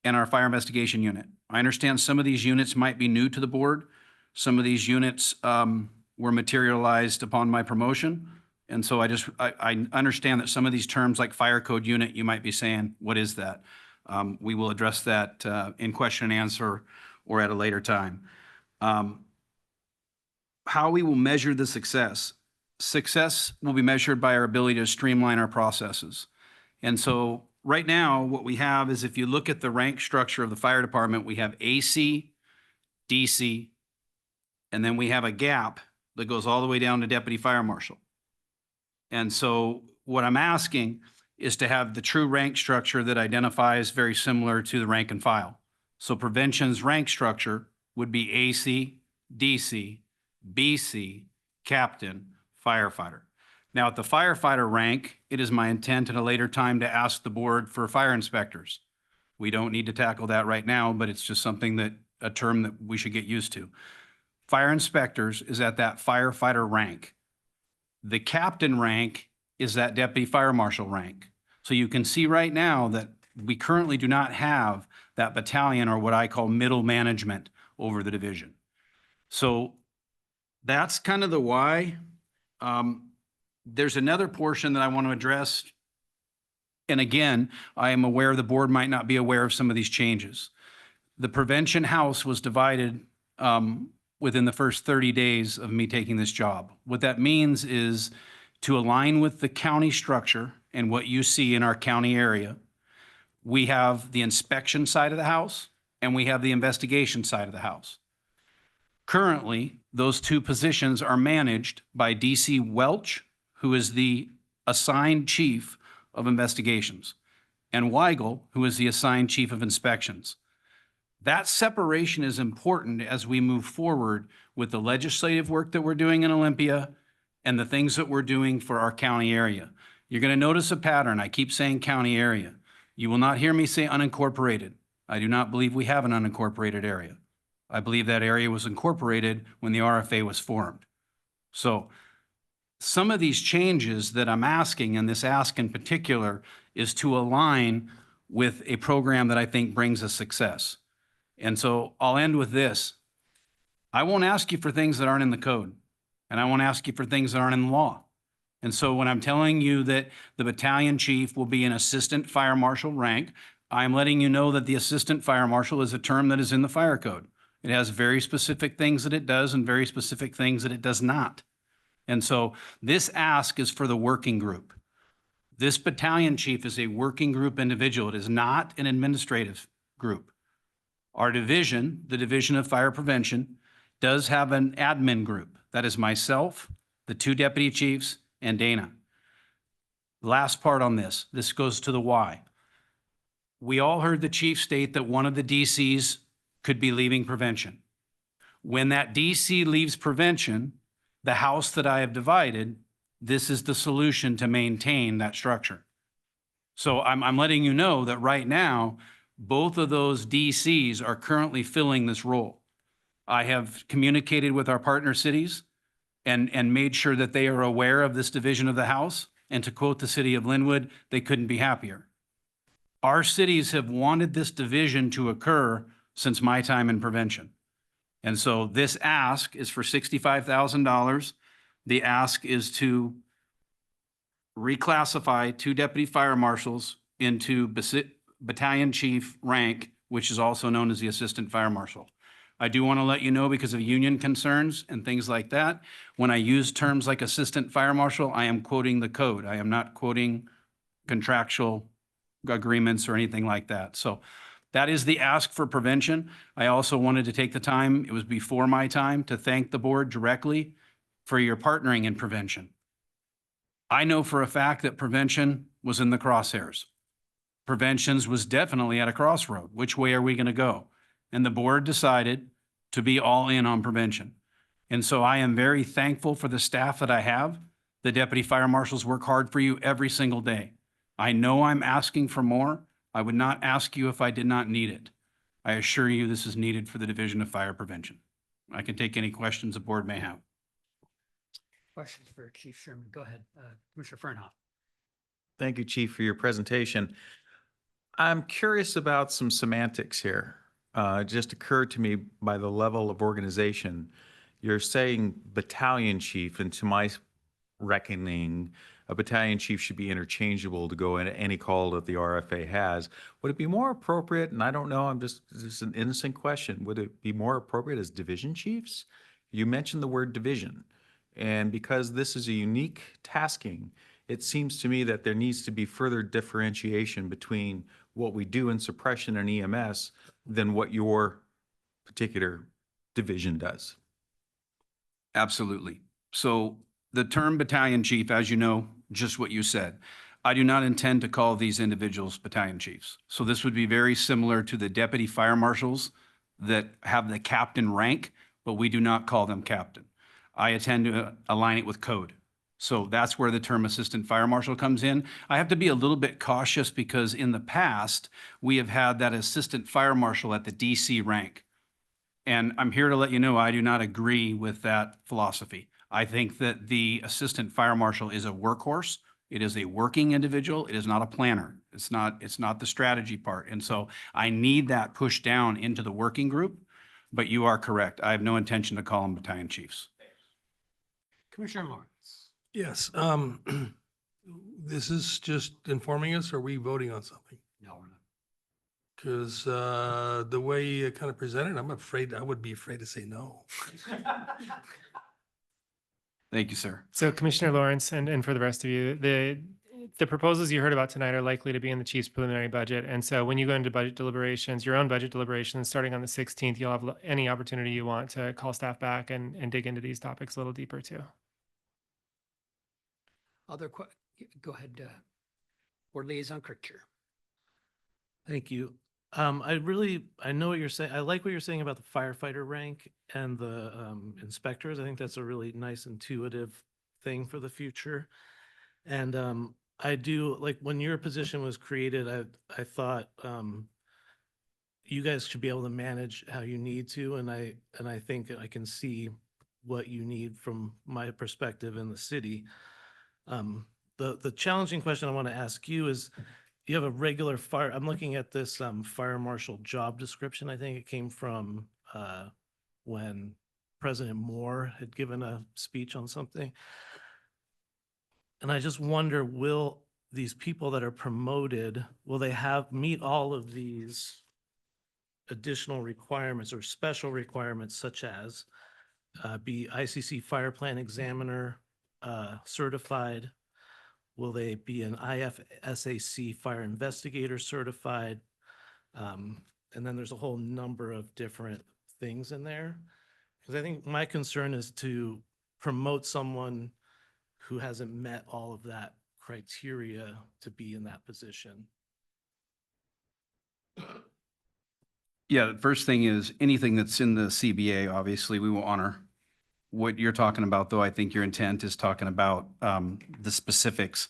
and our fire investigation unit. I understand some of these units might be new to the board. Some of these units were materialized upon my promotion. And so I understand that some of these terms like fire code unit, you might be saying, what is that? We will address that in question and answer or at a later time. How we will measure the success. Success will be measured by our ability to streamline our processes. And so right now, what we have is, if you look at the rank structure of the fire department, we have AC, DC, and then we have a gap that goes all the way down to deputy fire marshal. And so what I'm asking is to have the true rank structure that identifies very similar to the rank and file. So prevention's rank structure would be AC, DC, BC, captain, firefighter. Now, at the firefighter rank, it is my intent at a later time to ask the board for fire inspectors. We don't need to tackle that right now, but it's just something that, a term that we should get used to. Fire inspectors is at that firefighter rank. The captain rank is that deputy fire marshal rank. So you can see right now that we currently do not have that battalion, or what I call middle management, over the division. So that's kind of the why. There's another portion that I want to address. And again, I am aware the board might not be aware of some of these changes. The prevention house was divided within the first 30 days of me taking this job. What that means is to align with the county structure and what you see in our county area, we have the inspection side of the house and we have the investigation side of the house. Currently, those two positions are managed by DC Welch, who is the assigned chief of investigations, and Weigel, who is the assigned chief of inspections. That separation is important as we move forward with the legislative work that we're doing in Olympia and the things that we're doing for our county area. You're going to notice a pattern. I keep saying county area. You will not hear me say unincorporated. I do not believe we have an unincorporated area. I believe that area was incorporated when the RFA was formed. So some of these changes that I'm asking, and this ask in particular, is to align with a program that I think brings us success. And so I'll end with this. I won't ask you for things that aren't in the code, and I won't ask you for things that aren't in the law. And so when I'm telling you that the battalion chief will be an assistant fire marshal rank, I'm letting you know that the assistant fire marshal is a term that is in the fire code. It has very specific things that it does and very specific things that it does not. And so this ask is for the working group. This battalion chief is a working group individual. It is not an administrative group. Our division, the Division of Fire Prevention, does have an admin group. That is myself, the two deputy chiefs, and Dana. Last part on this. This goes to the why. We all heard the chief state that one of the DCs could be leaving prevention. When that DC leaves prevention, the house that I have divided, this is the solution to maintain that structure. So I'm letting you know that right now, both of those DCs are currently filling this role. I have communicated with our partner cities and made sure that they are aware of this division of the house. And to quote the city of Linwood, they couldn't be happier. Our cities have wanted this division to occur since my time in prevention. And so this ask is for $65,000. The ask is to reclassify two deputy fire marshals into battalion chief rank, which is also known as the assistant fire marshal. I do want to let you know, because of union concerns and things like that, when I use terms like assistant fire marshal, I am quoting the code. I am not quoting contractual agreements or anything like that. So that is the ask for prevention. I also wanted to take the time, it was before my time, to thank the board directly for your partnering in prevention. I know for a fact that prevention was in the crosshairs. Preventions was definitely at a crossroad. Which way are we going to go? And the board decided to be all in on prevention. And so I am very thankful for the staff that I have. The deputy fire marshals work hard for you every single day. I know I'm asking for more. I would not ask you if I did not need it. I assure you this is needed for the Division of Fire Prevention. I can take any questions the board may have. Questions for Chief Sherman? Go ahead, Commissioner Fernhoff. Thank you, Chief, for your presentation. I'm curious about some semantics here. It just occurred to me by the level of organization. You're saying battalion chief, and to my reckoning, a battalion chief should be interchangeable to go into any call that the RFA has. Would it be more appropriate, and I don't know, this is an innocent question, would it be more appropriate as division chiefs? You mentioned the word division, and because this is a unique tasking, it seems to me that there needs to be further differentiation between what we do in suppression and EMS than what your particular division does. Absolutely. So the term battalion chief, as you know, just what you said, I do not intend to call these individuals battalion chiefs. So this would be very similar to the deputy fire marshals that have the captain rank, but we do not call them captain. I intend to align it with code. So that's where the term assistant fire marshal comes in. I have to be a little bit cautious because in the past, we have had that assistant fire marshal at the DC rank. And I'm here to let you know, I do not agree with that philosophy. I think that the assistant fire marshal is a workhorse. It is a working individual. It is not a planner. It's not the strategy part. And so I need that pushed down into the working group, but you are correct. I have no intention to call them battalion chiefs. Commissioner Lawrence. Yes, this is just informing us, or are we voting on something? No, we're not. Because the way you kind of presented, I would be afraid to say no. Thank you, sir. So Commissioner Lawrence, and for the rest of you, the proposals you heard about tonight are likely to be in the chief's preliminary budget. And so when you go into budget deliberations, your own budget deliberations, starting on the 16th, you'll have any opportunity you want to call staff back and dig into these topics a little deeper too. Go ahead, Board Liaison Kirkcher. Thank you. I know what you're saying. I like what you're saying about the firefighter rank and the inspectors. I think that's a really nice intuitive thing for the future. And I do, like, when your position was created, I thought you guys should be able to manage how you need to, and I think I can see what you need from my perspective in the city. The challenging question I want to ask you is, you have a regular fire, I'm looking at this fire marshal job description. I think it came from when President Moore had given a speech on something. And I just wonder, will these people that are promoted, will they meet all of these additional requirements or special requirements, such as be ICC fire plan examiner certified? Will they be an IFSAC fire investigator certified? And then there's a whole number of different things in there. Because I think my concern is to promote someone who hasn't met all of that criteria to be in that position. Yeah, the first thing is anything that's in the CBA, obviously, we will honor. What you're talking about, though, I think your intent is talking about the specifics.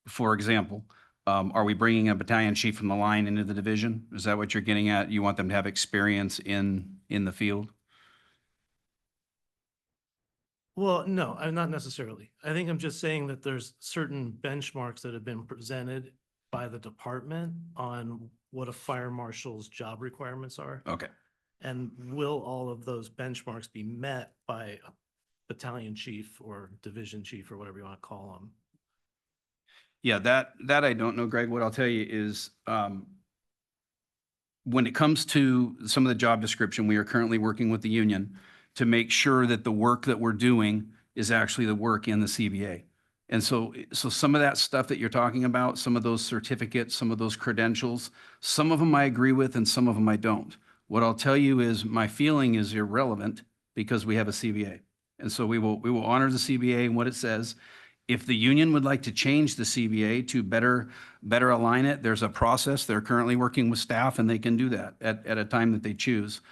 For example, are we bringing a battalion chief from the line into the division? Is that what you're getting at? You want them to have experience in the field? Well, no, I'm not necessarily. I think I'm just saying that there's certain benchmarks that have been presented by the department on what a fire marshal's job requirements are. Okay. And will all of those benchmarks be met by a battalion chief or division chief or whatever you want to call them? Yeah, that I don't know, Greg. What I'll tell you is when it comes to some of the job description, we are currently working with the union to make sure that the work that we're doing is actually the work in the CBA. And so some of that stuff that you're talking about, some of those certificates, some of those credentials, some of them I agree with and some of them I don't. What I'll tell you is my feeling is irrelevant because we have a CBA. And so we will honor the CBA and what it says. If the union would like to change the CBA to better align it, there's a process. They're currently working with staff and they can do that at a time that they choose.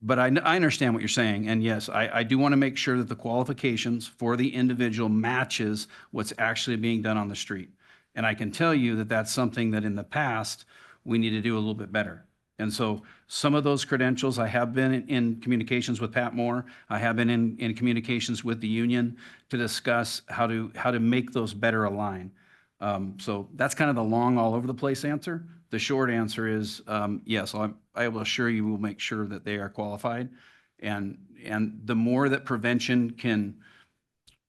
But I understand what you're saying. And yes, I do want to make sure that the qualifications for the individual matches what's actually being done on the street. And I can tell you that that's something that in the past, we need to do a little bit better. And so some of those credentials, I have been in communications with Pat Moore. I have been in communications with the union to discuss how to make those better align. So that's kind of the long all over the place answer. The short answer is yes, I will assure you we'll make sure that they are qualified. And the more that prevention can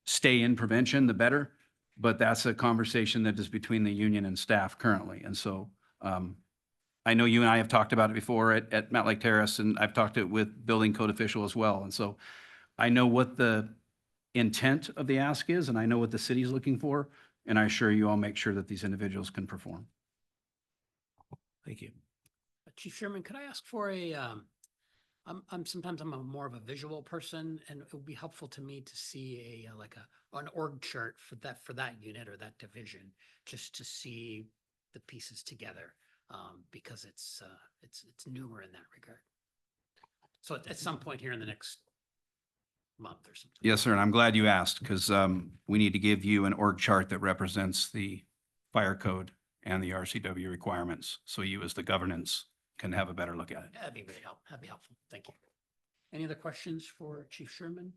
stay in prevention, the better. But that's a conversation that is between the union and staff currently. And so I know you and I have talked about it before at Mount Lake Terrace, and I've talked it with building code official as well. And so I know what the intent of the ask is, and I know what the city's looking for, and I assure you I'll make sure that these individuals can perform. Thank you. Chief Sherman, could I ask for sometimes I'm more of a visual person, and it would be helpful to me to see an org chart for that unit or that division, just to see the pieces together. Because it's newer in that regard. So at some point here in the next month or something. Yes, sir. And I'm glad you asked because we need to give you an org chart that represents the fire code and the RCW requirements. So you as the governance can have a better look at it. That'd be helpful. Thank you. Any other questions for Chief Sherman?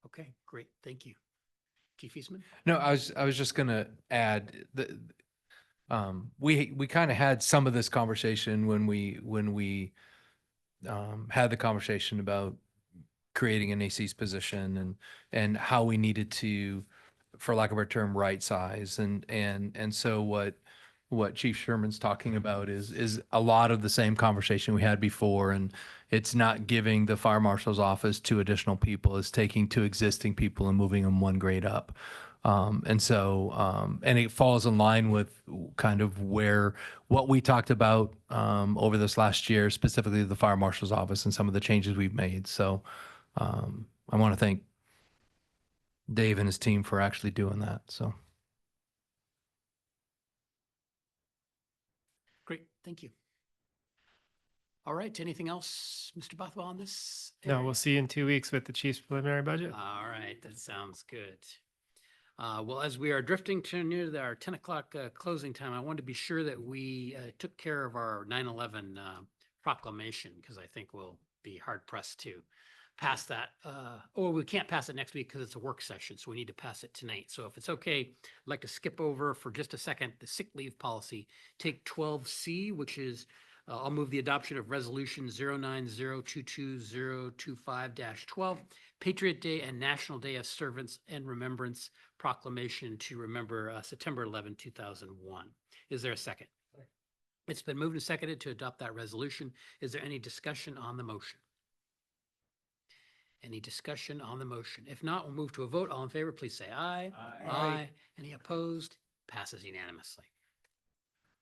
Okay, great. Thank you. Chief Eastman? No, I was just gonna add that we kind of had some of this conversation when we had the conversation about creating an AC's position and how we needed to, for lack of a term, right size. And so what Chief Sherman's talking about is a lot of the same conversation we had before. And it's not giving the fire marshal's office 2 additional people, it's taking 2 existing people and moving them 1 grade up. And it falls in line with kind of what we talked about over this last year, specifically the fire marshal's office and some of the changes we've made. So I want to thank Dave and his team for actually doing that. So. Great, thank you. All right, anything else, Mr. Bothwell, on this? No, area? we'll see you in 2 weeks with the chief's preliminary budget. All right, that sounds good. Well, as we are drifting to near our 10 o'clock closing time, I wanted to be sure that we took care of our 9/11 proclamation, because I think we'll be hard pressed to pass that. Or we can't pass it next week because it's a work session, so we need to pass it tonight. So if it's okay, I'd like to skip over for just a second the sick leave policy. Take 12C, which is I'll move the adoption of Resolution 09022025-12, Patriot Day and National Day of Servants and Remembrance Proclamation to remember September 11, 2001. Is there a second? It's been moved and seconded to adopt that resolution. Is there any discussion on the motion? Any discussion on the motion? If not, we'll move to a vote. All in favor, please say aye. Aye. Any opposed? Passes unanimously.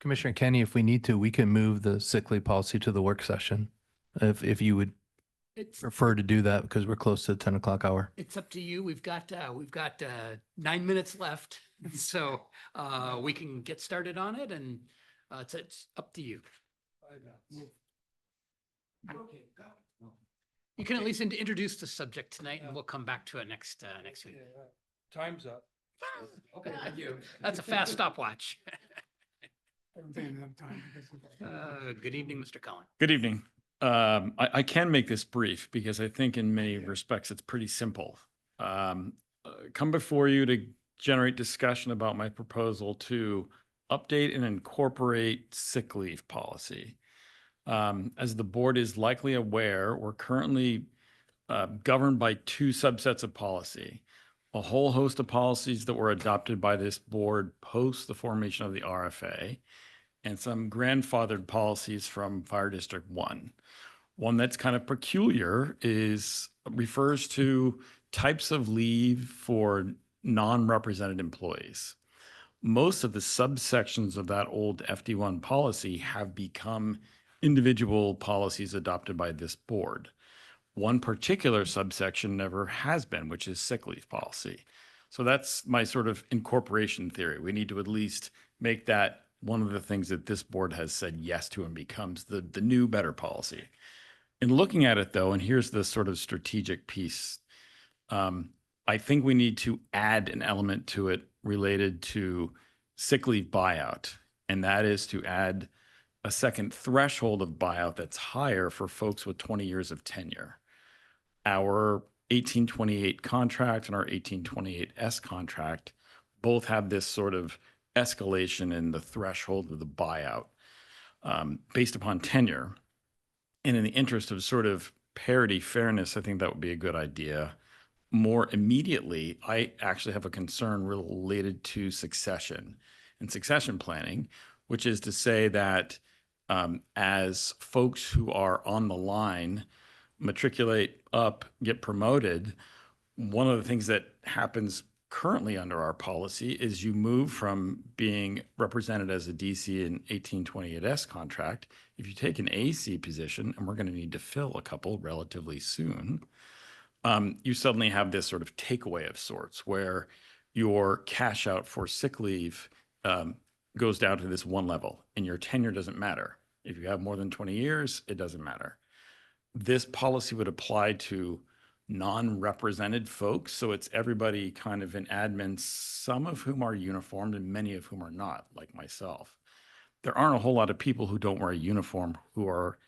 Commissioner Kenny, if we need to, we can move the sick leave policy to the work session. If you would prefer to do that, because we're close to the 10 o'clock hour. It's up to you. We've got 9 minutes left, so we can get started on it, and it's up to you. You can at least introduce the subject tonight, and we'll come back to it next week. Time's up. Okay, thank you. That's a fast stopwatch. Good evening, Mr. Cullen. Good evening. I can make this brief because I think in many respects it's pretty simple. Come before you to generate discussion about my proposal to update and incorporate sick leave policy. As the board is likely aware, we're currently governed by two subsets of policy. A whole host of policies that were adopted by this board post the formation of the RFA, and some grandfathered policies from Fire District 1. One that's kind of peculiar refers to types of leave for non-represented employees. Most of the subsections of that old FD1 policy have become individual policies adopted by this board. One particular subsection never has been, which is sick leave policy. So that's my sort of incorporation theory. We need to at least make that one of the things that this board has said yes to and becomes the new better policy. In looking at it though, and here's the sort of strategic piece, I think we need to add an element to it related to sick leave buyout. And that is to add a second threshold of buyout that's higher for folks with 20 years of tenure. Our 1828 contract and our 1828S contract both have this sort of escalation in the threshold of the buyout based upon tenure. And in the interest of sort of parity fairness, I think that would be a good idea. More immediately, I actually have a concern related to succession and succession planning, which is to say that as folks who are on the line matriculate up, get promoted, one of the things that happens currently under our policy is you move from being represented as a DC in 1828S contract. If you take an AC position, and we're going to need to fill a couple relatively soon, you suddenly have this sort of takeaway of sorts where your cash out for sick leave goes down to this one level and your tenure doesn't matter. If you have more than 20 years, it doesn't matter. This policy would apply to non-represented folks. So it's everybody kind of in admin, some of whom are uniformed and many of whom are not, like myself. There aren't a whole lot of people who don't wear a uniform who are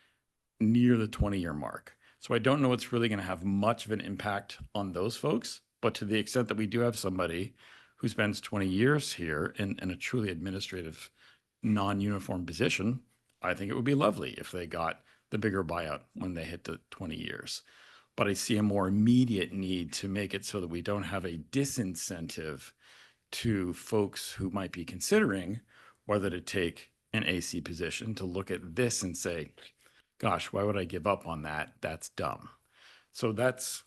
near the 20-year mark. So I don't know it's really going to have much of an impact on those folks, but to the extent that we do have somebody who spends 20 years here in a truly administrative non-uniform position, I think it would be lovely if they got the bigger buyout when they hit the 20 years. But I see a more immediate need to make it so that we don't have a disincentive to folks who might be considering whether to take an AC position to look at this and say, gosh, why would I give up on that? That's dumb. So that's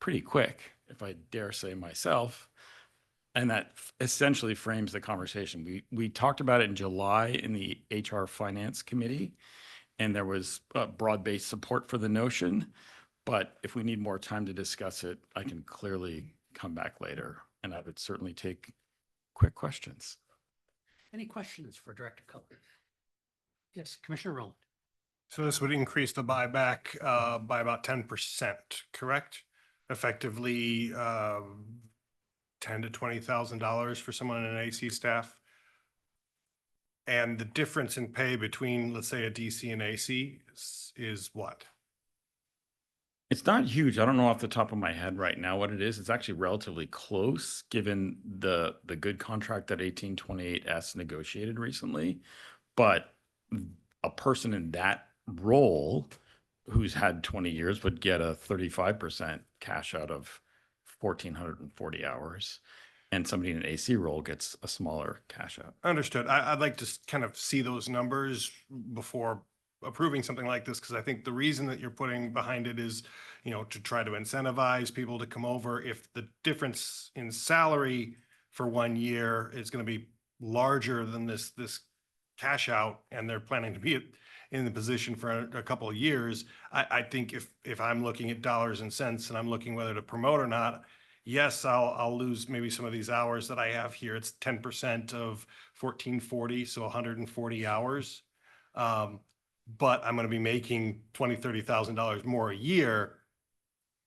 pretty quick, if I dare say myself. And that essentially frames the conversation. We talked about it in July in the HR Finance Committee, and there was broad-based support for the notion. But if we need more time to discuss it, I can clearly come back later, and I would certainly take quick questions. Any questions for Director Cullen? Yes, Commissioner Rowland. So this would increase the buyback by about 10%, correct? Effectively, $10,000 to $20,000 for someone in an AC staff. And the difference in pay between, let's say, a DC and AC is what? It's not huge. I don't know off the top of my head right now what it is. It's actually relatively close, given the good contract that 1828S negotiated recently. But a person in that role who's had 20 years would get a 35% cash out of 1,440 hours. And somebody in an AC role gets a smaller cash out. Understood. I'd like to kind of see those numbers before approving something like this, because I think the reason that you're putting behind it is, you know, to try to incentivize people to come over. If the difference in salary for 1 year is going to be larger than this cash out, and they're planning to be in the position for a couple of years, I think if I'm looking at dollars and cents and I'm looking whether to promote or not, yes, I'll lose maybe some of these hours that I have here. It's 10% of 1,440, so 140 hours. But I'm going to be making $20,000, $30,000 more a year.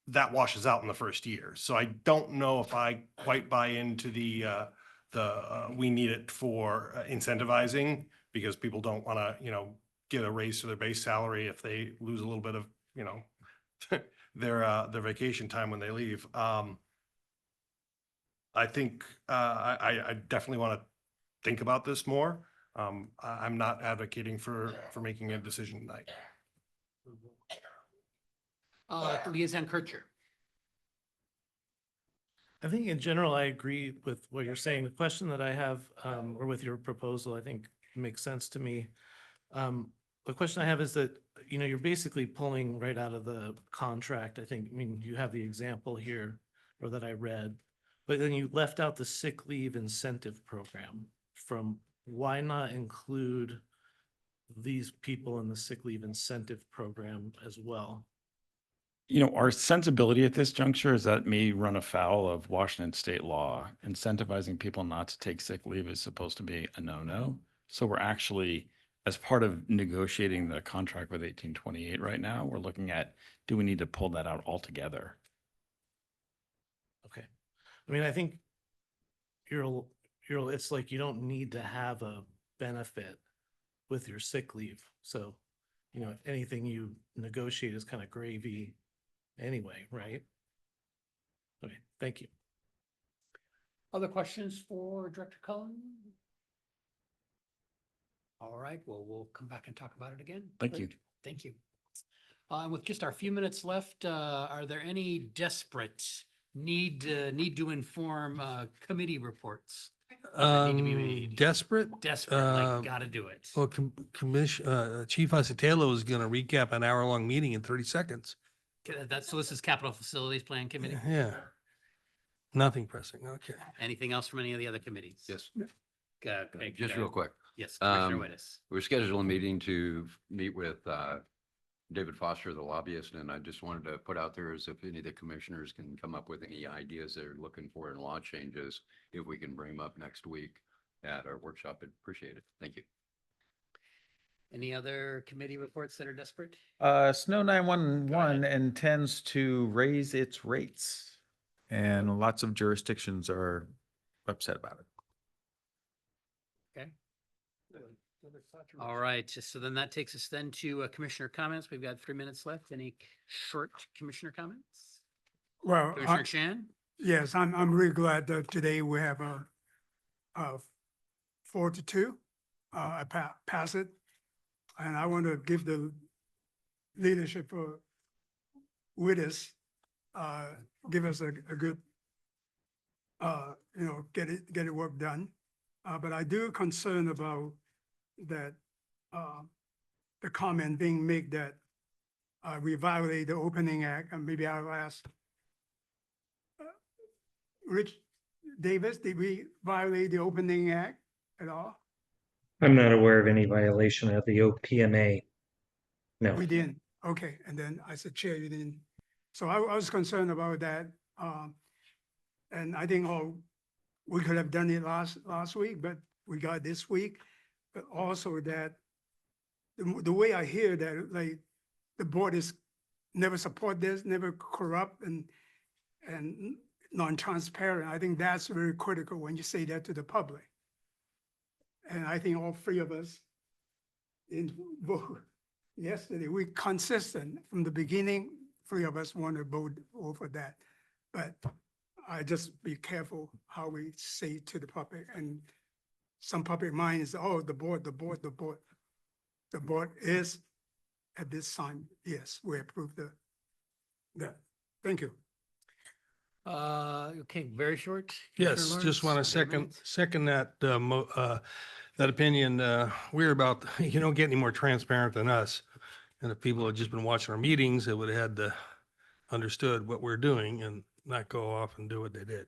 That washes out in the first year. So I don't know if I quite buy into the we need it for incentivizing, because people don't want to, you know, get a raise to their base salary if they lose a little bit of, you know, their vacation time when they leave. I think I definitely want to think about this more. I'm not advocating for making a decision tonight. Liaison Kircher. I think in general, I agree with what you're saying. The question that I have, or with your proposal, I think makes sense to me. The question I have is that, you know, you're basically pulling right out of the contract. I mean, you have the example here, or that I read, but then you left out the sick leave incentive program from, why not include these people in the sick leave incentive program as well? You know, our sensibility at this juncture is that may run afoul of Washington state law. Incentivizing people not to take sick leave is supposed to be a no-no. So we're actually, as part of negotiating the contract with 1828 right now, we're looking at, do we need to pull that out altogether? Okay. I mean, I think it's like you don't need to have a benefit with your sick leave. So, you know, anything you negotiate is kind of gravy anyway, right? Okay, thank you. Other questions for Director Cullen? All right, well, we'll come back and talk about it again. Thank you. Thank you. With just our few minutes left, are there any desperate need to inform committee reports? that need to be made? Desperate? Desperate, like gotta do it. Well, Chief Hasatelo is going to recap an hour-long meeting in 30 seconds. So this is Capital Facilities Plan Committee? Yeah. Nothing pressing. Okay. Anything else from any of the other committees? Yes. Okay, Just real quick. Yes, Commissioner Um, Wittes. We're scheduling a meeting to meet with David Foster, the lobbyist, and I just wanted to put out there as if any of the commissioners can come up with any ideas they're looking for in law changes, if we can bring them up next week at our workshop, I'd appreciate it. Thank you. Any other committee reports that are desperate? Snow 911 intends to raise its rates, and lots of jurisdictions are upset about it. Okay. All right, so then that takes us then to commissioner comments. We've got 3 minutes left. Any short commissioner comments? Well, Commissioner Chan? yes, I'm really glad that today we have a 4-2. I pass it. And I want to give the leadership for Wittes, give us a good, you know, get it work done. But I do concern about that, the comment being made that we violate the opening act, and maybe I'll ask Rich, Davis, did we violate the opening act at all? I'm not aware of any violation of the OPMA. No. We didn't. Okay, and then I said, Chair, you didn't. So I was concerned about that. And I think, oh, we could have done it last week, but we got this week. But also that the way I hear that, like, the board is never support this, never corrupt and non-transparent. I think that's very critical when you say that to the public. And I think all three of us in vote yesterday, we consistent from the beginning, three of us want to vote over that. But I just be careful how we say to the public, and some public mind is, oh, the board. The board is at this time, yes, we approve that. Thank you. Okay, very short. Yes, Commissioner just want Lawrence, to second that, that opinion. We're about, you don't get any more transparent than us. And if people had just been watching our meetings, they would have had understood what we're doing and not go off and do what they did.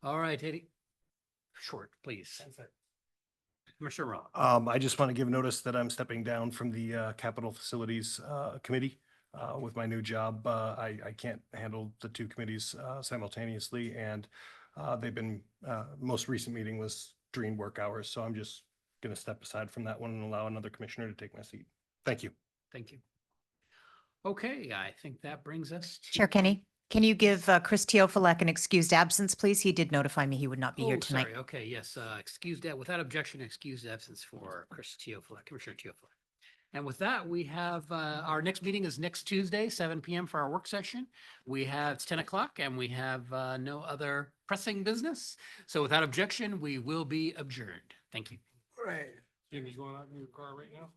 All right, Eddie. Short, please. Commissioner Roth. I just want to give notice that I'm stepping down from the Capital Facilities Committee. With my new job, I can't handle the two committees simultaneously, and they've been, most recent meeting was during work hours, so I'm just going to step aside from that one and allow another commissioner to take my seat. Thank you. Thank you. Okay, I think that brings us to. Chair Kenny, can you give Chris Teofilek an excused absence, please? He did notify me he would not be here Oh, tonight. sorry. Okay, yes, without objection, excused absence for Chris Teofilek, Commissioner Teofilek. And with that, we have, our next meeting is next Tuesday, 7 PM for our work session. It's 10 o'clock and we have no other pressing business. So without objection, we will be adjourned. Thank you. Right. Jimmy's going out in your car right now?